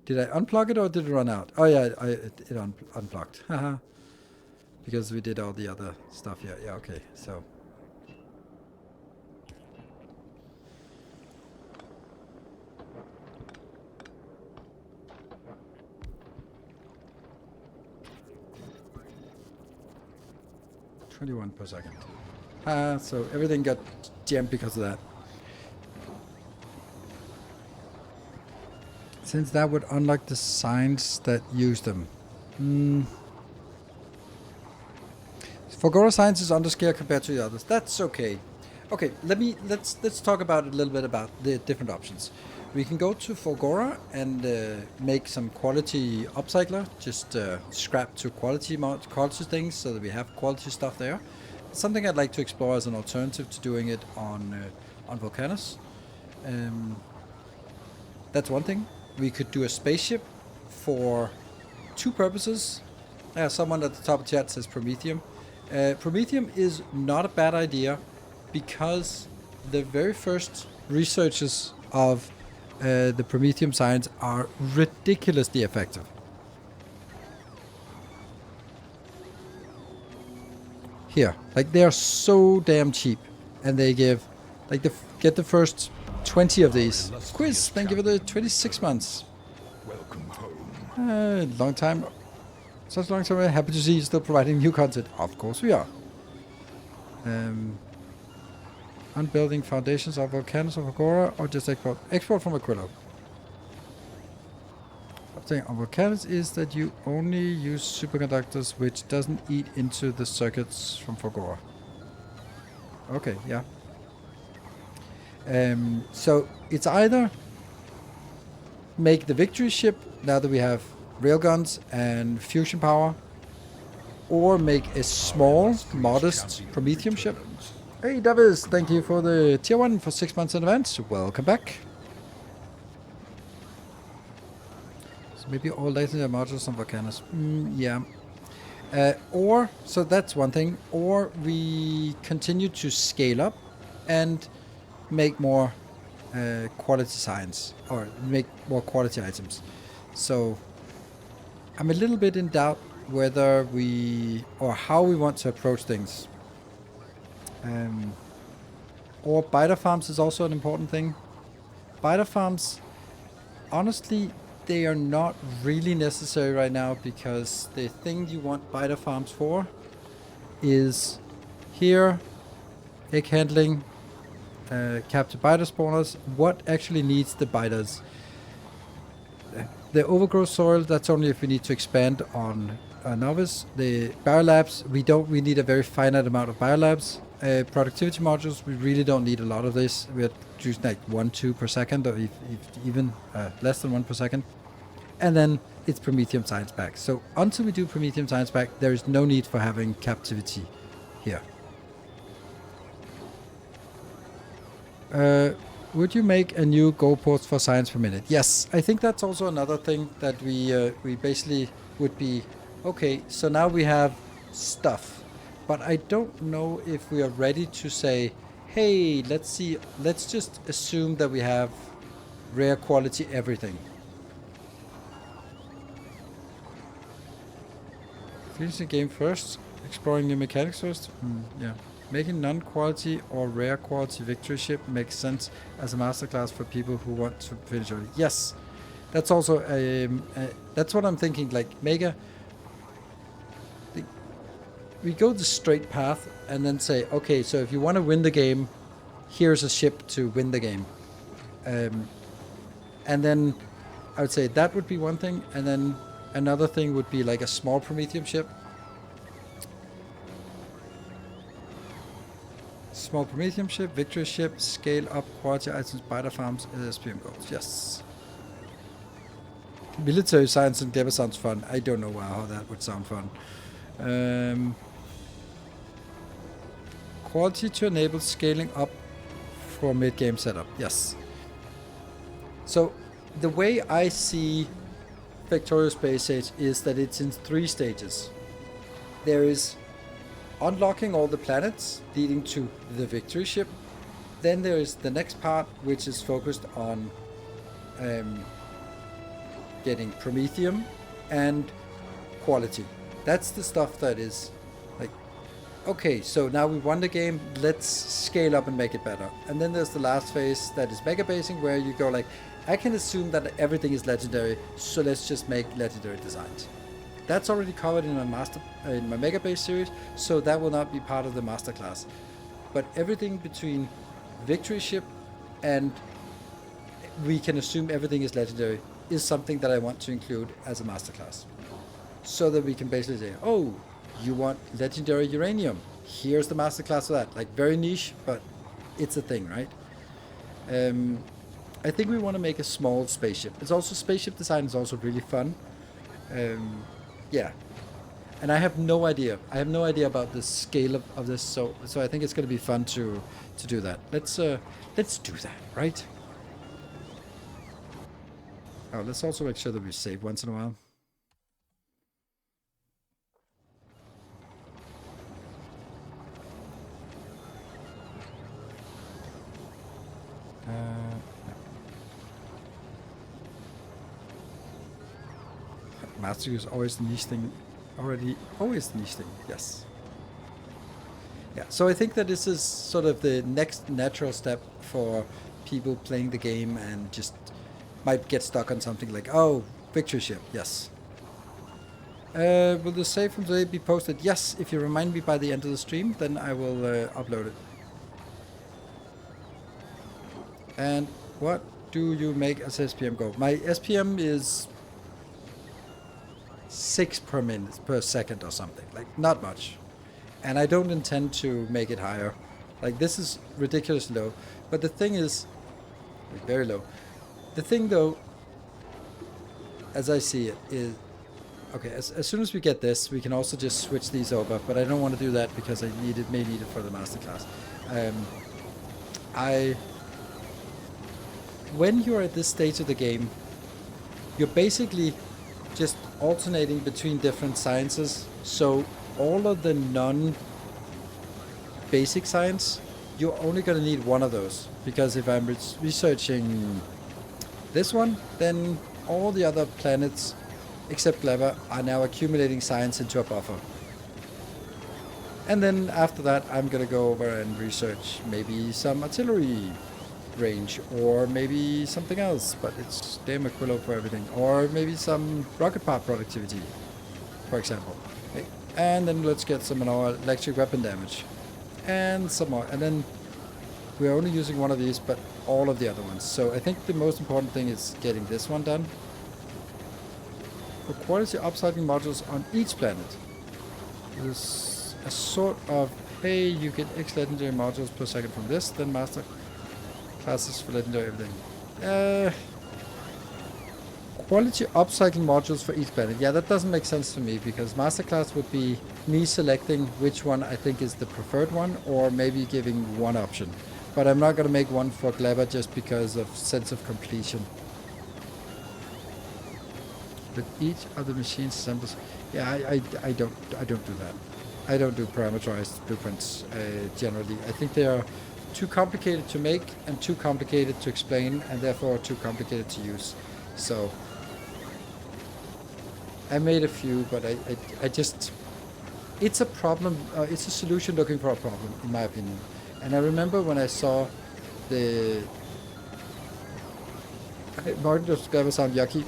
Did I unplug it or did it run out? Oh yeah, it unplugged. Haha. Because we did all the other stuff. Yeah, okay. So... $21 per second. So everything got jammed because of that. Since that would unlock the signs that use them. Fulgora Science is underscale compared to the others. That's okay. Okay, let's talk about a little bit about the different options. We can go to Forgora and make some quality upcycler, just scrap to quality things so that we have quality stuff there. It's something I'd like to explore as an alternative to doing it on Volcanus. That's one thing. We could do a spaceship for two purposes. Someone at the top of the chat says Promethium. Promethium is not a bad idea because the very first researches of the Promethium science are ridiculously effective. Here, like they are so damn cheap, and they give, like, get the first 20 of these. Quiz, thank you for the 26 months. Welcome home. Long time, such a long time. Happy to see you still providing new content. Of course we are. Unbuilding foundations of Volcanus of Agora, or just export from Aquilo. The thing on Volcanus is that you only use superconductors, which doesn't eat into the circuits from Forgora. Okay, yeah. So it's either make the victory ship now that we have railguns and fusion power, or make a small, modest Promethium ship. Hey Davis, thank you for the tier 1 for 6 months in advance. Welcome back. So maybe all legendary modules on Volcanus. Yeah. Or, so that's one thing. Or we continue to scale up and make more quality science, or make more quality items. So I'm a little bit in doubt whether we, or how we want to approach things. Or biter farms is also an important thing. Biter farms, honestly, they are not really necessary right now, because the thing you want biter farms for is here, egg handling, capture biter spawners. What actually needs the biters? The overgrowth soil, that's only if we need to expand on a novice. The biolabs, we need a very finite amount of biolabs. Productivity modules, we really don't need a lot of this. We're using like 1-2 per second, or if even less than 1 per second. And then it's Promethium Science Pack. So until we do Promethium Science Pack, there is no need for having captivity here. Would you make a new goalpost for science per minute? Yes, I think that's also another thing that we basically would be, okay, so now we have stuff. But I don't know if we are ready to say, hey, let's just assume that we have rare quality everything. Finish the game first, exploring new mechanics first. Yeah. Making non-quality or rare quality victory ship makes sense as a masterclass for people who want to finish early. Yes, that's also that's what I'm thinking. Like, we go the straight path and then say, okay, so if you want to win the game, here's a ship to win the game. And then I would say that would be one thing. And then another thing would be like a small Promethium ship. Small Promethium ship, victory ship, scale up quality items, biter farms, SPM goals. Yes. Military science and Gleber sounds fun. I don't know how that would sound fun. Quality to enable scaling up for mid-game setup. Yes. So the way I see Factorio Space Age is that it's in 3 stages. There is unlocking all the planets leading to the victory ship. Then there is the next part, which is focused on getting Promethium and quality. That's the stuff that is like, okay, so now we won the game, let's scale up and make it better. And then there's the last phase that is mega basing, where you go like, I can assume that everything is legendary, so let's just make legendary designs. That's already covered in my mega base series, so that will not be part of the masterclass. But everything between victory ship and we can assume everything is legendary is something that I want to include as a masterclass. So that we can basically say, oh, you want legendary uranium, here's the masterclass for that. Like, very niche, but it's a thing, right? I think we want to make a small spaceship. It's also, spaceship design is also really fun. Yeah. And I have no idea. I have no idea about the scale of this, so I think it's going to be fun to do that. Let's do that, right? Oh, let's also make sure that we save once in a while. Master is always the niche thing. Always the niche thing, yes. Yeah, so I think that this is sort of the next natural step for people playing the game and just might get stuck on something like, oh, victory ship, yes. Will the save from today be posted? Yes, if you remind me by the end of the stream, then I will upload it. And what do you make as SPM go? My SPM is 6 per minute, per second or something. Like, not much. And I don't intend to make it higher. Like, this is ridiculously low. But the thing is, like, very low. The thing, though, as I see it, is... Okay, as soon as we get this, we can also just switch these over. But I don't want to do that because I may need it for the masterclass. When you're at this stage of the game, you're basically just alternating between different sciences. So all of the non-basic science, you're only going to need one of those. Because if I'm researching this one, then all the other planets, except Clever, are now accumulating science into a buffer. And then after that, I'm going to go over and research maybe some artillery range, or maybe something else, but it's damn Aquilo for everything, or maybe some rocket part productivity, for example. Okay. And then let's get some more electric weapon damage, and some more, and then we're only using one of these, but all of the other ones. So I think the most important thing is getting this one done. For quality upcycling modules on each planet, there's a sort of, hey, you get X legendary modules per second from this, then master classes for legendary everything. Quality upcycling modules for each planet. Yeah, that doesn't make sense to me, because masterclass would be me selecting which one I think is the preferred one, or maybe giving one option. But I'm not going to make one for Gleba just because of sense of completion. With each of the machines assembles. Yeah, I don't do that. I don't do parameterized blueprints generally. I think they are too complicated to make and too complicated to explain, and therefore too complicated to use. So I made a few, but I just, it's a problem. It's a solution looking for a problem, in my opinion. And I remember when I saw the Martin does ever sound yucky.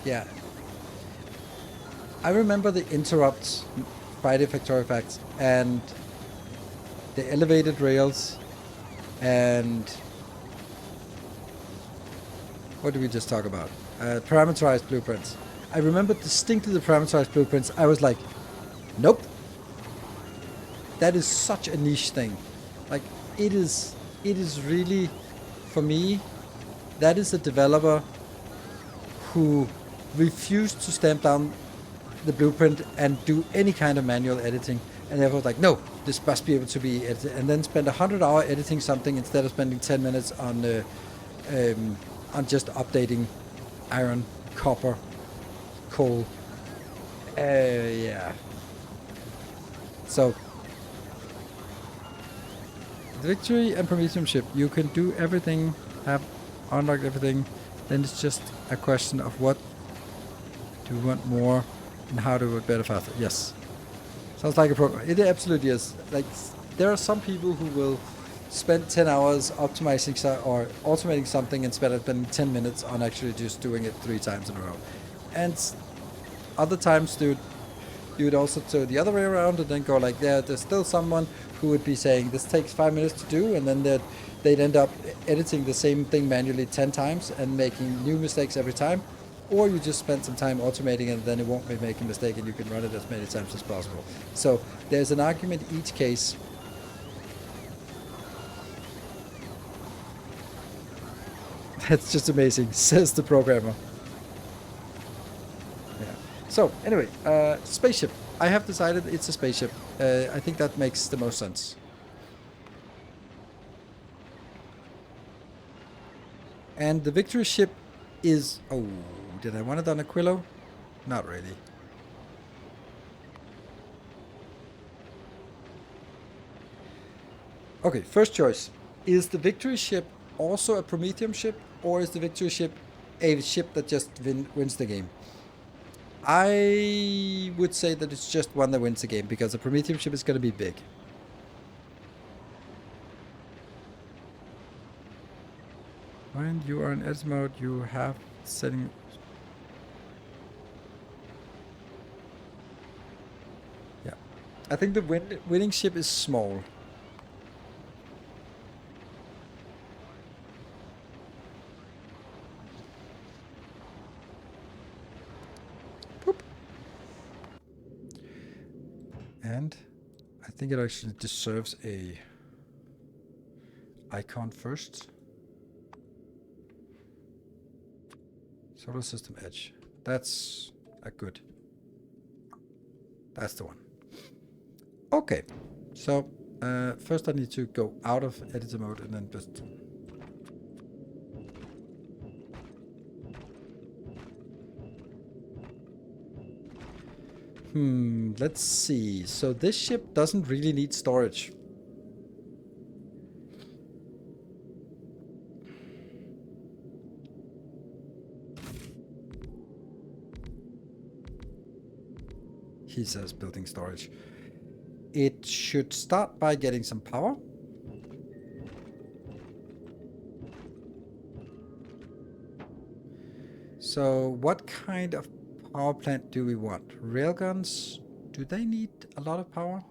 Yeah. I remember the interrupts by the Factorio facts and the elevated rails and what did we just talk about? Parameterized blueprints. I remember distinctly the parameterized blueprints. I was like, nope. That is such a niche thing. Like, it is really, for me, that is a developer who refused to stamp down the blueprint and do any kind of manual editing, and therefore was like, no, this must be able to be edited, and then spend 100 hours editing something instead of spending 10 minutes on just updating iron, copper, coal. Yeah. So the Victory and Prometheum ship, you can do everything, have unlocked everything. Then it's just a question of what do we want more and how do we better faster. Yes. Sounds like a program. It absolutely is. Like, there are some people who will spend 10 hours optimizing or automating something and spend 10 minutes on actually just doing it 3 times in a row. And other times you would also do the other way around and then go like, there's still someone who would be saying this takes 5 minutes to do, and then they'd end up editing the same thing manually 10 times and making new mistakes every time. or you just spend some time automating and then it won't be making a mistake and you can run it as many times as possible. So there's an argument each case. That's just amazing, says the programmer. Yeah. So anyway, spaceship. I have decided it's a spaceship. I think that makes the most sense. And the victory ship is... Oh, did I want it on Aquilo? Not really. Okay, first choice. Is the victory ship also a Prometheum ship, or is the victory ship a ship that just wins the game? I would say that it's just one that wins the game, because a Prometheum ship is going to be big. When you are in edit mode, you have setting... Yeah. I think the winning ship is small. Boop. And I think it actually deserves a icon first. Solar System Edge. That's a good. That's the one. Okay. So first I need to go out of editor mode and then just... Let's see. So this ship doesn't really need storage. He says building storage. It should start by getting some power. So what kind of power plant do we want? Railguns, do they need a lot of power?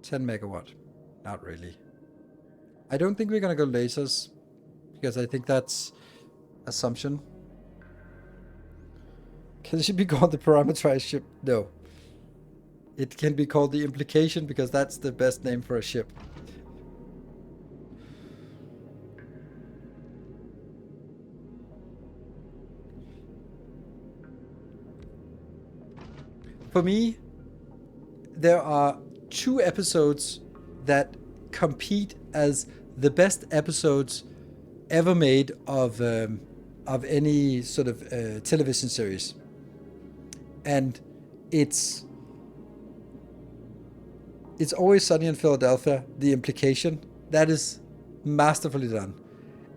10 megawatt. Not really. I don't think we're gonna go lasers, because I think that's assumption. Can it be called the parameterized ship? No. It can be called the implication, because that's the best name for a ship. For me, there are 2 episodes that compete as the best episodes ever made of any sort of television series. And it's Always Sunny in Philadelphia, The Implication. That is masterfully done.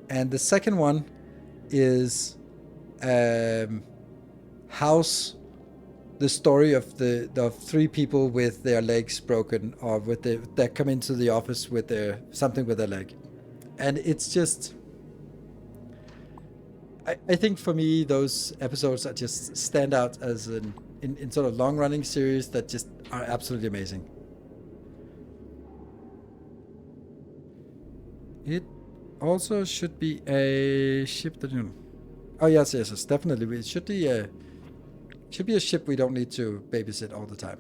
And the second one is House, the story of the 3 people with their legs broken, or with that come into the office with something with their leg. And it's just... I think for me, those episodes are just stand out as in sort of long-running series that just are absolutely amazing. It also should be a ship that oh yes, definitely. It should be a ship we don't need to babysit all the time.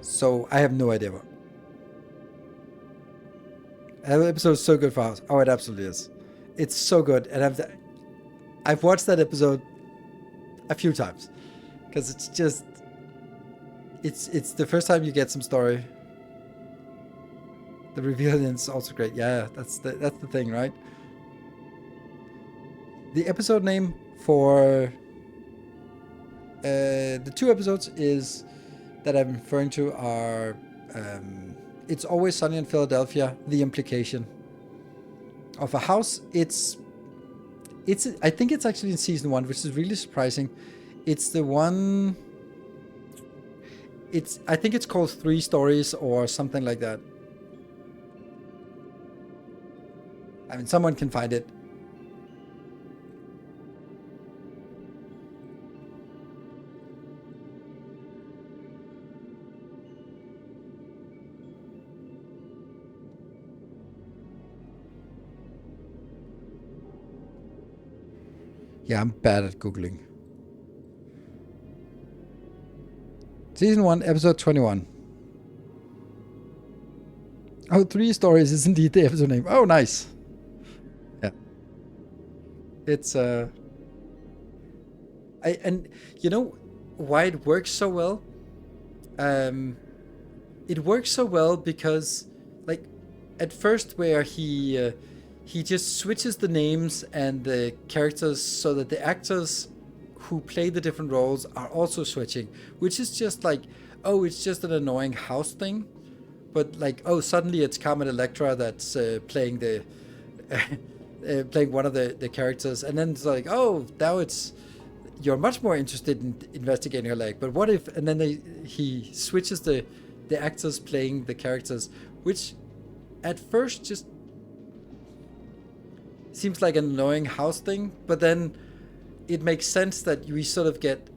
So I have no idea what. That episode is so good for House. Oh, it absolutely is. It's so good, and I've watched that episode a few times, because it's just it's the first time you get some story. The reveal is also great. Yeah, that's the thing, right? The episode name for the 2 episodes is that I'm referring to are It's Always Sunny in Philadelphia, The Implication. Of a House, it's I think it's actually in season 1, which is really surprising. It's the one... I think it's called 3 Stories or something like that. I mean, someone can find it. Yeah, I'm bad at Googling. Season 1, episode 21. Oh, 3 stories is indeed the episode name. Oh, nice. Yeah. It's, and you know why it works so well? It works so well because, like, at first where he just switches the names and the characters so that the actors who play the different roles are also switching, which is just like, oh, it's just an annoying house thing. But like, oh, suddenly it's Carmen Electra that's playing the playing one of the characters, and then it's like, oh, now it's you're much more interested in investigating her leg. But what if? And then he switches the actors playing the characters, which at first just seems like an annoying house thing, but then it makes sense that we sort of get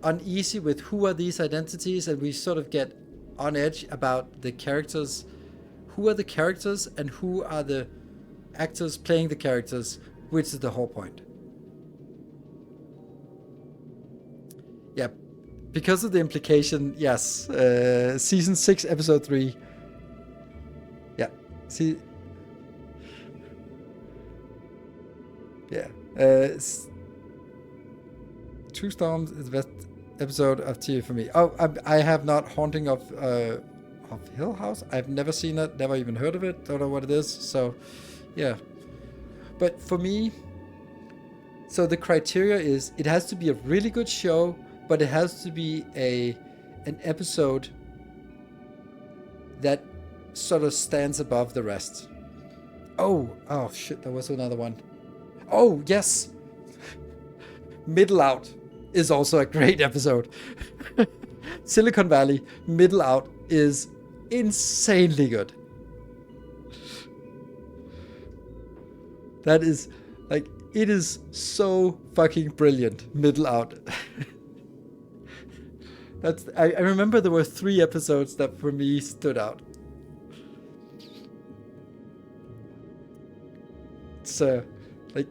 uneasy with who are these identities, and we sort of get on edge about the characters. Who are the characters and who are the actors playing the characters, which is the whole point. Yeah, because of the implication, yes. Season 6, episode 3. Yeah, see. Yeah. True Storms is the best episode of TV for me. Oh, I have not Haunting of Hill House. I've never seen it, never even heard of it, don't know what it is. So, yeah. But for me, so the criteria is it has to be a really good show, but it has to be an episode that sort of stands above the rest. Oh shit, there was another one. Oh, yes. Middle Out is also a great episode. Silicon Valley, Middle Out is insanely good. That is, like, it is so fucking brilliant, Middle Out. I remember there were 3 episodes that for me stood out. So, like,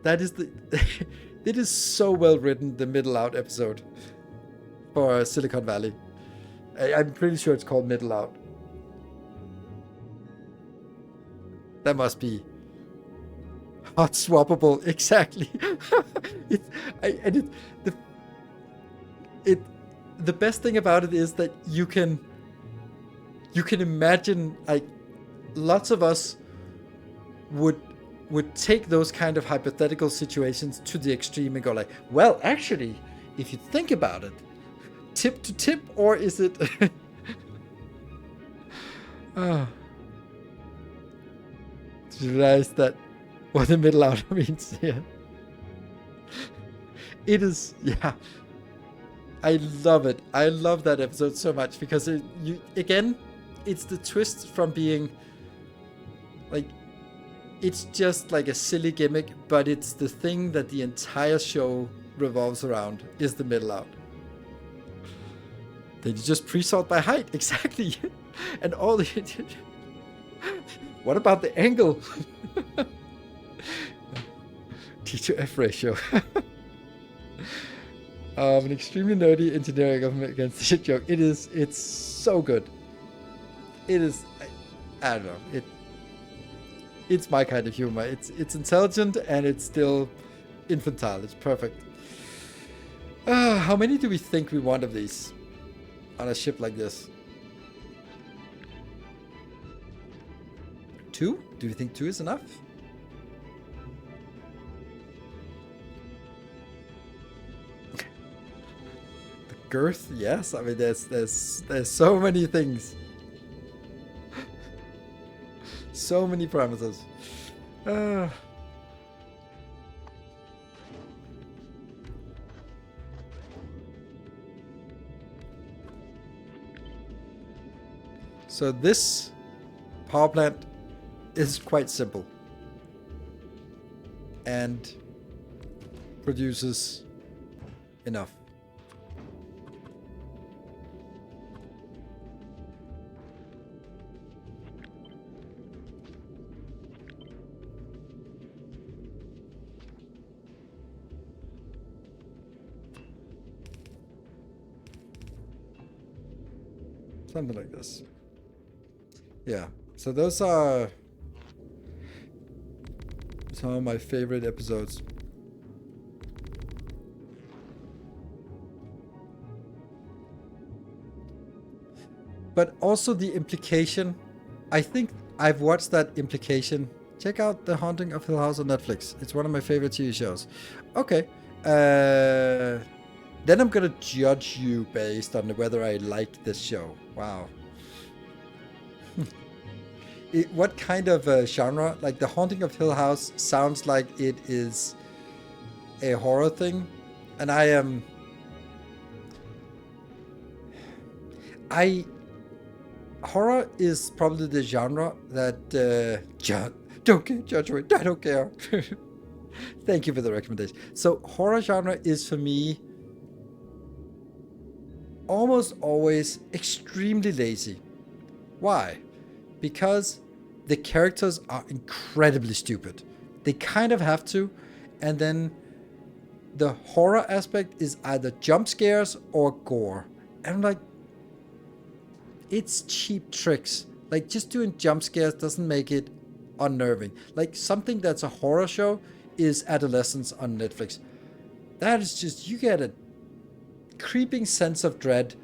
that is the... It is so well written, the Middle Out episode for Silicon Valley. I'm pretty sure it's called Middle Out. That must be hot swappable, exactly. The best thing about it is that you can imagine, like, lots of us would take those kind of hypothetical situations to the extreme and go like, well, actually, if you think about it, tip to tip, or is it? To realize that what the Middle Out means. Yeah, it is. Yeah, I love it. I love that episode so much because it's the twist from being like, it's just like a silly gimmick, but it's the thing that the entire show revolves around, is the Middle Out. Then you just pre-sort by height, exactly. And all the... What about the angle? T to F ratio. An extremely nerdy engineering government against the shit joke. It's so good. It is, I don't know, it's my kind of humor. It's intelligent and it's still infantile. It's perfect. How many do we think we want of these on a ship like this? 2? Do you think 2 is enough? The girth, yes. I mean, there's so many things. So many parameters. So this power plant is quite simple and produces enough. Something like this. Yeah. So those are some of my favorite episodes. But also the implication. I think I've watched that implication. Check out The Haunting of Hill House on Netflix. It's one of my favorite TV shows. Okay. Then I'm gonna judge you based on whether I like this show. Wow. What kind of genre? Like The Haunting of Hill House sounds like it is a horror thing. And horror is probably the genre that don't judge me. I don't care. Thank you for the recommendation. So horror genre is for me almost always extremely lazy. Why? Because the characters are incredibly stupid. They kind of have to, and then the horror aspect is either jump scares or gore. And I'm like, it's cheap tricks. Like, just doing jump scares doesn't make it unnerving. Like, something that's a horror show is Adolescence on Netflix. That is just, you get a creeping sense of dread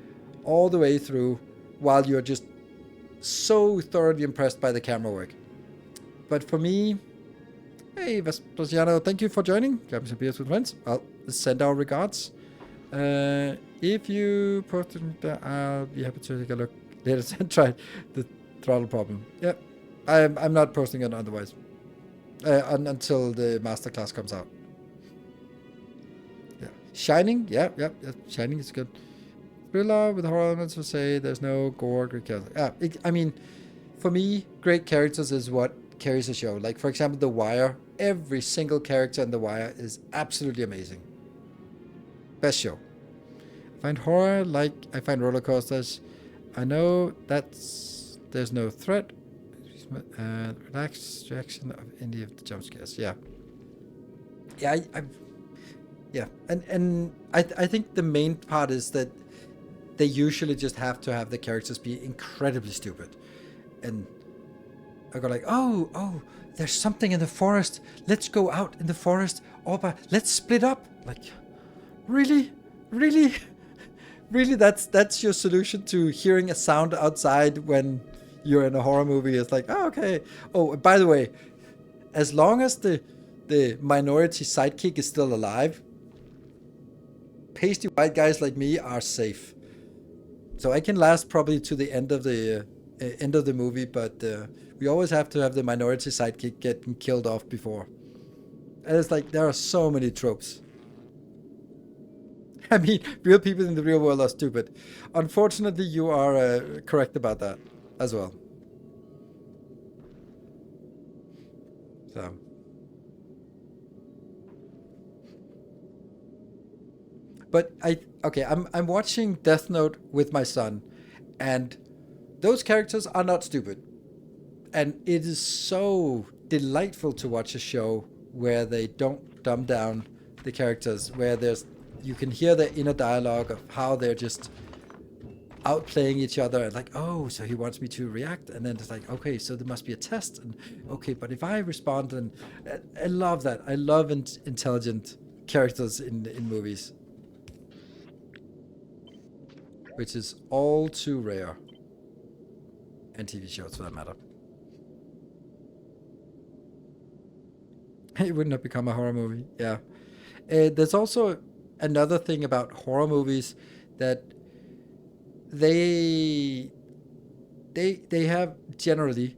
all the way through while you're just so thoroughly impressed by the camera work. But for me, hey, Vespasiano, thank you for joining. Grab some beers with friends. I'll send our regards. If you post it, I'll be happy to take a look later and try the throttle problem. Yeah, I'm not posting it otherwise until the masterclass comes out. Yeah, Shining. Yeah. Shining is good. Thriller with horror elements will say there's no gore, great characters. I mean, for me, great characters is what carries a show. Like, for example, The Wire. Every single character in The Wire is absolutely amazing. Best show. I find horror like I find roller coasters. I know there's no threat. Relaxed reaction of any of the jump scares. Yeah. Yeah, yeah. And I think the main part is that they usually just have to have the characters be incredibly stupid. And I go like, oh, there's something in the forest. Let's go out in the forest. Let's split up. Like, really? That's your solution to hearing a sound outside when you're in a horror movie? It's like, oh, okay. Oh, by the way, as long as the minority sidekick is still alive, pasty white guys like me are safe. So I can last probably to the end of the movie, but we always have to have the minority sidekick getting killed off before. And it's like, there are so many tropes. I mean, real people in the real world are stupid. Unfortunately, you are correct about that as well. So. But I'm watching Death Note with my son, and those characters are not stupid. And it is so delightful to watch a show where they don't dumb down the characters, where you can hear the inner dialogue of how they're just outplaying each other, and like, oh, so he wants me to react, and then it's like, okay, so there must be a test, and okay, but if I respond, then I love that. I love intelligent characters in movies, which is all too rare, and TV shows for that matter. It wouldn't have become a horror movie. Yeah. There's also another thing about horror movies that they have generally,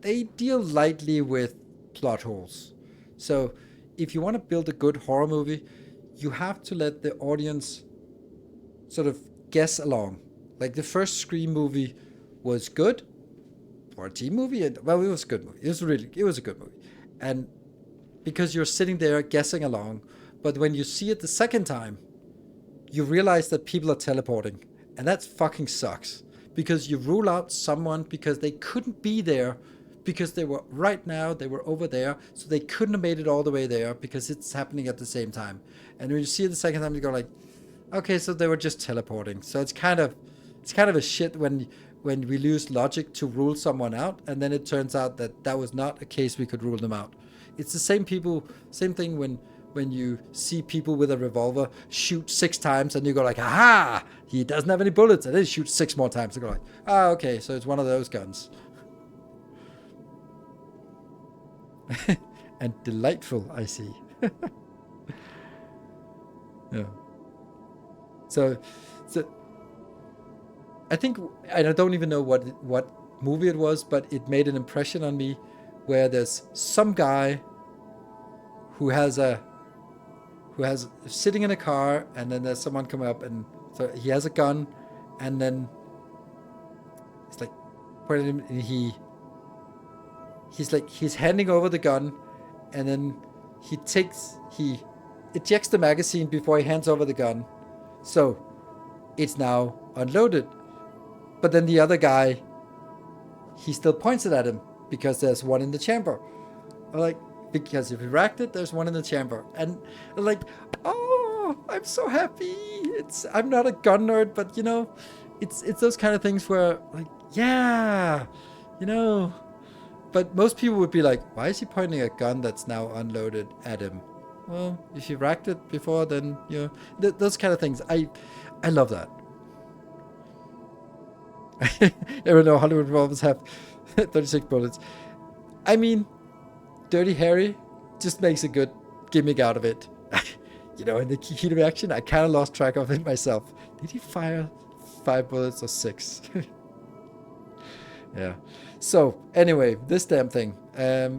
they deal lightly with plot holes. So if you want to build a good horror movie, you have to let the audience sort of guess along. Like the first Scream movie was good for a teen movie, and well, it was a good movie. It was a good movie. And because you're sitting there guessing along, but when you see it the second time, you realize that people are teleporting, and that fucking sucks. Because you rule out someone because they couldn't be there, because they were over there, so they couldn't have made it all the way there because it's happening at the same time. And when you see it the second time, you go like, okay, so they were just teleporting. So it's kind of it's kind of a shit when we use logic to rule someone out, and then it turns out that that was not a case we could rule them out. It's the same thing when you see people with a revolver shoot 6 times and you go like, aha, he doesn't have any bullets, and then shoot 6 more times and go like, okay, so it's one of those guns. And delightful, I see. Yeah. So I think, and I don't even know what movie it was, but it made an impression on me, where there's some guy who has sitting in a car, and then there's someone coming up, and so he has a gun, and then it's like pointing him, and he's handing over the gun, and then he ejects the magazine before he hands over the gun, so it's now unloaded. But then the other guy, he still points it at him because there's one in the chamber. Like, because if he racked it, there's one in the chamber. And like, oh, I'm so happy. I'm not a gun nerd, but you know, it's those kind of things where like, yeah, you know. But most people would be like, why is he pointing a gun that's now unloaded at him? Well, if he racked it before, then, you know, those kind of things. I love that. Even though Hollywood revolvers have 36 bullets. I mean, Dirty Harry just makes a good gimmick out of it. You know, in the heat of action, I kind of lost track of it myself. Did he fire 5 bullets or 6? Yeah. So, anyway, this damn thing.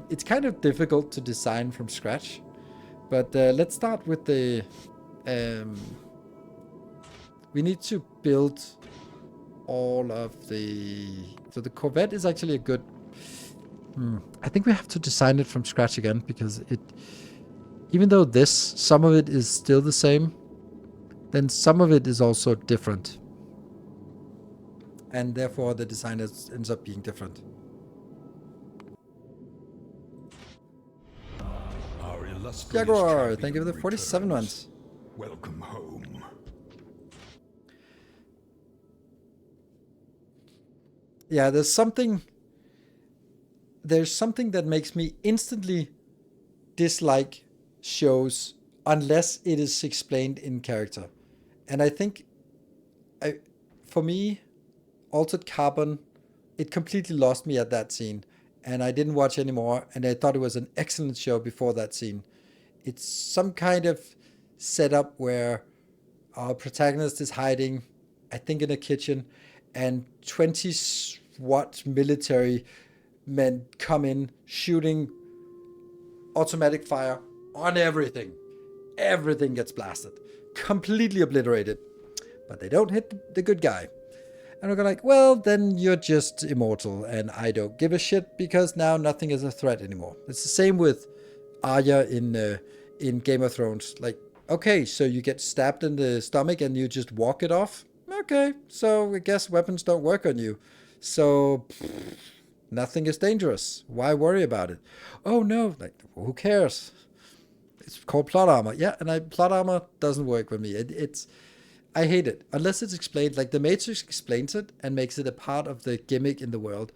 It's kind of difficult to design from scratch. But let's start with the... we need to build all of the... So the Corvette is actually a good... I think we have to design it from scratch again, because it... Even though some of it is still the same, then some of it is also different. And therefore the design ends up being different. Jaguar, thank you for the 47 months. Welcome home. Yeah, there's something that makes me instantly dislike shows unless it is explained in character. And I think, for me, Altered Carbon, it completely lost me at that scene. And I didn't watch anymore, and I thought it was an excellent show before that scene. It's some kind of setup where our protagonist is hiding, I think in a kitchen, and 20 SWAT military men come in shooting automatic fire on everything. Everything gets blasted. Completely obliterated. But they don't hit the good guy. And we're going like, well, then you're just immortal, and I don't give a shit, because now nothing is a threat anymore. It's the same with Arya in Game of Thrones. Like, okay, so you get stabbed in the stomach and you just walk it off? Okay, so I guess weapons don't work on you. So, nothing is dangerous. Why worry about it? Oh no, like, who cares? It's called plot armor. Yeah, and plot armor doesn't work with me. I hate it. Unless it's explained, like The Matrix explains it and makes it a part of the gimmick in the world.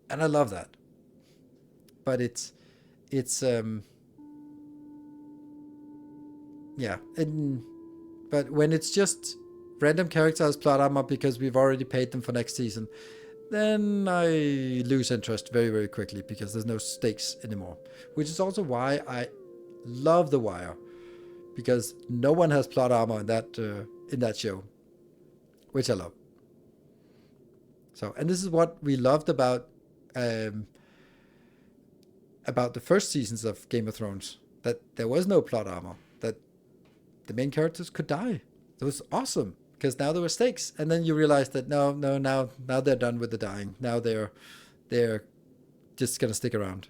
And I love that. But yeah. But when it's just random characters plot armor because we've already paid them for next season, then I lose interest very, very quickly, because there's no stakes anymore. Which is also why I love The Wire. Because no one has plot armor in that show, which I love. So, and this is what we loved about the first seasons of Game of Thrones, that there was no plot armor, that the main characters could die. It was awesome, because now there were stakes, and then you realize that now they're done with the dying. Now they're just gonna stick around.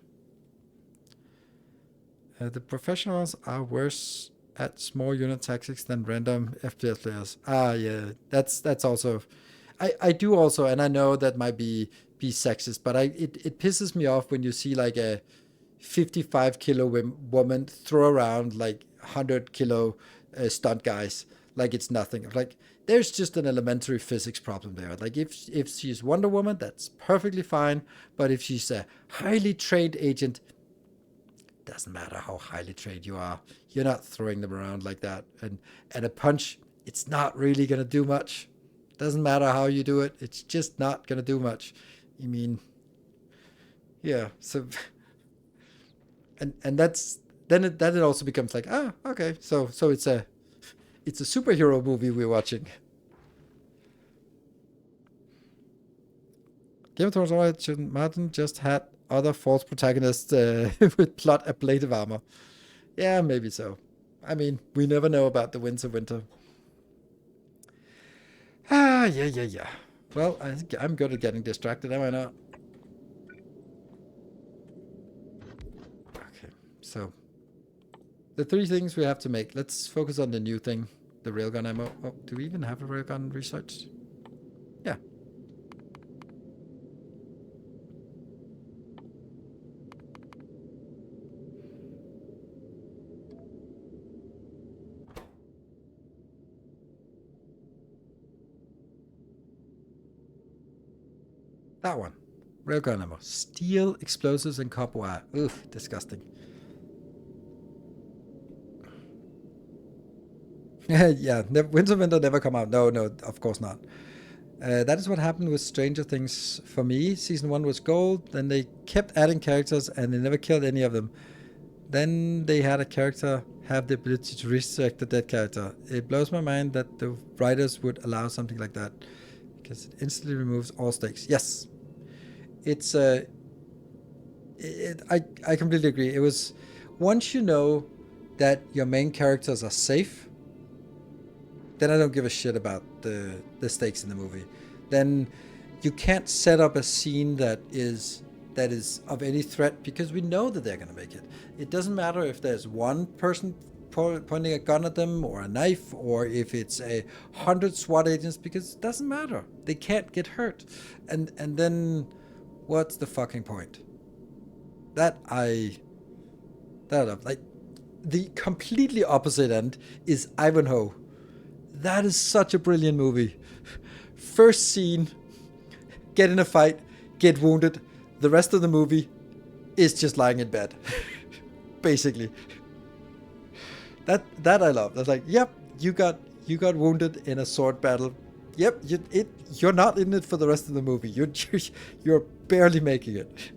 The professionals are worse at small unit tactics than random FPS players. Yeah, that's also. I do also, and I know that might be sexist, but it pisses me off when you see like a 55 kilo woman throw around like 100 kilo stunt guys. like it's nothing. Like there's just an elementary physics problem there. Like if she's Wonder Woman, that's perfectly fine. But if she's a highly trained agent, doesn't matter how highly trained you are, you're not throwing them around like that. And a punch, it's not really gonna do much. Doesn't matter how you do it, it's just not gonna do much. I mean, yeah. So, and that's then it also becomes like, ah, okay. So it's a superhero movie we're watching. Game of Thrones, Martin just had other false protagonists with plot ablative armor. Yeah, maybe so. I mean, we never know about the Winds of Winter. Ah, yeah. Well, I think I'm good at getting distracted, am I not? Okay, so the three things we have to make. Let's focus on the new thing, the railgun ammo. Oh, do we even have a railgun researched? Yeah. That one. Railgun ammo. Steel, explosives, and copper wire. Oof, disgusting. Yeah, Winds of Winter never come out. No, of course not. That is what happened with Stranger Things for me. Season 1 was gold, then they kept adding characters and they never killed any of them. Then they had a character have the ability to resurrect the dead character. It blows my mind that the writers would allow something like that, because it instantly removes all stakes. Yes, it's I completely agree. It was, once you know that your main characters are safe, then I don't give a shit about the stakes in the movie. Then you can't set up a scene that is of any threat, because we know that they're gonna make it. It doesn't matter if there's one person pointing a gun at them or a knife, or if it's 100 SWAT agents, because it doesn't matter. They can't get hurt. And then what's the fucking point? That like the completely opposite end is Ivanhoe. That is such a brilliant movie. First scene, get in a fight, get wounded. The rest of the movie is just lying in bed. Basically. That I love. That's like, yep, you got wounded in a sword battle. Yep, you're not in it for the rest of the movie. You're barely making it.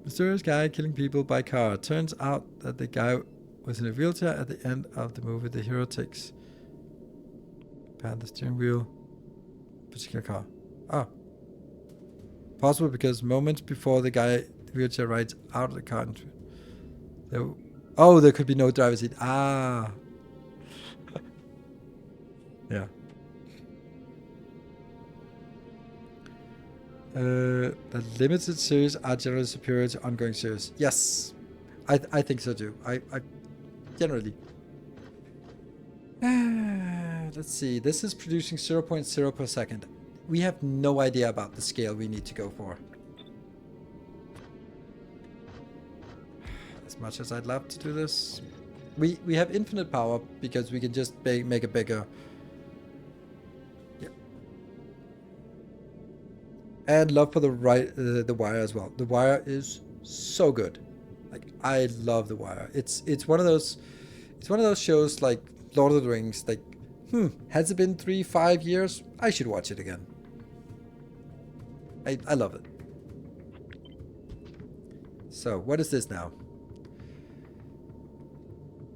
Mysterious guy killing people by car. Turns out that the guy was in a wheelchair at the end of the movie. The hero takes the steering wheel, particular car. Oh. Possible because moments before the guy wheelchair rides out of the car. There could be no driver's seat. Ah. Yeah. The limited series are generally superior to ongoing series. Yes. I think so too. I generally. Let's see. This is producing 0.0 per second. We have no idea about the scale we need to go for. As much as I'd love to do this, we have infinite power because we can just make it bigger. Yep. And love for the Wire as well. The Wire is so good. Like, I love The Wire. It's one of those shows like Lord of the Rings. Like, has it been 3-5 years? I should watch it again. I love it. So, what is this now?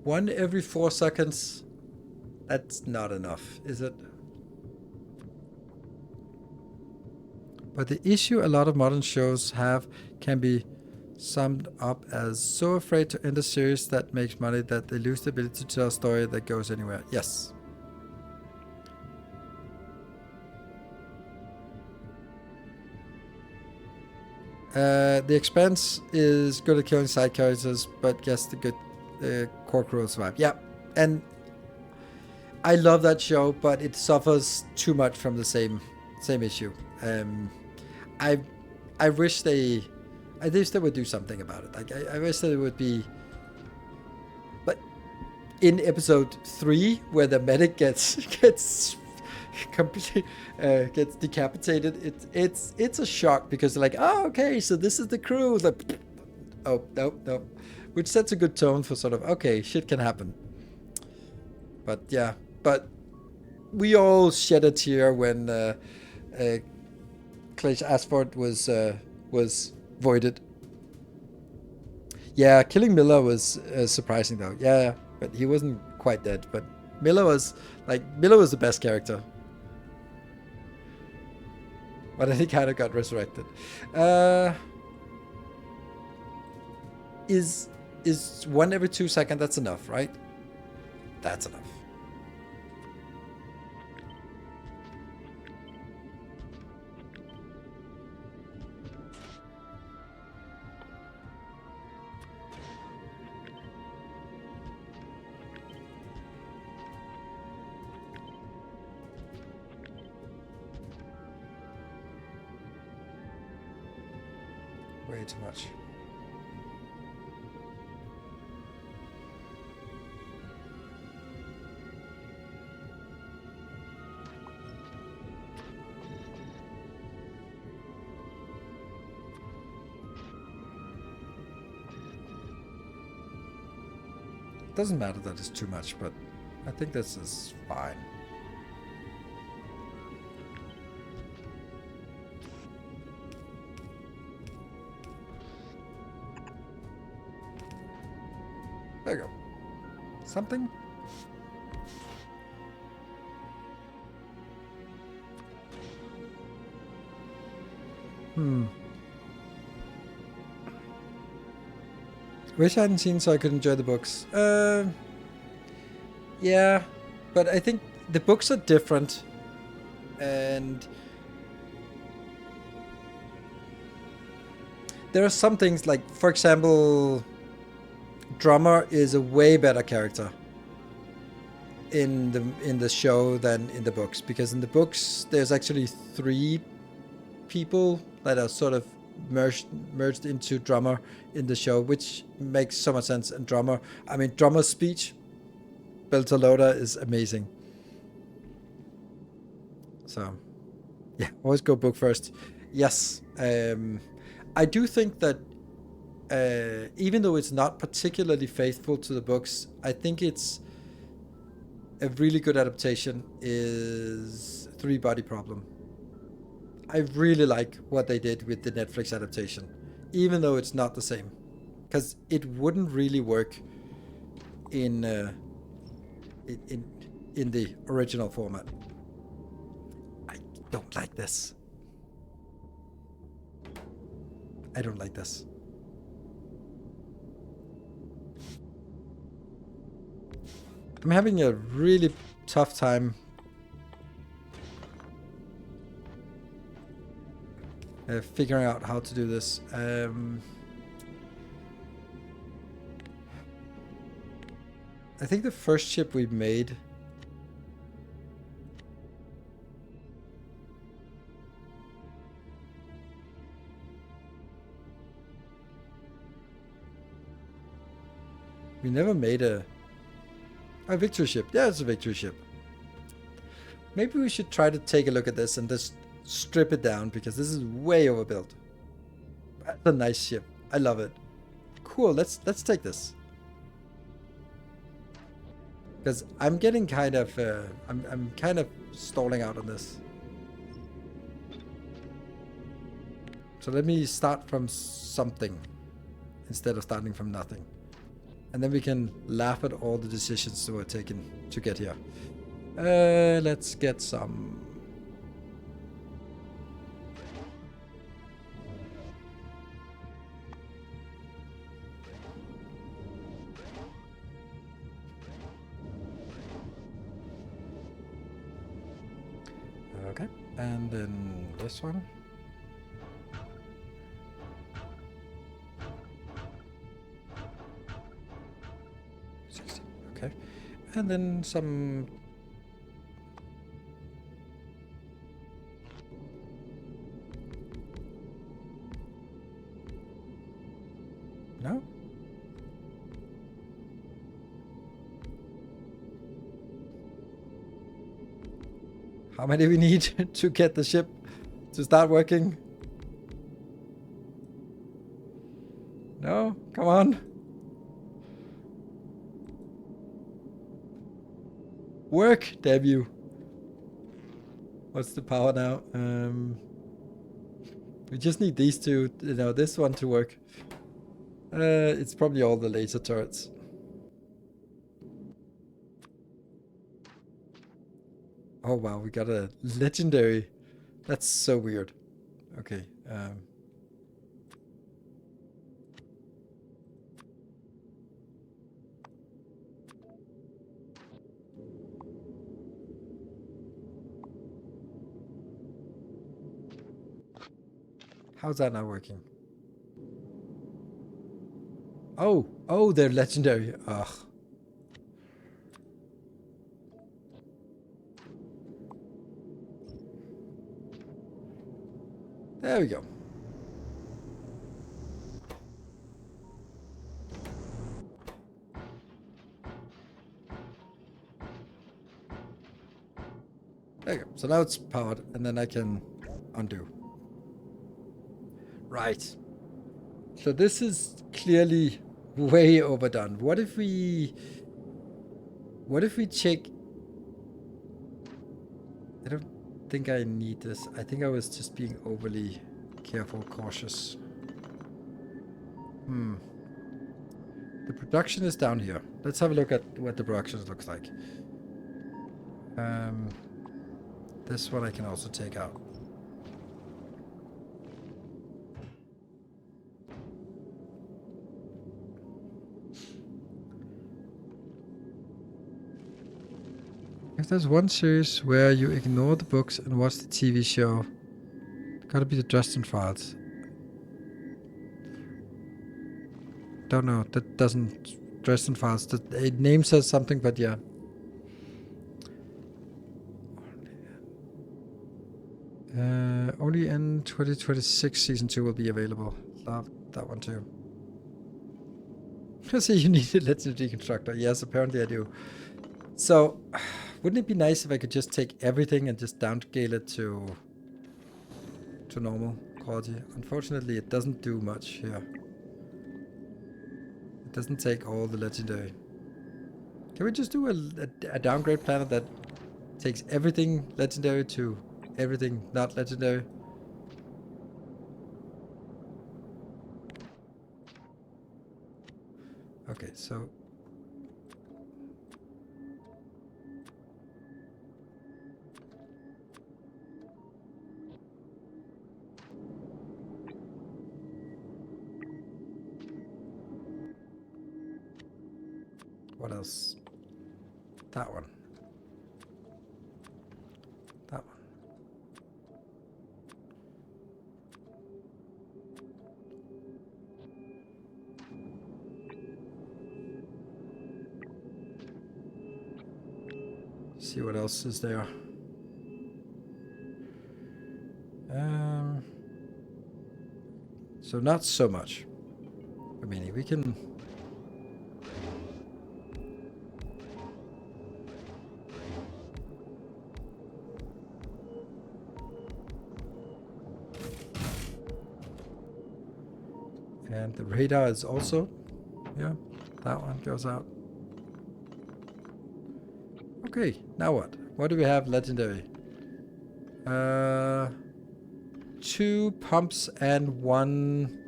1 every 4 seconds. That's not enough, is it? But the issue a lot of modern shows have can be summed up as so afraid to end a series that makes money that they lose the ability to tell a story that goes anywhere. Yes. The Expanse is good at killing side characters, but yes, the good core crew will survive. Yeah, and I love that show, but it suffers too much from the same issue. I wish they would do something about it. Like I wish that it would be, but in episode 3, where the medic gets completely gets decapitated, it's a shock, because they're like, oh, okay, so this is the crew. Like, oh, no, which sets a good tone for sort of, okay, shit can happen. But yeah, but we all shed a tear when Clash Ashford was voided. Yeah, killing Miller was surprising though. Yeah, but he wasn't quite dead. But Miller was the best character. But then he kind of got resurrected. Is 1 every 2 seconds? That's enough, right? That's enough. Way too much. Doesn't matter that it's too much, but I think this is fine. There you go. Something? Wish I hadn't seen so I could enjoy the books. Yeah, but I think the books are different, and there are some things, like, for example, Drummer is a way better character in the show than in the books, because in the books there's actually 3 people that are sort of merged into Drummer in the show, which makes so much sense. And Drummer's speech, Beltalowda, is amazing. So yeah, always go book first. Yes. I do think that even though it's not particularly faithful to the books, I think it's a really good adaptation is Three Body Problem. I really like what they did with the Netflix adaptation, even though it's not the same, because it wouldn't really work in the original format. I don't like this. I don't like this. I'm having a really tough time figuring out how to do this. I think the first ship we made we never made a victory ship. Yeah, it's a victory ship. Maybe we should try to take a look at this and just strip it down, because this is way overbuilt. That's a nice ship. I love it. Cool. Let's take this, because I'm getting kind of I'm kind of stalling out on this. So let me start from something instead of starting from nothing, and then we can laugh at all the decisions that were taken to get here. Let's get some. Okay, and then this one. Okay, and then some. No? How many we need to get the ship to start working? No? Come on. Work, damn you. What's the power now? We just need these two, you know, this one to work. It's probably all the laser turrets. Oh wow, we got a legendary. That's so weird. Okay. How's that not working? Oh, they're legendary. Ugh. There we go. There you go. So now it's powered, and then I can undo. Right. So this is clearly way overdone. What if we check? I don't think I need this. I think I was just being overly careful, cautious. The production is down here. Let's have a look at what the production looks like. This one I can also take out. If there's one series where you ignore the books and watch the TV show, it's gotta be the Dresden Files. Don't know. That doesn't. Dresden Files. The name says something, but yeah. Only in 2026 season 2 will be available. Love that one too. So you need a legendary constructor. Yes, apparently I do. So, wouldn't it be nice if I could just take everything and just downscale it to normal quality? Unfortunately, it doesn't do much here. It doesn't take all the legendary. Can we just do a downgrade planet that takes everything legendary to everything not legendary? Okay, so what else? That one. That one. See what else is there. So not so much. I mean, we can. And the radar is also, yeah, that one goes out. Okay, now what? What do we have legendary? 2 pumps and 1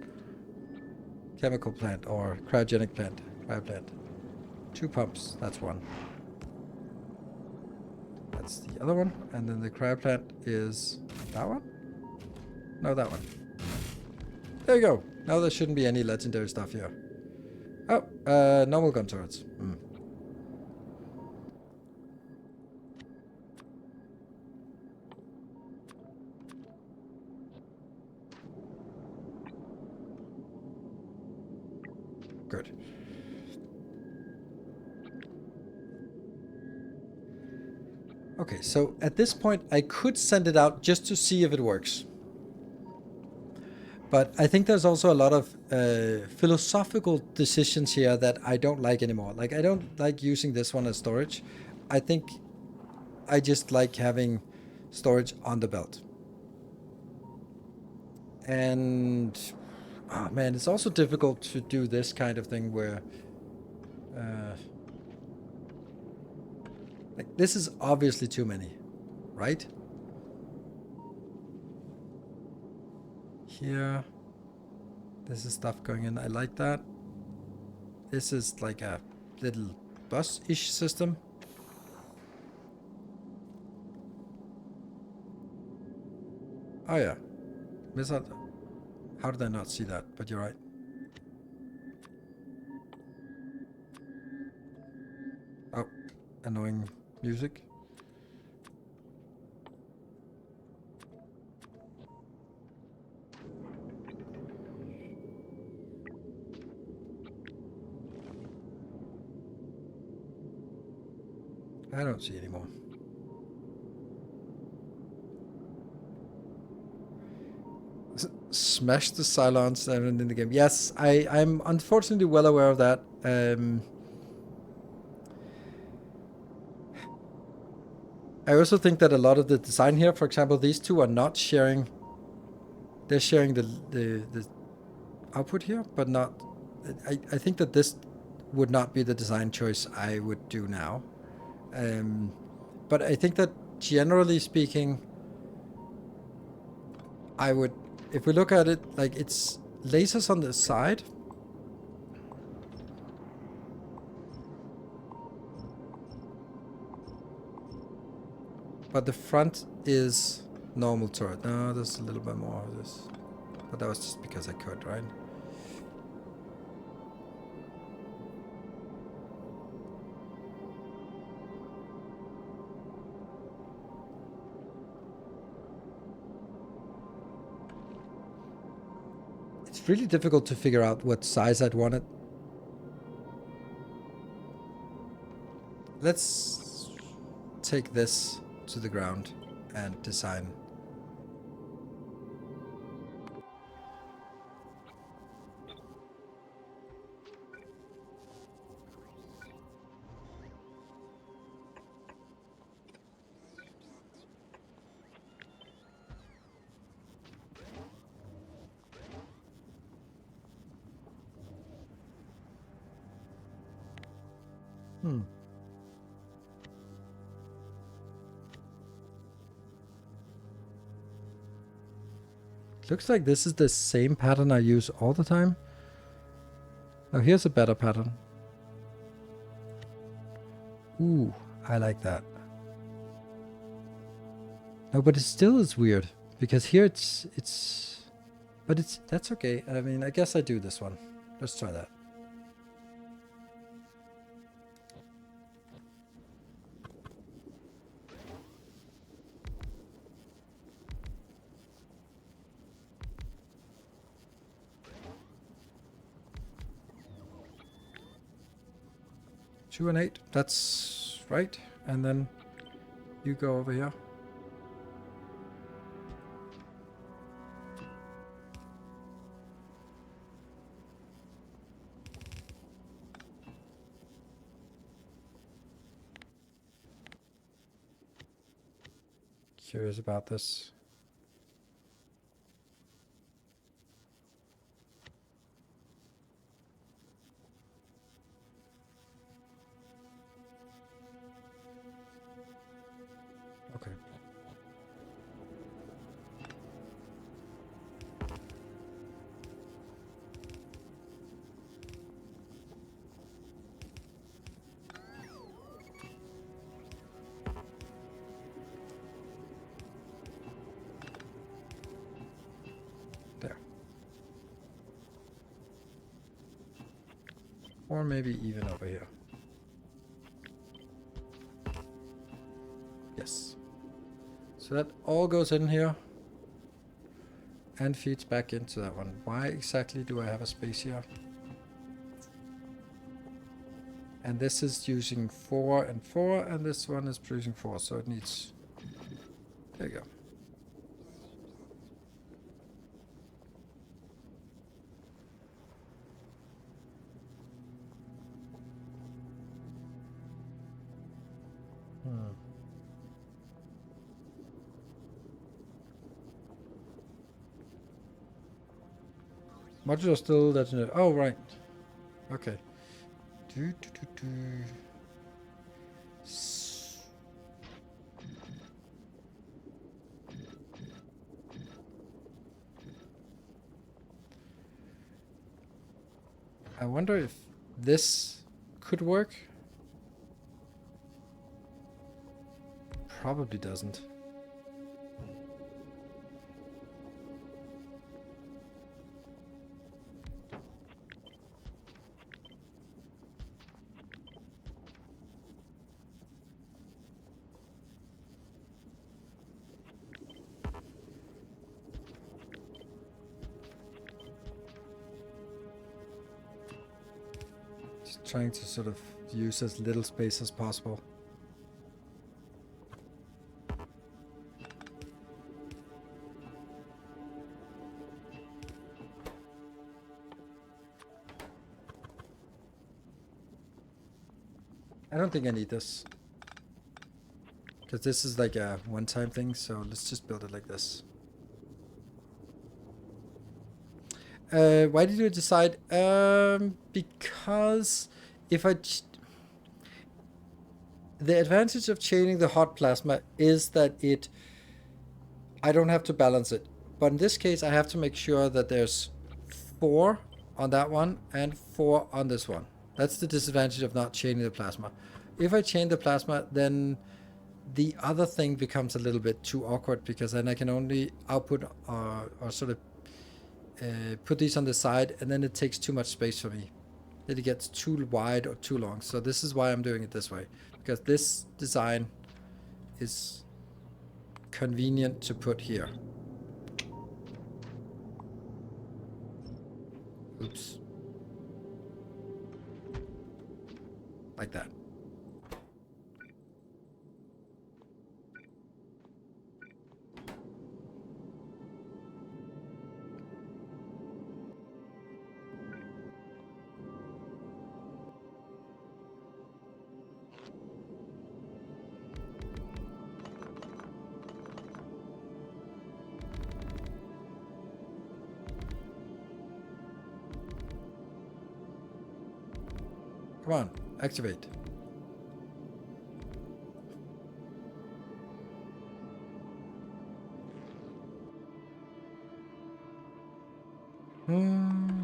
chemical plant or cryogenic plant. Cryo plant. 2 pumps, that's 1. That's the other one. And then the cryo plant is that one? No, that one. There you go. Now there shouldn't be any legendary stuff here. Oh, normal gun turrets. Good. Okay, so at this point I could send it out just to see if it works. But I think there's also a lot of philosophical decisions here that I don't like anymore. Like, I don't like using this one as storage. I think I just like having storage on the belt. And oh man, it's also difficult to do this kind of thing where like this is obviously too many, right? Here, this is stuff going in. I like that. This is like a little bus-ish system. Oh yeah. Miss out. How did I not see that? But you're right. Oh, annoying music. I don't see anymore. Smash the Cylons in the game. Yes, I'm unfortunately well aware of that. I also think that a lot of the design here, for example, these two are not sharing. They're sharing the output here, but not. I think that this would not be the design choice I would do now. But I think that generally speaking, I would, if we look at it, like it's lasers on the side. But the front is normal turret. No, there's a little bit more of this. But that was just because I could, right? It's really difficult to figure out what size I'd want it. Let's take this to the ground and design. Looks like this is the same pattern I use all the time. Oh, here's a better pattern. Ooh, I like that. No, but it still is weird because here but that's okay. I mean, I guess I do this one. Let's try that. Two and 8, that's right. And then you go over here. Curious about this. Okay. There. Or maybe even over here. Yes. So that all goes in here and feeds back into that one. Why exactly do I have a space here? And this is using 4 and 4, and this one is producing 4, so it needs... There you go. Modular still legendary. Oh, right. Okay. Do, do, do, do. I wonder if this could work. Probably doesn't. Just trying to sort of use as little space as possible. I don't think I need this. Because this is like a one-time thing, so let's just build it like this. Why did you decide? Because if I... The advantage of chaining the hot plasma is that I don't have to balance it. But in this case, I have to make sure that there's 4 on that one and 4 on this one. That's the disadvantage of not chaining the plasma. If I chain the plasma, then the other thing becomes a little bit too awkward, because then I can only output or sort of put these on the side, and then it takes too much space for me. Then it gets too wide or too long. So this is why I'm doing it this way, because this design is convenient to put here. Oops. Like that. Come on, activate.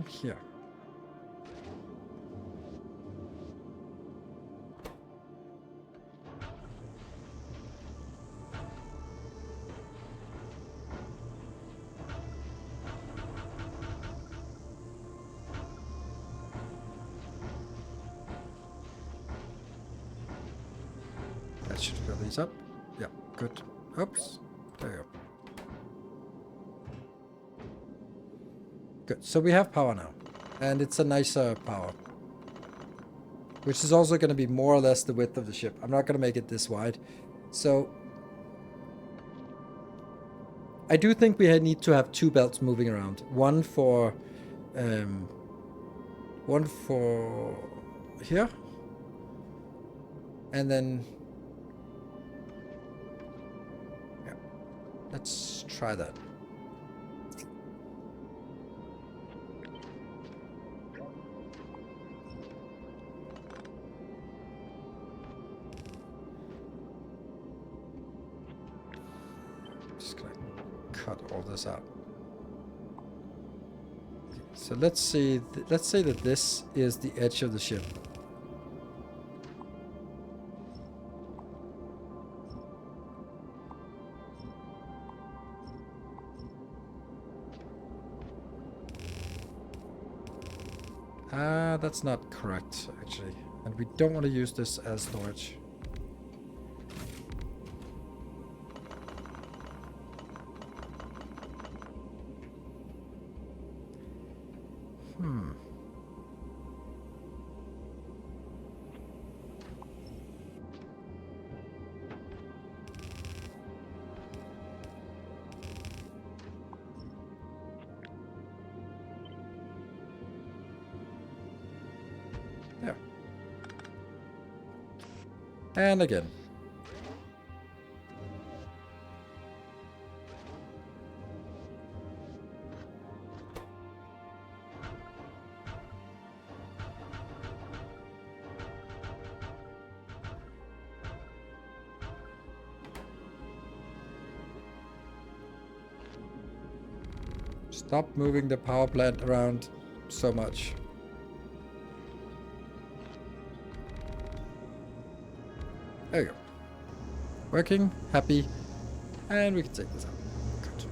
Here. That should fill these up. Yeah, good. Oops. There you go. Good. So we have power now. And it's a nicer power. Which is also going to be more or less the width of the ship. I'm not going to make it this wide. So I do think we need to have 2 belts moving around. One for here. And then yeah. Let's try that. Just gonna cut all this out. Okay, so let's see. Let's say that this is the edge of the ship. That's not correct, actually. And we don't want to use this as storage. There. And again. Stop moving the power plant around so much. There you go. Working, happy, and we can take this out. Good.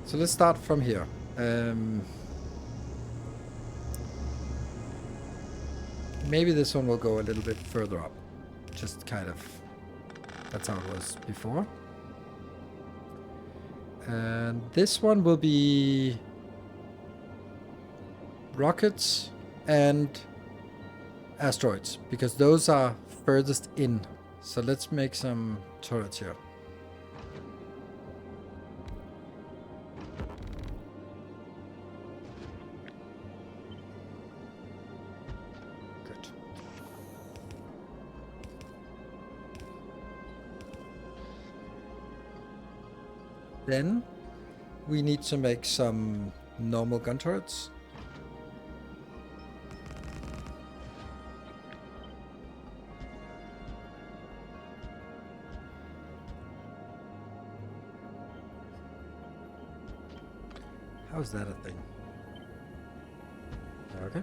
So let's start from here. Maybe this one will go a little bit further up. Just kind of, that's how it was before. And this one will be rockets and asteroids, because those are furthest in. So let's make some turrets here. Good. Then we need to make some normal gun turrets. How's that a thing? Okay.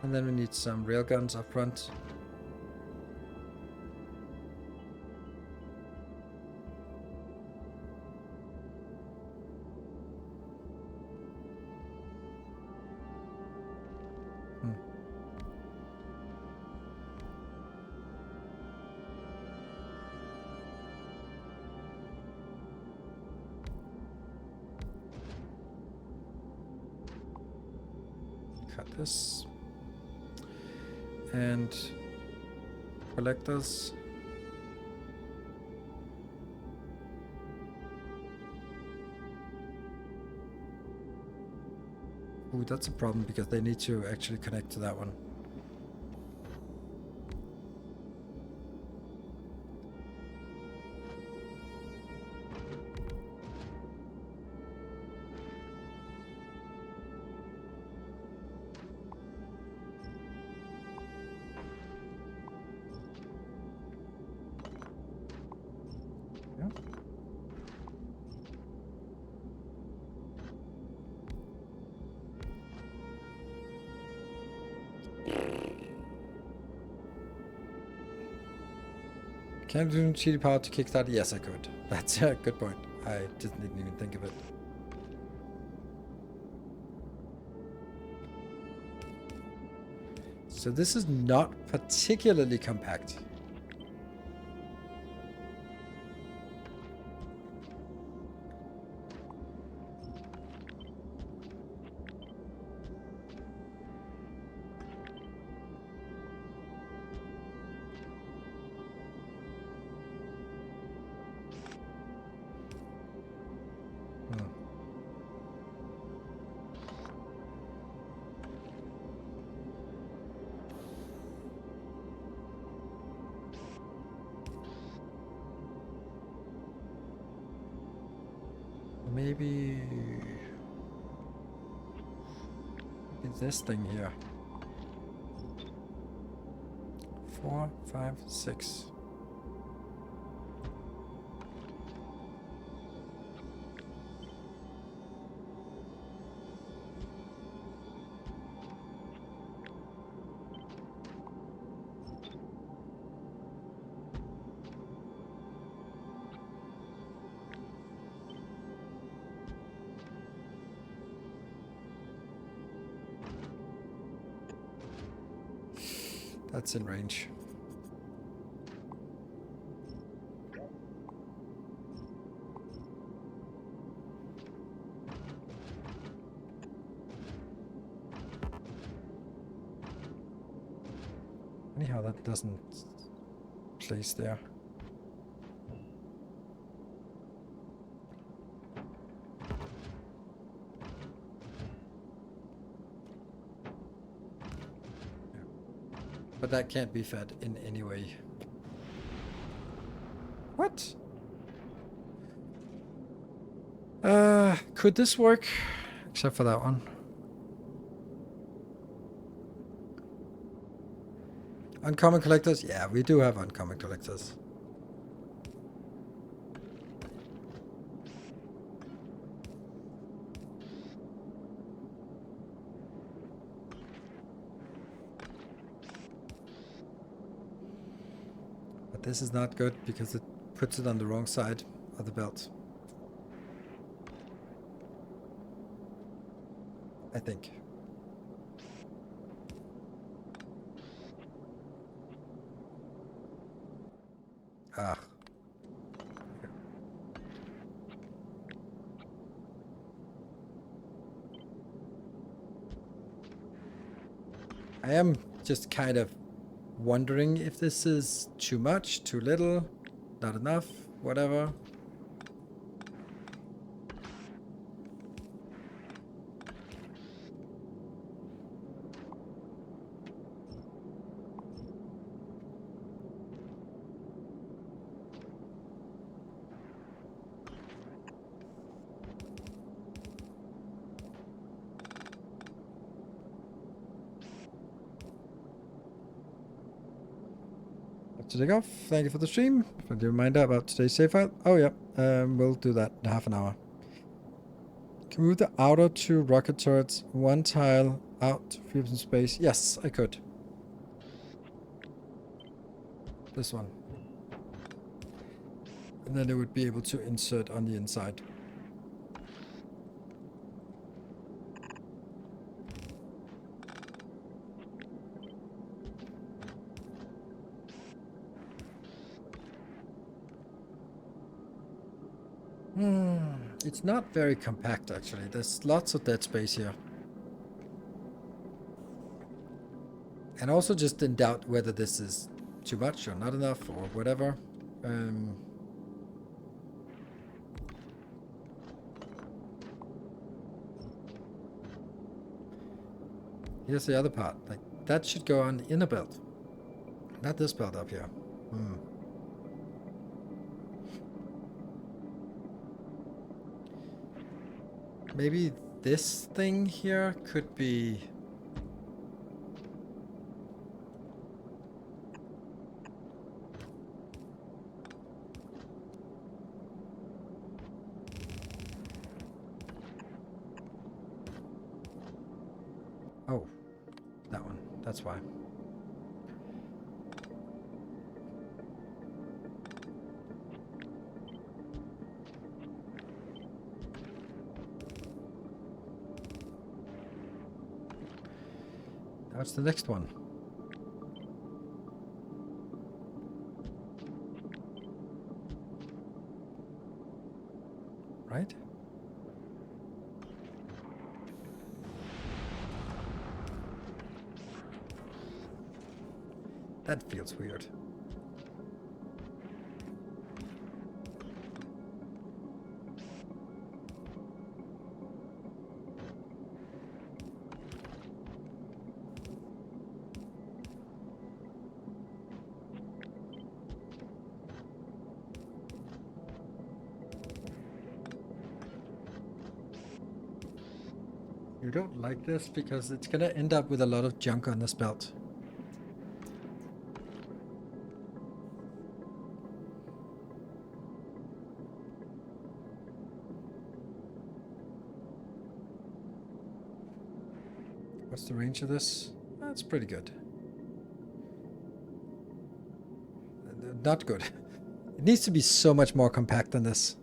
And then we need some railguns up front. Cut this. And collectors. Ooh, that's a problem because they need to actually connect to that one. Can I do cheaty power to kickstart? Yes, I could. That's a good point. I just didn't even think of it. So this is not particularly compact. Maybe this thing here. 4, 5, 6. That's in range. Anyhow, that doesn't place there. But that can't be fed in any way. What? Could this work? Except for that one. Uncommon collectors? Yeah, we do have uncommon collectors. this is not good because it puts it on the wrong side of the belt. I think. Ah. I am just kind of wondering if this is too much, too little, not enough, whatever. To take off. Thank you for the stream. Friendly reminder about today's save file. Oh yeah, we'll do that in half an hour. Can move the outer 2 rocket turrets 1 tile out to free up some space. Yes, I could. This one. And then it would be able to insert on the inside. It's not very compact actually. There's lots of dead space here. And also just in doubt whether this is too much or not enough or whatever. Here's the other part. Like that should go on the inner belt. Not this belt up here. Maybe this thing here could be... Oh, that one. That's why. What's the next one? Right? That feels weird. You don't like this because it's gonna end up with a lot of junk on this belt. What's the range of this? That's pretty good. Not good. It needs to be so much more compact than this.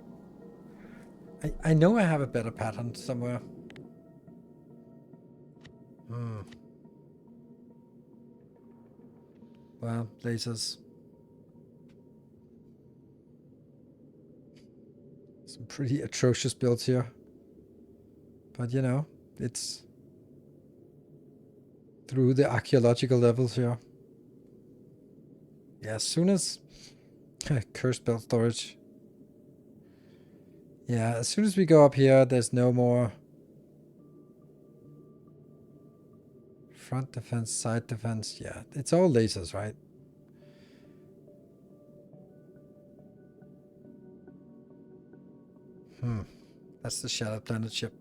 I know I have a better pattern somewhere. Well, lasers. Some pretty atrocious builds here. But you know, it's through the archaeological levels here. Yeah, as soon as... Cursed belt storage. Yeah, as soon as we go up here, there's no more... Front defense, side defense. Yeah, it's all lasers, right? That's the Shattered Planet ship.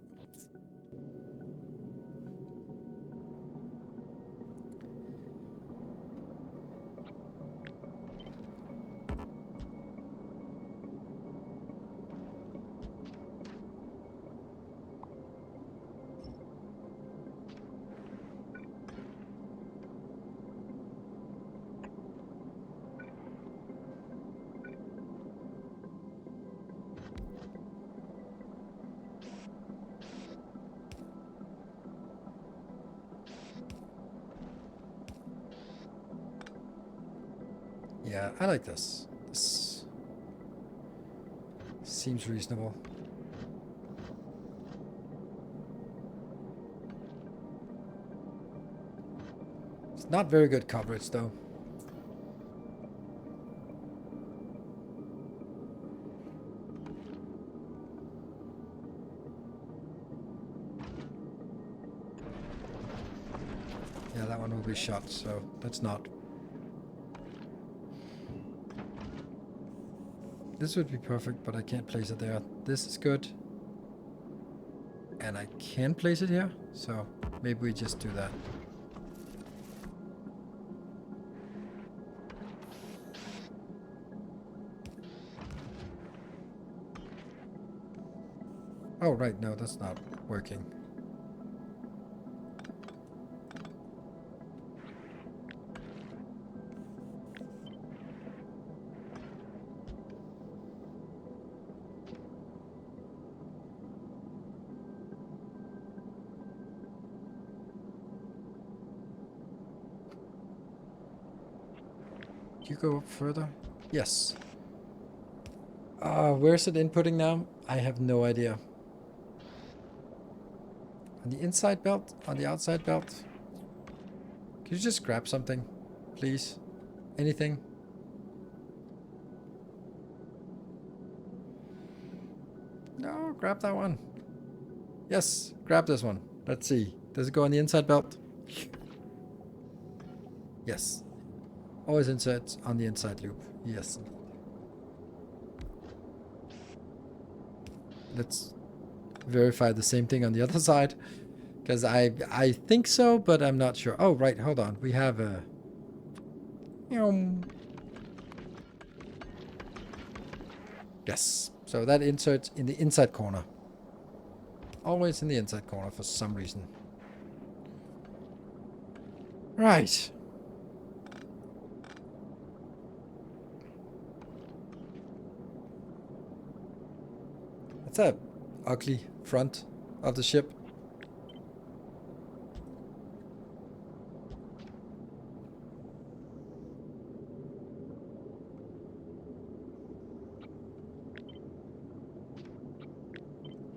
Yeah, I like this. This seems reasonable. It's not very good coverage though. Yeah, that one will be shot, so that's not. This would be perfect, but I can't place it there. This is good. And I can place it here, so maybe we just do that. Oh, right, no, that's not working. You go up further? Yes. Where's it inputting now? I have no idea. On the inside belt? On the outside belt? Can you just grab something? Please? Anything? No, grab that one. Yes, grab this one. Let's see. Does it go on the inside belt? Yes. Always insert on the inside loop. Yes. Let's verify the same thing on the other side. Because I think so, but I'm not sure. Oh, right. Hold on. We have a... Yes. So that inserts in the inside corner. Always in the inside corner for some reason. Right. That's a ugly front of the ship.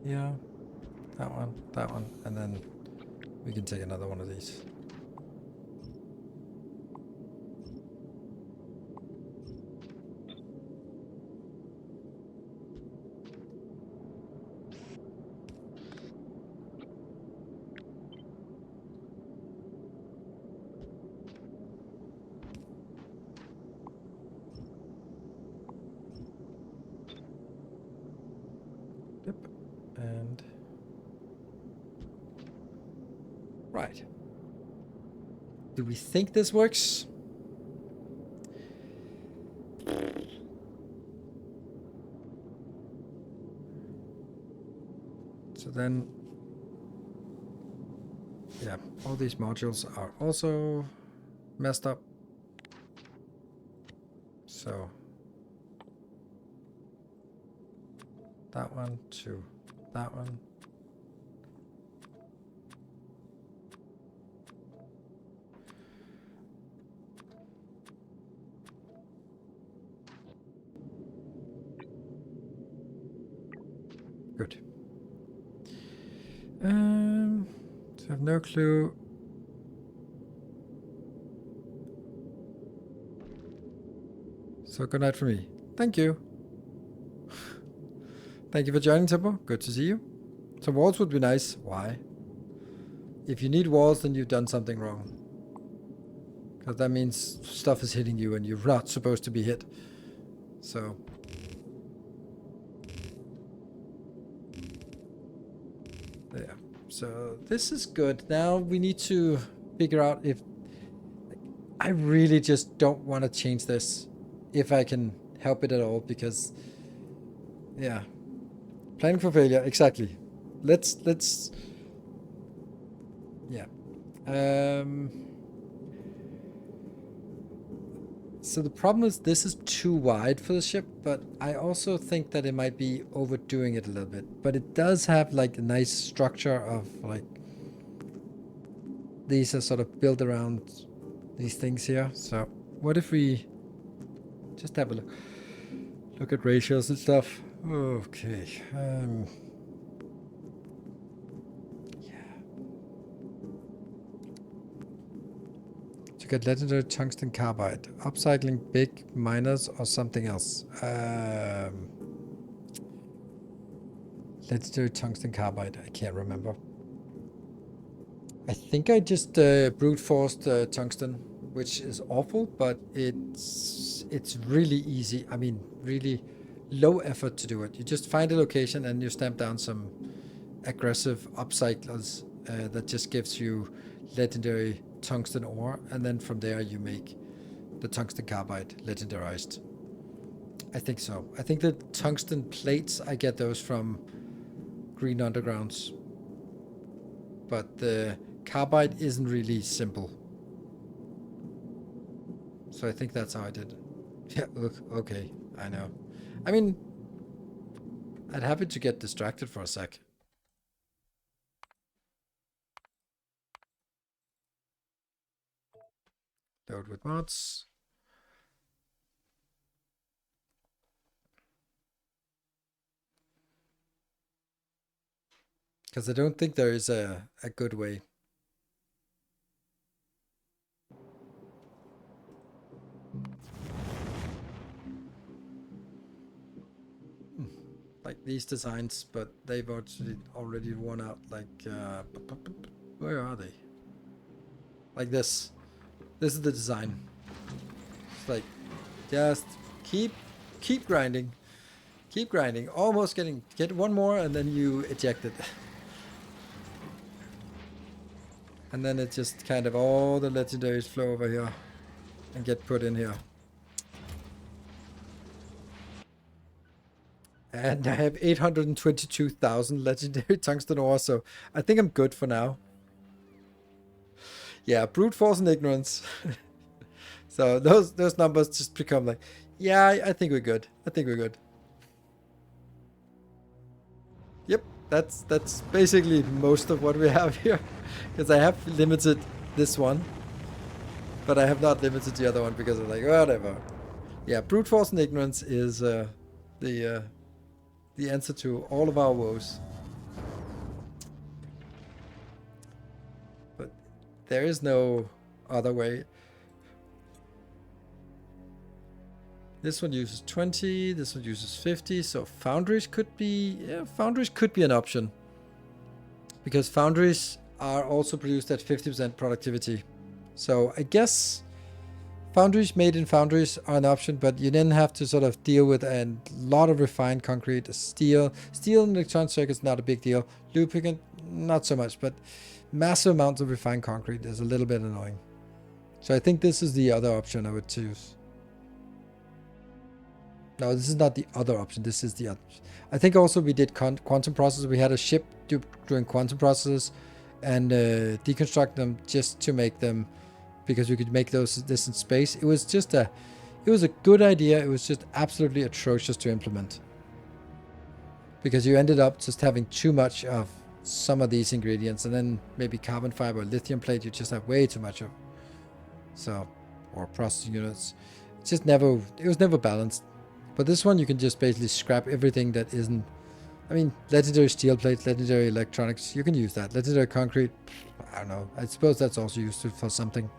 Yeah, that one, and then we can take another one of these. Yep, and right. Do we think this works? So then, yeah, all these modules are also messed up. So that one to that one. Good. So I have no clue. So good night for me. Thank you. Thank you for joining, Tempo. Good to see you. Some walls would be nice. Why? If you need walls, then you've done something wrong. Because that means stuff is hitting you and you're not supposed to be hit. So... there. So this is good. Now we need to figure out if... I really just don't want to change this. If I can help it at all, because... yeah. Planning for failure, exactly. Let's... yeah. So the problem is this is too wide for the ship, but I also think that it might be overdoing it a little bit. But it does have like a nice structure of like... these are sort of built around these things here. So what if we Just have a look. Look at ratios and stuff. Okay. To get legendary tungsten carbide, upcycling big miners or something else. Legendary tungsten carbide. I can't remember. I think I just brute forced tungsten, which is awful, but it's really easy. I mean, really low effort to do it. You just find a location and you stamp down some aggressive upcyclers that just gives you legendary tungsten ore, and then from there you make the tungsten carbide legendarized. I think so. I think the tungsten plates, I get those from green undergrounds, but the carbide isn't really simple. So I think that's how I did it. Yeah, look, okay, I know. I mean, I'd happy to get distracted for a sec. Load with mods. Because I don't think there is a good way. Like these designs, but they've already worn out. Like, where are they? Like this. This is the design. It's like, just keep grinding. Keep grinding. Almost get one more and then you eject it. And then it just kind of all the legendaries flow over here and get put in here. And I have 822,000 legendary tungsten ore, so I think I'm good for now. Yeah, brute force and ignorance. So those numbers just become like, yeah, I think we're good. I think we're good. Yep, that's basically most of what we have here. Because I have limited this one, but I have not limited the other one because I'm like, whatever. Yeah, brute force and ignorance is the answer to all of our woes. But there is no other way. This one uses 20, this one uses 50, so foundries could be an option. Because foundries are also produced at 50% productivity. So I guess foundries made in foundries are an option, but you then have to sort of deal with a lot of refined concrete, steel. Steel in electronic circuits not a big deal. Lubricant, not so much, but massive amounts of refined concrete is a little bit annoying. So I think this is the other option I would choose. No, this is not the other option. This is the other. I think also we did quantum processes. We had a ship doing quantum processes and deconstruct them just to make them, because we could make this in space. It was just it was a good idea. It was just absolutely atrocious to implement, because you ended up just having too much of some of these ingredients, and then maybe carbon fiber, lithium plate, you just have way too much of. So, or processing units. It was never balanced. But this one, you can just basically scrap everything that isn't. I mean, legendary steel plates, legendary electronics, you can use that. Legendary concrete, I don't know. I suppose that's also used for something.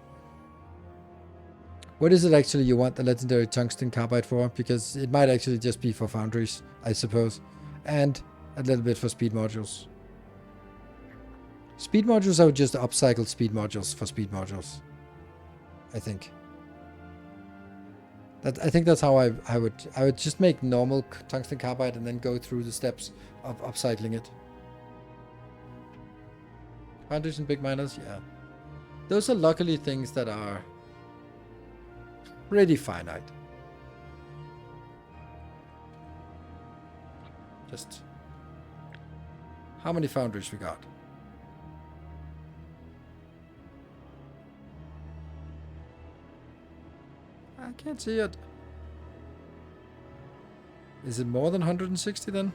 What is it actually you want the legendary tungsten carbide for? Because it might actually just be for foundries, I suppose. And a little bit for speed modules. Speed modules, I would just upcycle speed modules for speed modules, I think. I think that's how I would just make normal tungsten carbide and then go through the steps of upcycling it. Foundries and big miners, yeah. Those are luckily things that are pretty finite. Just how many foundries we got? I can't see it. Is it more than 160 then?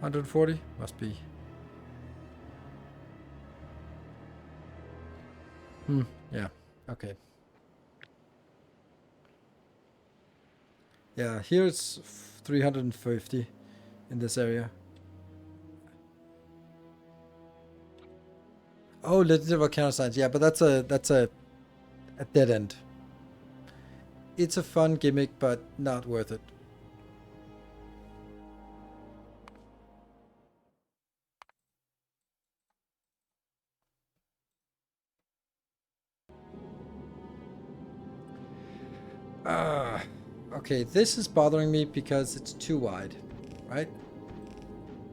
140? Must be. Yeah, okay. Yeah, here it's 350 in this area. Oh, legendary volcano signs. Yeah, but that's a dead end. It's a fun gimmick, but not worth it. Okay, this is bothering me because it's too wide, right?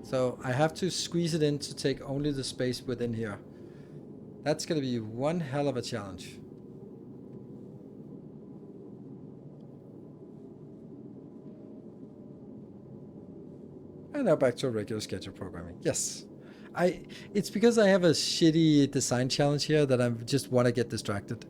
So I have to squeeze it in to take only the space within here. That's gonna be one hell of a challenge. And now back to regular schedule programming. Yes. It's because I have a shitty design challenge here that I just want to get distracted.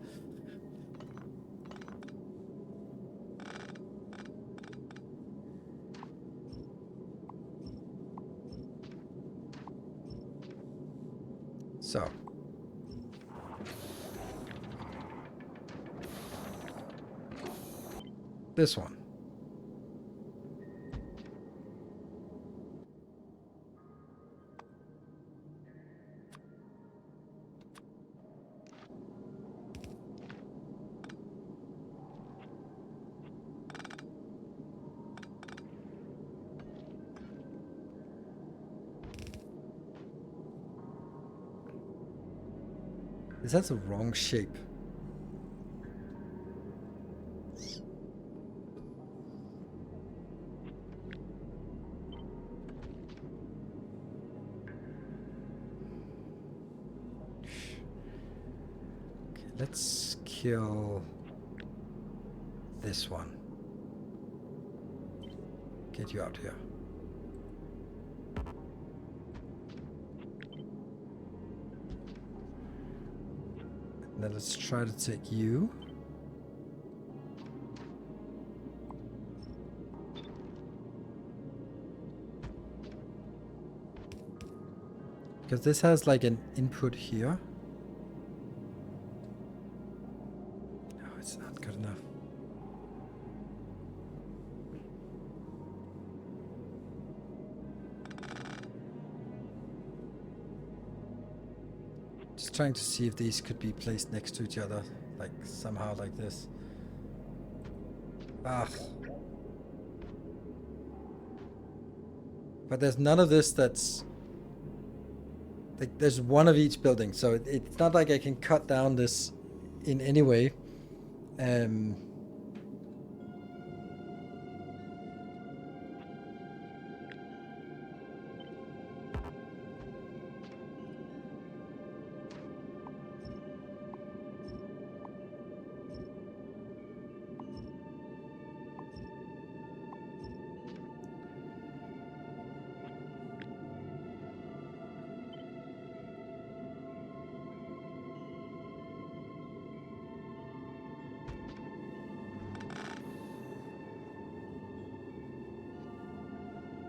So. This one. Is that the wrong shape? Okay, let's kill this one. Get you out here. And then let's try to take you. Because this has like an input here. No, it's not good enough. Just trying to see if these could be placed next to each other, like somehow like this. Ah. But there's none of this that's... Like, there's one of each building, so it's not like I can cut down this in any way.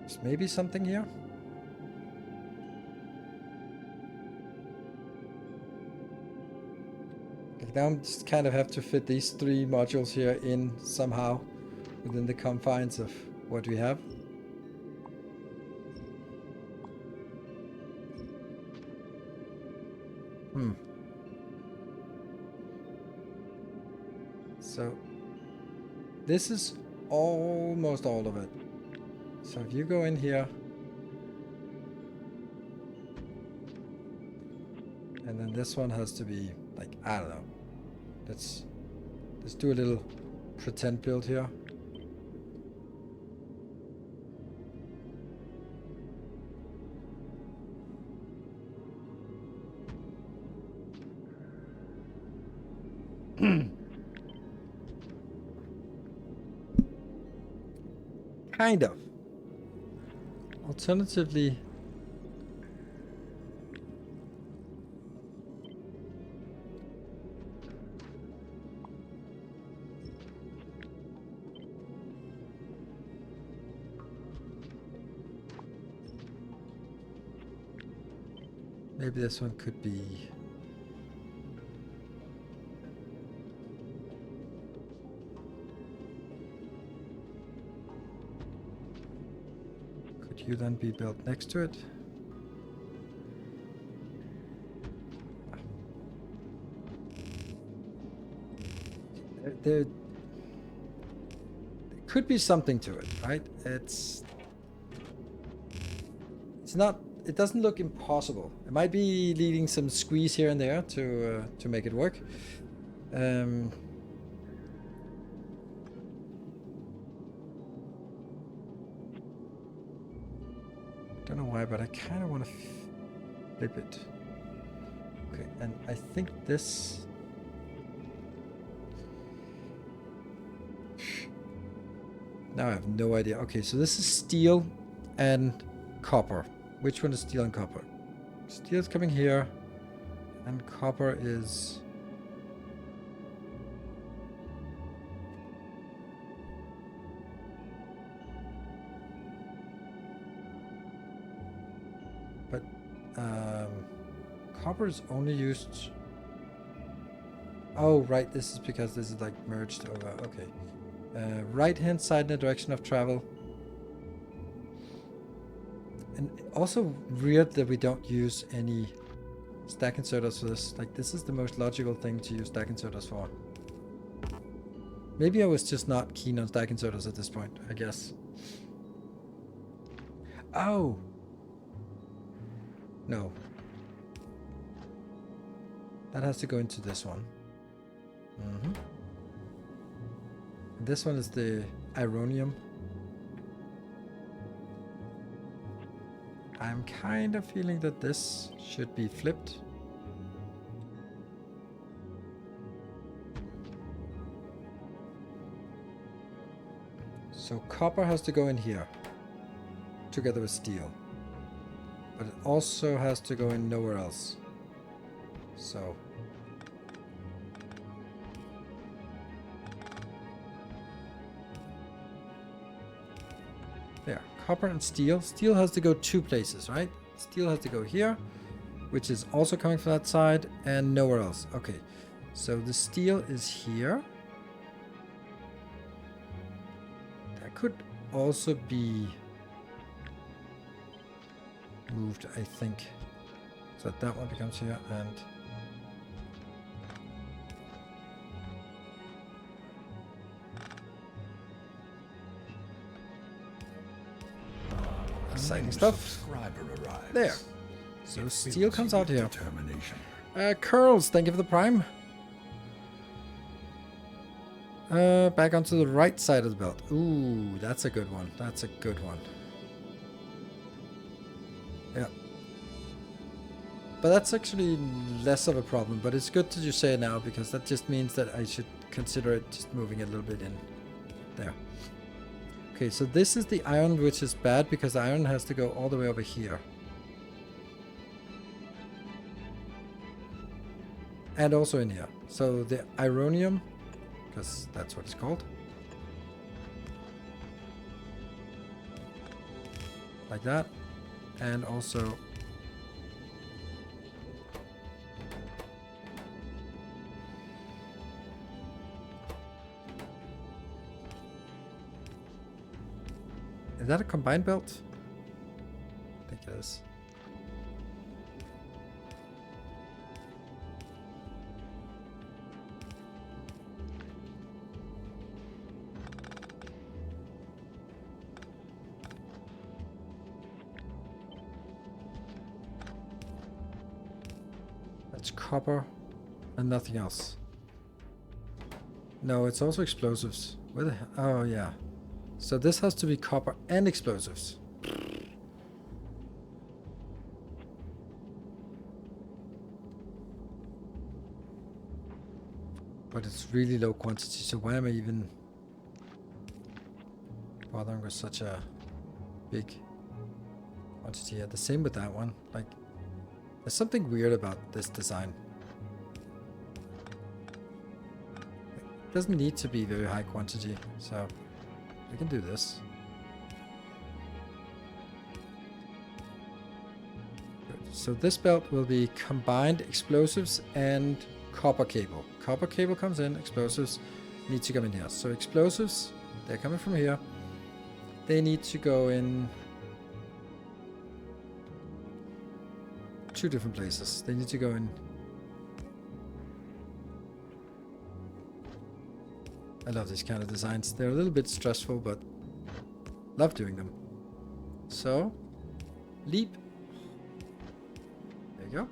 There's maybe something here. Like now I'm just kind of have to fit these three modules here in somehow within the confines of what we have. So this is almost all of it. So if you go in here, and then this one has to be like, I don't know. Let's do a little pretend build here. Kind of. Alternatively, maybe this one could be... Would you then be built next to it? There could be something to it, right? It's not. It doesn't look impossible. It might be needing some squeeze here and there to make it work. Don't know why, but I kind of want to flip it. Okay, and I think this. Now I have no idea. Okay, so this is steel and copper. Which one is steel and copper? Steel is coming here, and copper is... But copper is only used... Oh, right, this is because this is like merged over. Okay. Right hand side in the direction of travel. And also weird that we don't use any stack inserters for this. Like, this is the most logical thing to use stack inserters for. Maybe I was just not keen on stack inserters at this point, I guess. Oh! No. That has to go into this one. Mm-hmm. This one is the ironium. I'm kind of feeling that this should be flipped. So copper has to go in here, together with steel. But it also has to go in nowhere else. So... there, copper and steel. Steel has to go two places, right? Steel has to go here, which is also coming from that side, and nowhere else. Okay, so the steel is here. That could also be moved, I think. So that one becomes here, and... exciting stuff. There. So steel comes out here. Curls, thank you for the prime. Back onto the right side of the belt. Ooh, that's a good one. That's a good one. Yeah. But that's actually less of a problem, but it's good that you say it now, because that just means that I should consider it just moving a little bit in there. Okay, so this is the iron, which is bad because iron has to go all the way over here. And also in here. So the ironium, because that's what it's called. Like that. And also... is that a combined belt? I think it is. That's copper and nothing else. No, it's also explosives. Where the hell? Oh, yeah. So this has to be copper and explosives. But it's really low quantity, so why am I even bothering with such a big quantity here? The same with that one. Like, there's something weird about this design. It doesn't need to be very high quantity, so... I can do this. Good. So this belt will be combined explosives and copper cable. Copper cable comes in, explosives need to come in here. So explosives, they're coming from here. They need to go in two different places. They need to go in. I love these kind of designs. They're a little bit stressful, but love doing them. So, leap. There you go.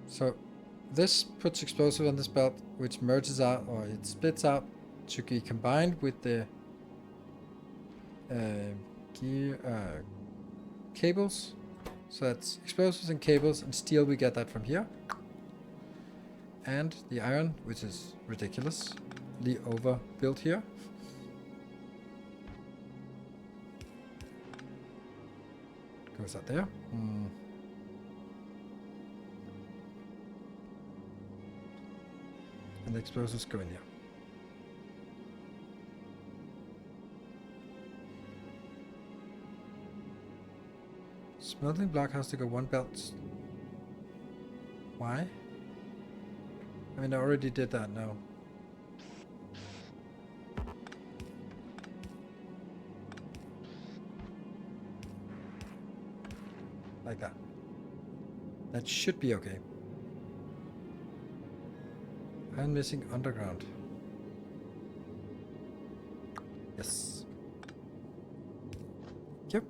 So, this puts explosive on this belt, which merges out, or it splits out to be combined with the cables. So that's explosives and cables, and steel we get that from here. And the iron, which is ridiculously overbuilt here. Goes out there. And the explosives go in here. Smelting block has to go one belt. Why? I mean, I already did that now. Like that. That should be okay. I'm missing underground. Yes. Yep.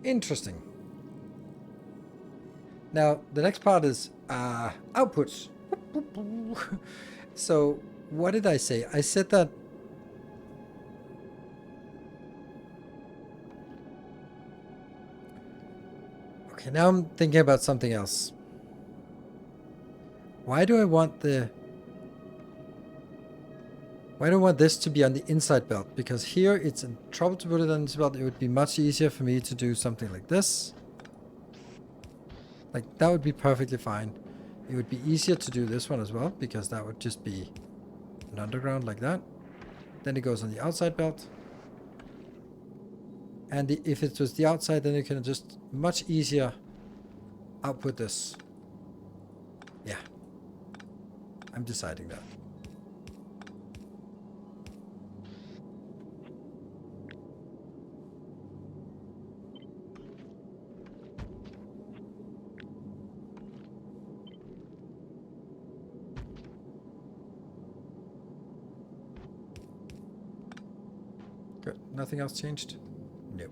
Interesting. Now, the next part is outputs. So, what did I say? I said that okay, now I'm thinking about something else. Why do I want this to be on the inside belt? Because here it's in trouble to put it on this belt. It would be much easier for me to do something like this. Like, that would be perfectly fine. It would be easier to do this one as well, because that would just be an underground like that. Then it goes on the outside belt. And if it was the outside, then you can just much easier output this. Yeah. I'm deciding that. Good. Nothing else changed? No.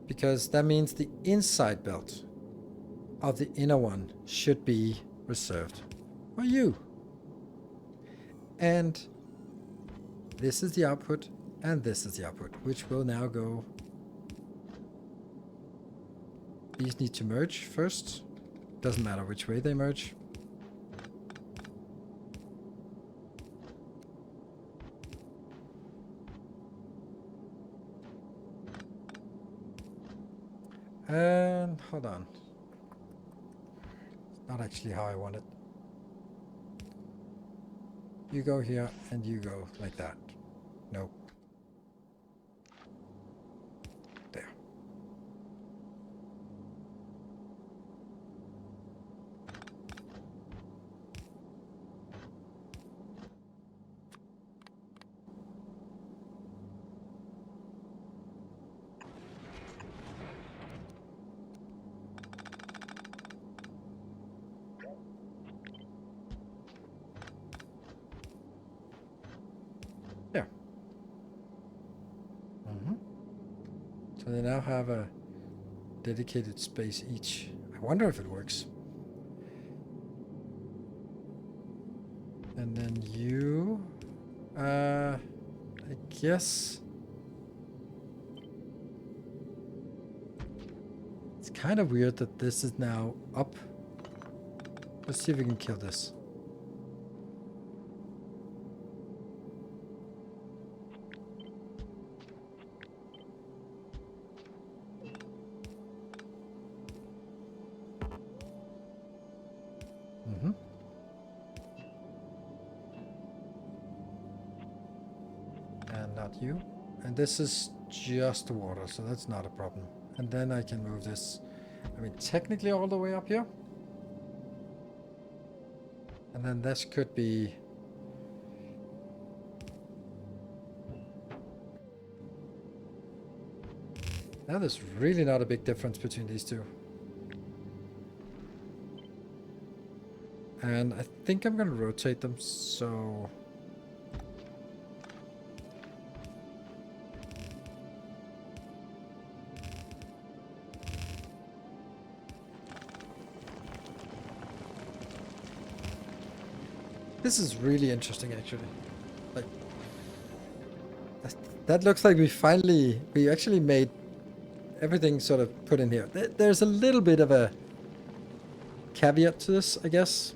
Because that means the inside belt of the inner one should be reserved for you. And this is the output, and this is the output, which will now go. These need to merge first. Doesn't matter which way they merge. And hold on. It's not actually how I want it. You go here and you go like that. Nope. There. There. So they now have a dedicated space each. I wonder if it works. And then you, I guess it's kind of weird that this is now up. Let's see if we can kill this. And not you. And this is just water, so that's not a problem. And then I can move this, I mean, technically all the way up here. And then this could be... Now there's really not a big difference between these two. And I think I'm gonna rotate them, so... This is really interesting, actually. Like, that looks like we actually made everything sort of put in here. There's a little bit of a caveat to this, I guess.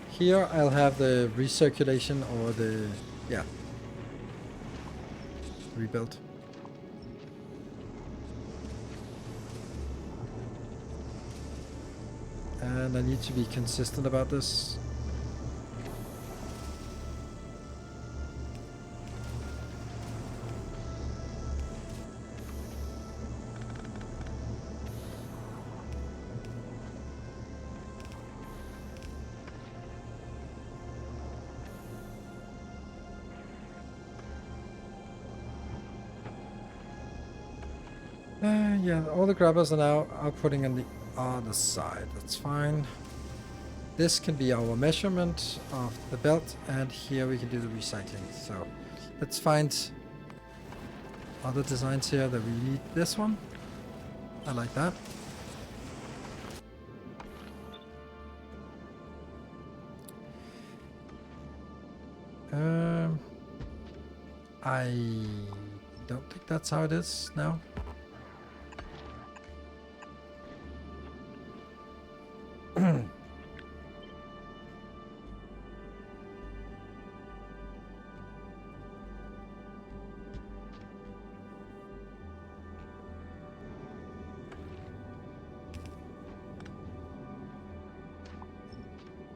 Here I'll have the recirculation or the, yeah, rebuild. And I need to be consistent about this. Yeah, all the grabbers are now outputting on the other side. That's fine. This can be our measurement of the belt, and here we can do the recycling. So let's find other designs here that we need. This one. I like that. I don't think that's how it is now.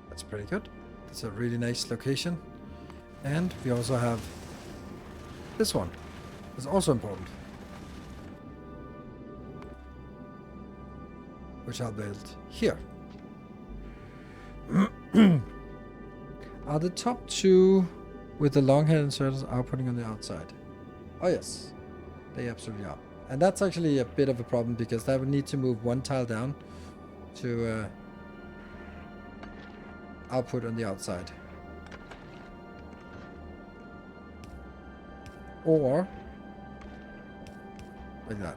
That's pretty good. It's a really nice location. And we also have this one. It's also important. Which I'll build here. Are the top two with the long head inserters outputting on the outside? Oh yes, they absolutely are. And that's actually a bit of a problem because I would need to move one tile down to output on the outside. Or like that.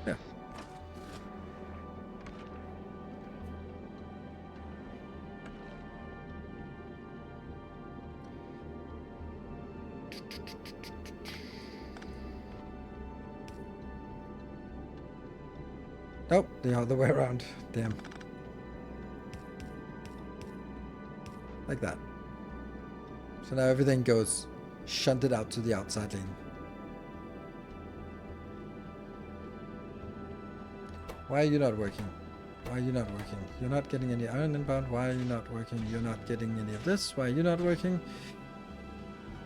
Yeah. Nope, the other way around. Damn. Like that. So now everything goes shunted out to the outside lane. Why are you not working? Why are you not working? You're not getting any iron inbound. Why are you not working? You're not getting any of this. Why are you not working?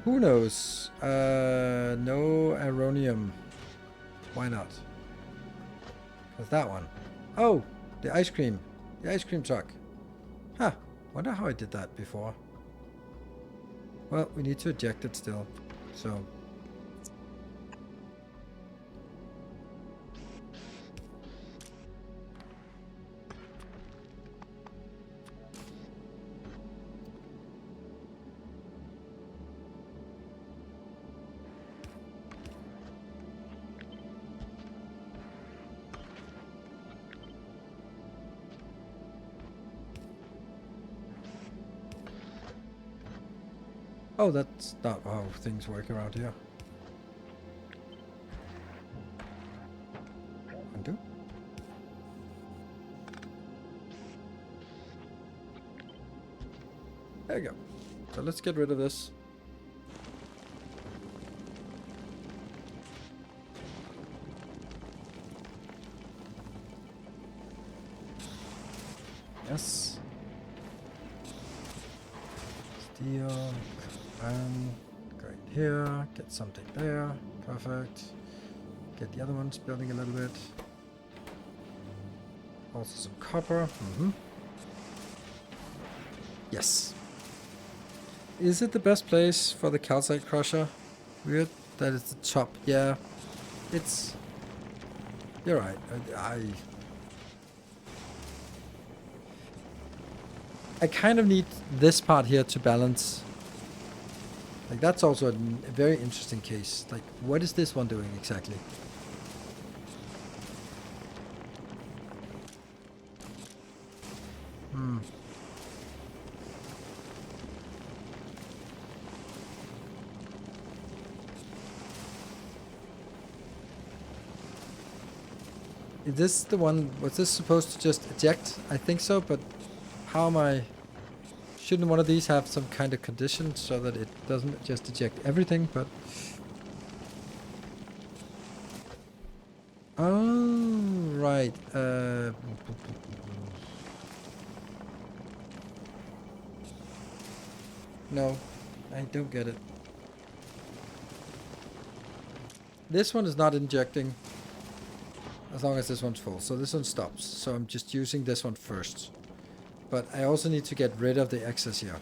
Who knows? No aeronium. Why not? What's that one? Oh, the ice cream. The ice cream truck. Huh. Wonder how I did that before. Well, we need to eject it still. So. Oh, that's not how things work around here. Undo. There you go. So let's get rid of this. this. Steel, and go in here, get something there, perfect. Get the other ones building a little bit. Also some copper. Yes. Is it the best place for the calcite crusher? Weird that it's the top. Yeah, it's... You're right. I kind of need this part here to balance. Like, that's also a very interesting case. Like, what is this one doing exactly? Is this the one, was this supposed to just eject? I think so, but how am I... Shouldn't one of these have some kind of condition so that it doesn't just eject everything, but... Oh, right. No, I don't get it. This one is not injecting as long as this one's full. So this one stops. So I'm just using this one first. But I also need to get rid of the excess here.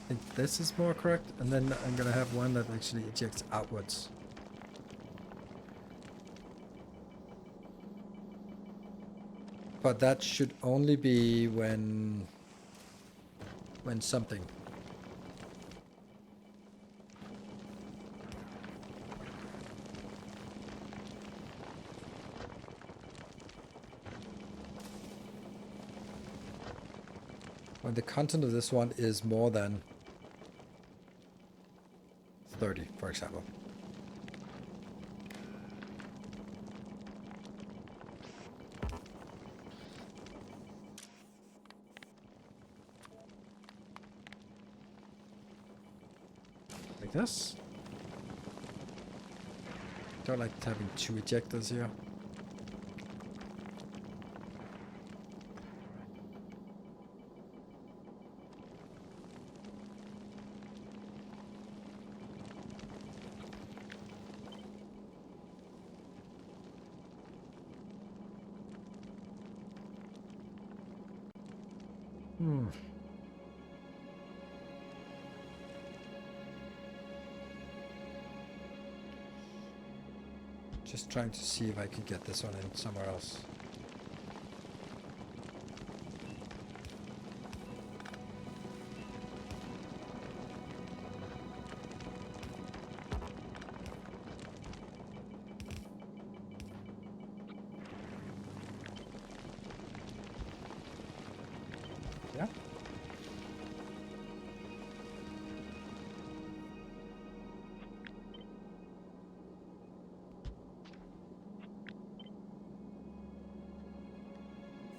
I think this is more correct. And then I'm going to have one that actually ejects outwards. But that should only be when something. When the content of this one is more than 30, for example. Like this. Don't like having two ejectors here. Just trying to see if I can get this one in somewhere else. Yeah.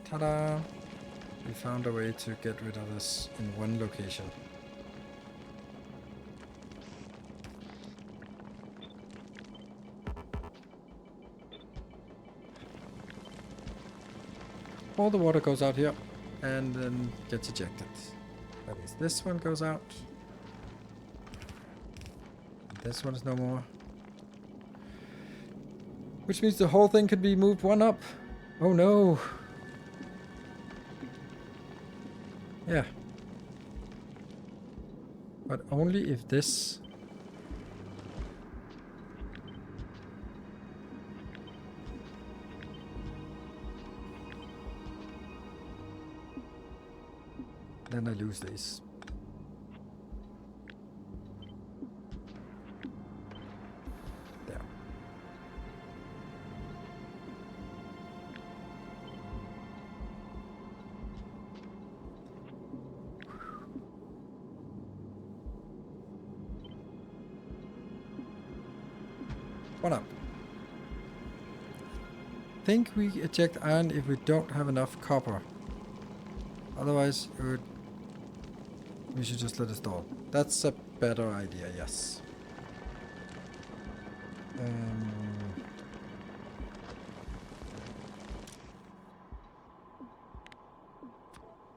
Ta-da! We found a way to get rid of this in one location. All the water goes out here and then gets ejected. That means this one goes out. This one is no more. Which means the whole thing could be moved one up. Oh no! Yeah. But only if this... Then I lose these. There. One up. Think we eject iron if we don't have enough copper. Otherwise, we should just let it stall. That's a better idea, yes.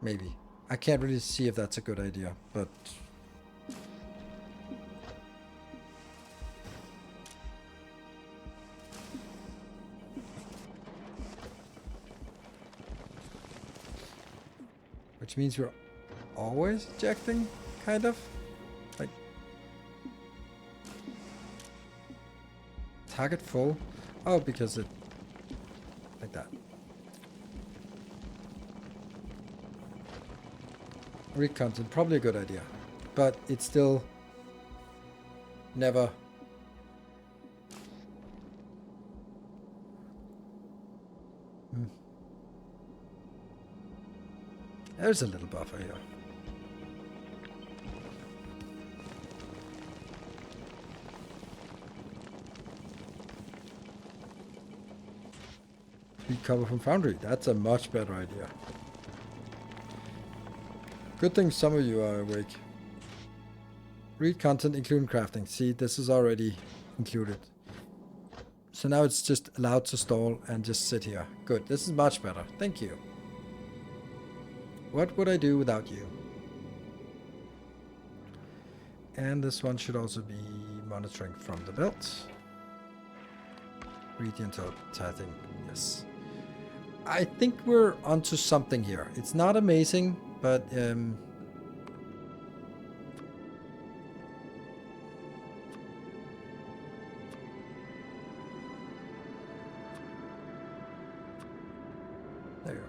Maybe. I can't really see if that's a good idea, but... Which means we're always ejecting, kind of? Like... Target full? Oh, because it... Like that. Read content, probably a good idea. But it's still... Never... There's a little buffer here. Speed cover from Foundry. That's a much better idea. Good thing some of you are awake. Read content including crafting. See, this is already included. So now it's just allowed to stall and just sit here. Good. This is much better. Thank you. What would I do without you? And this one should also be monitoring from the belt. Read the entire thing. Yes. I think we're onto something here. It's not amazing, but there you go.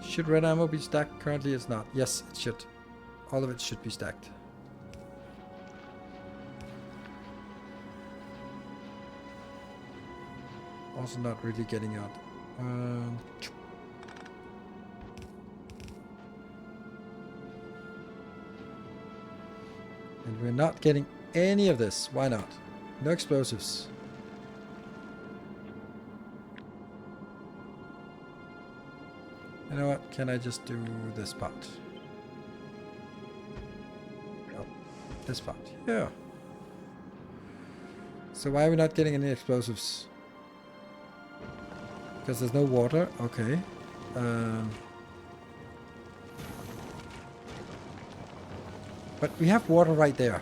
Should red ammo be stacked? Currently it's not. Yes, it should. All of it should be stacked. Also not really getting out. And we're not getting any of this. Why not? No explosives. You know what? Can I just do this part? No. This part. Yeah. So why are we not getting any explosives? Because there's no water? Okay. But we have water right there.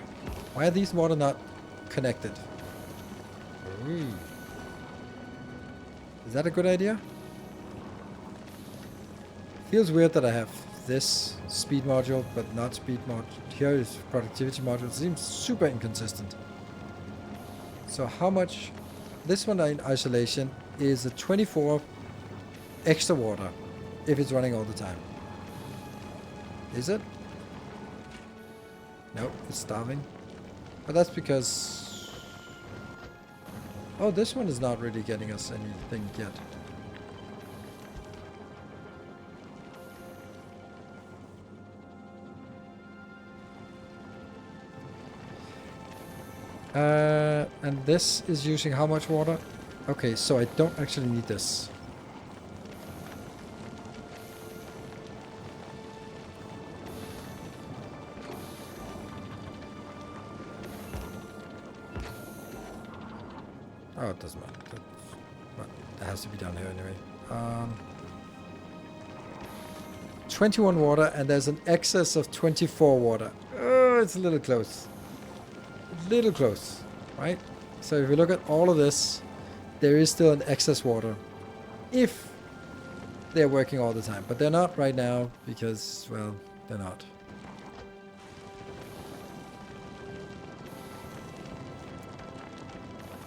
Why are these water not connected? Ooh. Is that a good idea? Feels weird that I have this speed module, but not speed module. Here is productivity module. It seems super inconsistent. So how much... This one in isolation is a 24 extra water if it's running all the time. Is it? No, it's starving. But that's because... Oh, this one is not really getting us anything yet. And this is using how much water? Okay, so I don't actually need this. Oh, it doesn't matter. That has to be down here anyway. 21 water, and there's an excess of 24 water. Oh, it's a little close. Little close, right? So if we look at all of this, there is still an excess water if they're working all the time, but they're not right now because, well, they're not.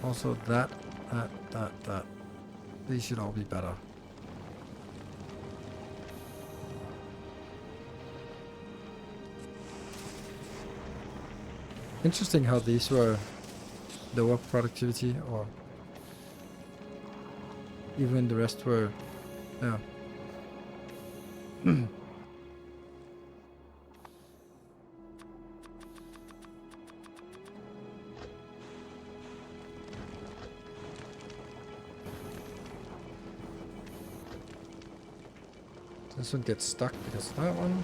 Also that. These should all be better. Interesting how these were lower productivity, or even the rest were, yeah. This one gets stuck because of that one.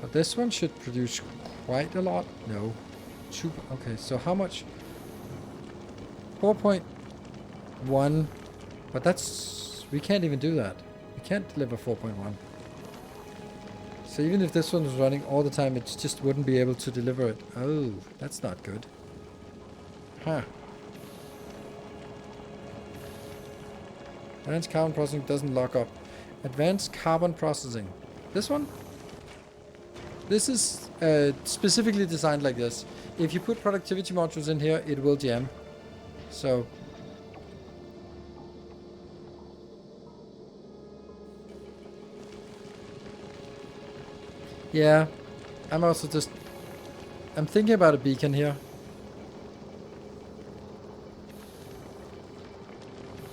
But this one should produce quite a lot. No. Okay, so how much? 4.1. But that's... We can't even do that. We can't deliver 4.1. So even if this one was running all the time, it just wouldn't be able to deliver it. Oh, that's not good. Huh. Advanced carbon processing doesn't lock up. Advanced carbon processing. This one? This is specifically designed like this. If you put productivity modules in here, it will jam. So... Yeah. I'm also just... I'm thinking about a beacon here.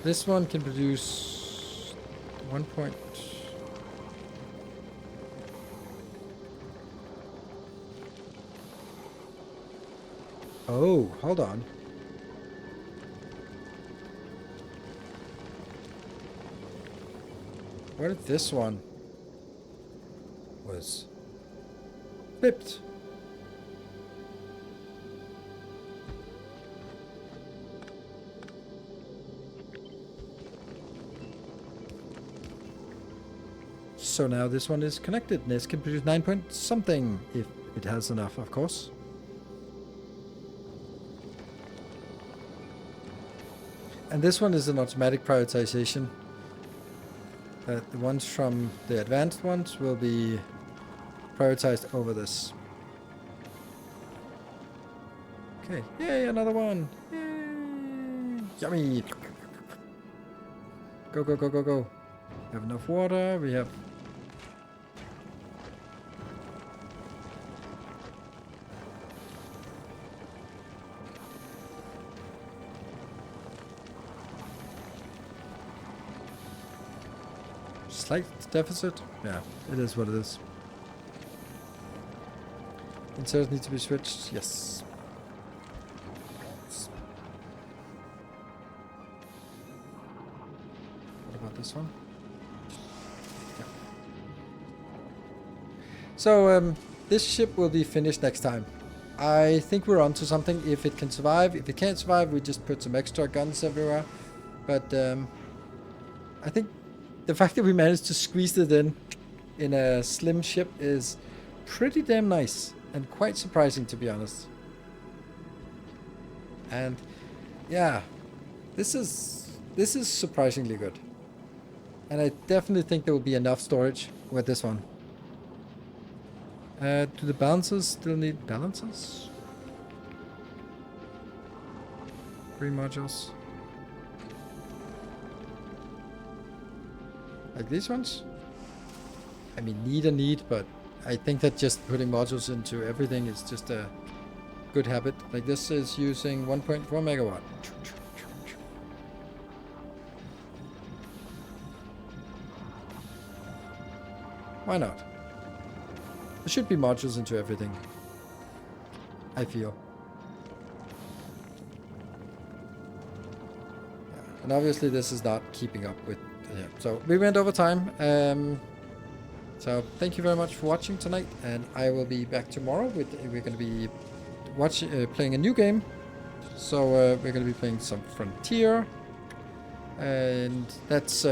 This one can produce 1 point... Oh, hold on. What if this one was flipped? So now this one is connected. This can produce 9 point something, if it has enough, of course. And this one is an automatic prioritization. The ones from the advanced ones will be prioritized over this. Okay, yay, another one. Yay. Yummy. Go, go, go, go, go. We have enough water. We have... Slight deficit? Yeah, it is what it is. Inserts need to be switched. Yes. What about this one? Yeah. So, this ship will be finished next time. I think we're onto something if it can survive. If it can't survive, we just put some extra guns everywhere. But, I think the fact that we managed to squeeze it in a slim ship is pretty damn nice and quite surprising, to be honest. And yeah, this is surprisingly good. And I definitely think there will be enough storage with this one. Do the balancers still need balancers? 3 modules. Like these ones? I mean, need, but I think that just putting modules into everything is just a good habit. Like this is using 1.4 megawatt. Why not? There should be modules into everything, I feel. Yeah. And obviously this is not keeping up with... Yeah. So we went over time. So thank you very much for watching tonight, and I will be back tomorrow with... We're going to be playing a new game. So we're going to be playing some Frontier. And that's...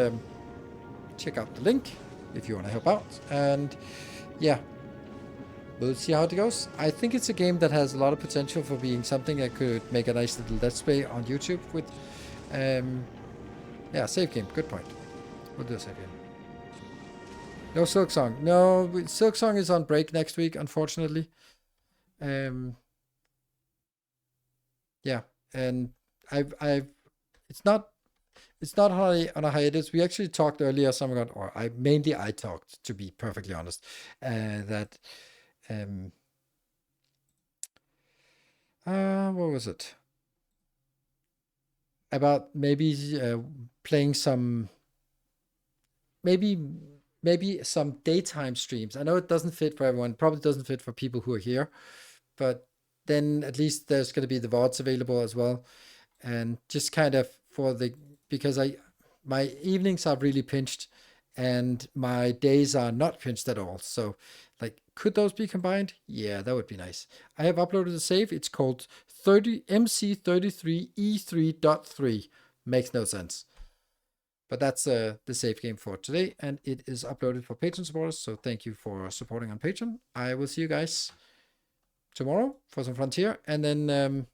check out the link if you want to help out. And yeah, we'll see how it goes. I think it's a game that has a lot of potential for being something that could make a nice little let's play on YouTube with... yeah, save game. Good point. We'll do a save game. No Silk Song. No, Silk Song is on break next week, unfortunately. Yeah, and it's not on a hiatus. We actually talked earlier, I talked, to be perfectly honest, that what was it? About maybe playing some, maybe some daytime streams. I know it doesn't fit for everyone. Probably doesn't fit for people who are here, but then at least there's going to be the VODs available as well, and just kind of because my evenings are really pinched, and my days are not pinched at all. So like Could those be combined? Yeah, that would be nice. I have uploaded a save. It's called MC33E3.3. Makes no sense. But that's the save game for today, and it is uploaded for Patreon supporters, so thank you for supporting on Patreon. I will see you guys tomorrow for some Frontier, and then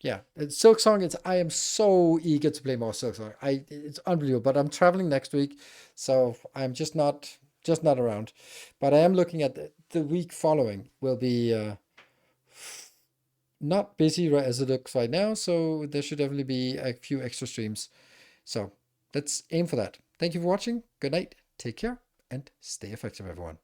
yeah, Silk Song. I am so eager to play more Silk Song. It's unbelievable, but I'm traveling next week, so I'm just not around. But I am looking at the week following will be not busy as it looks right now, so there should definitely be a few extra streams. So let's aim for that. Thank you for watching. Good night. Take care and stay effective, everyone.